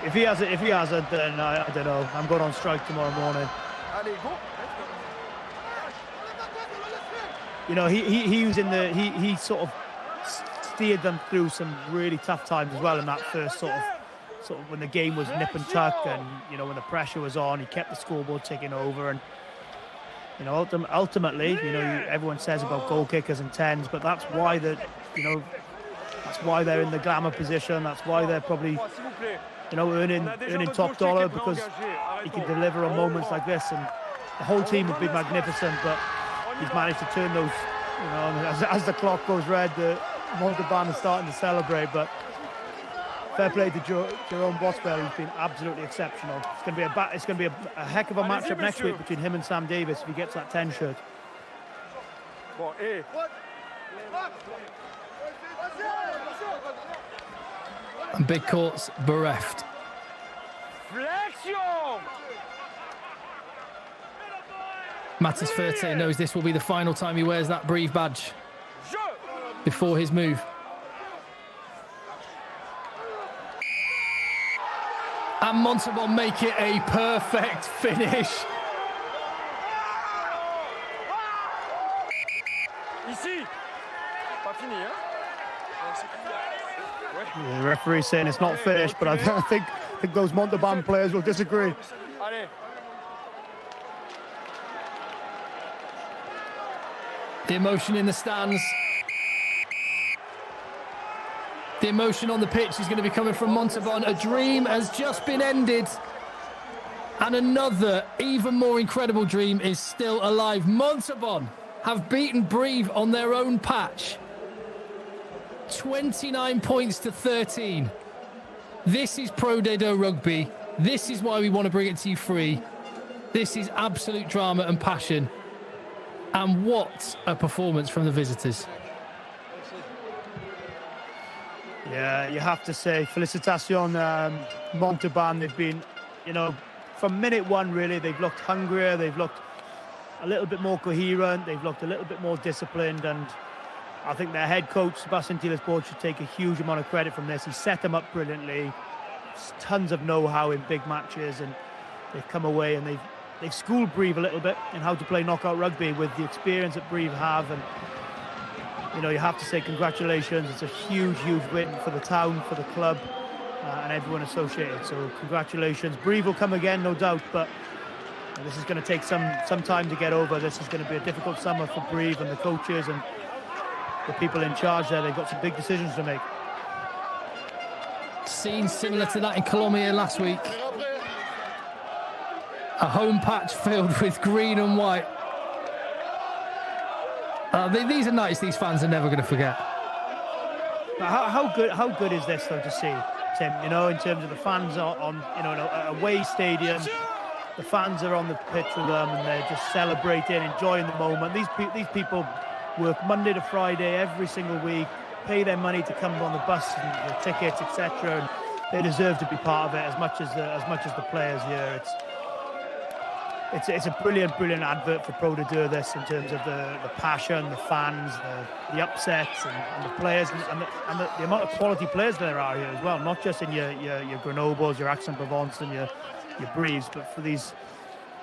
If he hasn't, then I don't know. I'm going on strike tomorrow morning. You know, he was in the he sort of steered them through some really tough times as well in that first sort of when the game was nip and tuck, and you know, when the pressure was on, he kept the scoreboard ticking over. And you know, ultimately, you know, everyone says about goal kickers and tens, but that's why they're in the glamour position. That's why they're probably, you know, earning top dollar, because he can deliver on moments like this. And the whole team has been magnificent, but he's managed to turn those, you know, as the clock goes red, the Montauban is starting to celebrate. But fair play to Jerome Bosfiel, who's been absolutely exceptional. It's going to be a heck of a matchup next week between him and Sam Davis if he gets that 10 shirt. And Big Court's bereft. Mathis Ferté knows this will be the final time he wears that Brive badge before his move. And Montauban make it a perfect finish. The referee saying it's not finished, but I think those Montauban players will disagree. The emotion in the stands. The emotion on the pitch is going to be coming from Montauban. A dream has just been ended. And another, even more incredible dream is still alive. Montauban have beaten Brive on their own patch. 29 points to 13. This is Pro D2 rugby. This is why we want to bring it to you free. This is absolute drama and passion. And what a performance from the visitors. Yeah, you have to say, Félicitations, Montauban. They've been, you know, from minute one, really, they've looked hungrier, they've looked a little bit more coherent, they've looked a little bit more disciplined, and I think their head coach, Sébastien Tillesport, should take a huge amount of credit from this. He set them up brilliantly, tons of know-how in big matches, and they've come away and they've they've schooled Brive a little bit in how to play knockout rugby with the experience that Brive have, and you have to say congratulations. It's a huge win for the town, for the club, and everyone associated. So congratulations. Brive will come again, no doubt, but this is going to take some time to get over. This is going to be a difficult summer for Brive and the coaches and the people in charge there. They've got some big decisions to make. Scene similar to that in Colombia last week. A home patch filled with green and white. These are nights these fans are never going to forget. But how good is this though to see, Tim? In terms of the fans on an away stadium, the fans are on the pitch with them and they're just celebrating, enjoying the moment. These people work Monday to Friday every single week, pay their money to come on the bus and the tickets, etc. And they deserve to be part of it as much as the players here. It's a brilliant advert for Pro de Deux, this, in terms of the passion, the fans, the upsets, and the players, and the amount of quality players there are here as well. Not just in your Grenobles, your Aix-en-Provence, and your Brives, but for these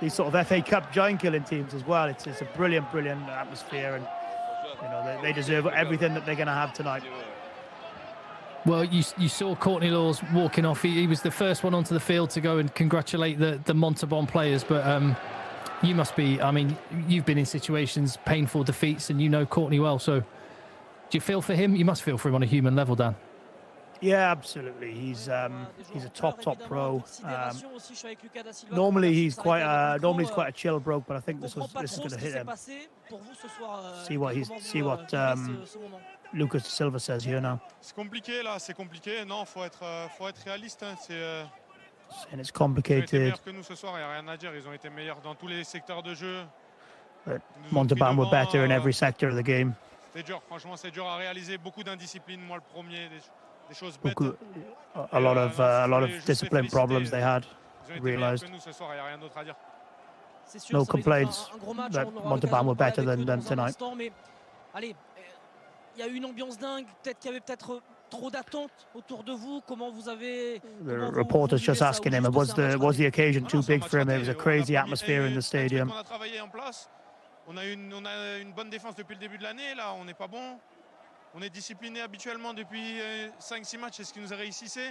sort of FA Cup giant killing teams as well. It's a brilliant atmosphere, and they deserve everything that they're going to have tonight. Well, you saw Courtney Lawes walking off. He was the first one onto the field to go and congratulate the Montauban players. But you must be, you've been in situations, painful defeats, and you know Courtney well. So do you feel for him? You must feel for him on a human level, Dan. Yeah, absolutely. He's a top pro. Normally he's quite a chill bloke, but I think this is going to hit him. See what Lucas Silva says here now. C'est compliqué là, c'est compliqué. Non, faut être réaliste. And it's complicated. Ils ont été meilleurs que nous ce soir, il n'y a rien à dire. Ils ont été meilleurs dans tous les secteurs de jeu. Montauban were better in every sector of the game. C'est dur, franchement, c'est dur à réaliser. Beaucoup d'indiscipline, moi le premier, des choses bêtes. A lot of discipline problems they had. Realized. Nous ce soir, il n'y a rien d'autre à dire. No complaints that Montauban were better than tonight. Allez, il y a eu une ambiance dingue. Peut-être qu'il y avait trop d'attentes autour de vous. Comment vous avez... The reporter's just asking him, was the occasion too big for him? It was a crazy atmosphere in the stadium. On a travaillé en place. On a une bonne défense depuis le début de l'année. Là, on n'est pas bon. On est discipliné habituellement depuis 5-6 matchs. C'est ce qui nous a réussissé.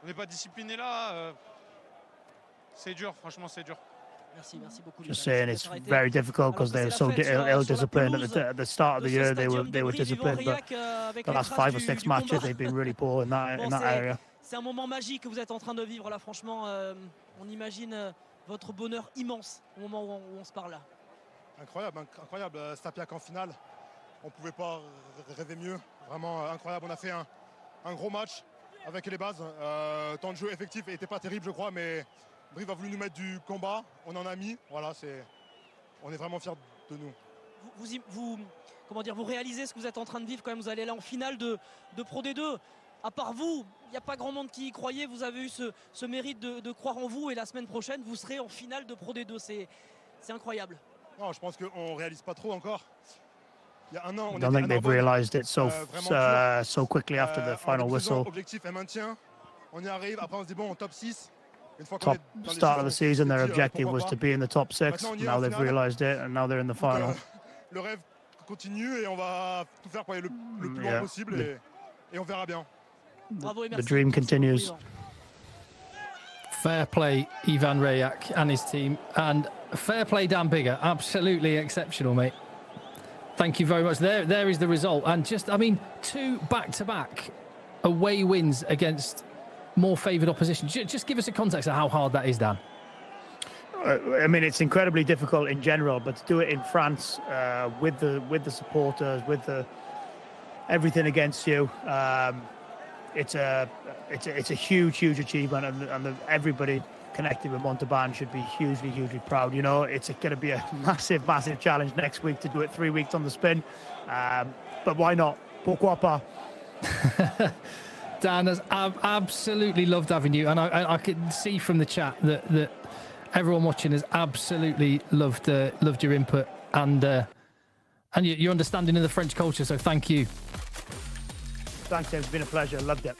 On n'est pas discipliné là. C'est dur, franchement, c'est dur. Just saying, it's very difficult because they were so ill-disciplined at the start of the year. They were disciplined, but the last 5 or 6 matches they've been really poor in that area. C'est un moment magique que vous êtes en train de vivre là. Franchement, on imagine votre bonheur immense au moment où on se parle là. Incroyable. Stapiac en finale. On pouvait pas rêver mieux. Vraiment incroyable. On a fait un gros match avec les bases. Temps de jeu effectif n'était pas terrible, je crois, mais Brive a voulu nous mettre du combat, on en a mis, voilà, on est vraiment fiers de nous. Vous réalisez ce que vous êtes en train de vivre quand même, vous allez là en finale de Pro D2. À part vous, il n'y a pas grand monde qui y croyait, vous avez eu ce mérite de croire en vous et la semaine prochaine, vous serez en finale de Pro D2, c'est incroyable. Non, je pense qu'on ne réalise pas trop encore. Il y a un an, I don't think they've realized it so quickly after the final whistle. Objectif est maintien, on y arrive, après on se dit bon, top 6. Start of the season, their objective was to be in the top 6. Now they've realized it, and now they're in the final. Le rêve continue et on va tout faire pour aller le plus loin possible et on verra bien. The dream continues. Fair play, Ivan Rayak and his team, and fair play, Dan Bigger. Absolutely exceptional, mate. Thank you very much. There is the result, and just, 2 back-to-back away wins against more favoured opposition. Just give us a context of how hard that is, Dan. It's incredibly difficult in general, but to do it in France with the supporters, with everything against you, it's a huge achievement, and everybody connected with Montauban should be hugely proud. It's going to be a massive challenge next week to do it 3 weeks on the spin, but why not? Pourquoi pas? Dan has absolutely loved having you, and I can see from the chat that everyone watching has absolutely loved your input and your understanding of the French culture. So thank you. Thanks, it's been a pleasure. Loved it.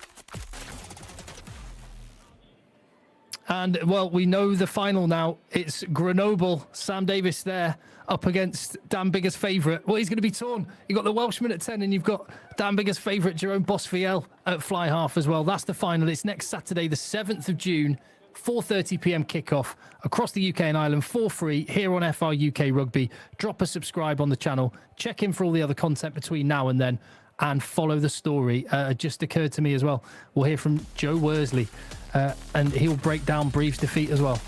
And, well, we know the final now. It's Grenoble. Sam Davis there up against Dan Bigger's favourite. Well, he's going to be torn. You've got the Welshman at 10 and you've got Dan Bigger's favourite, Jerome Bosfiel, at fly half as well. That's the final. It's next Saturday, the 7th of June, 4:30pm kickoff across the UK and Ireland for free here on FR UK Rugby. Drop a subscribe on the channel. Check in for all the other content between now and then. And follow the story. It just occurred to me as well. We'll hear from Joe Worsley and he'll break down Brive's defeat as well.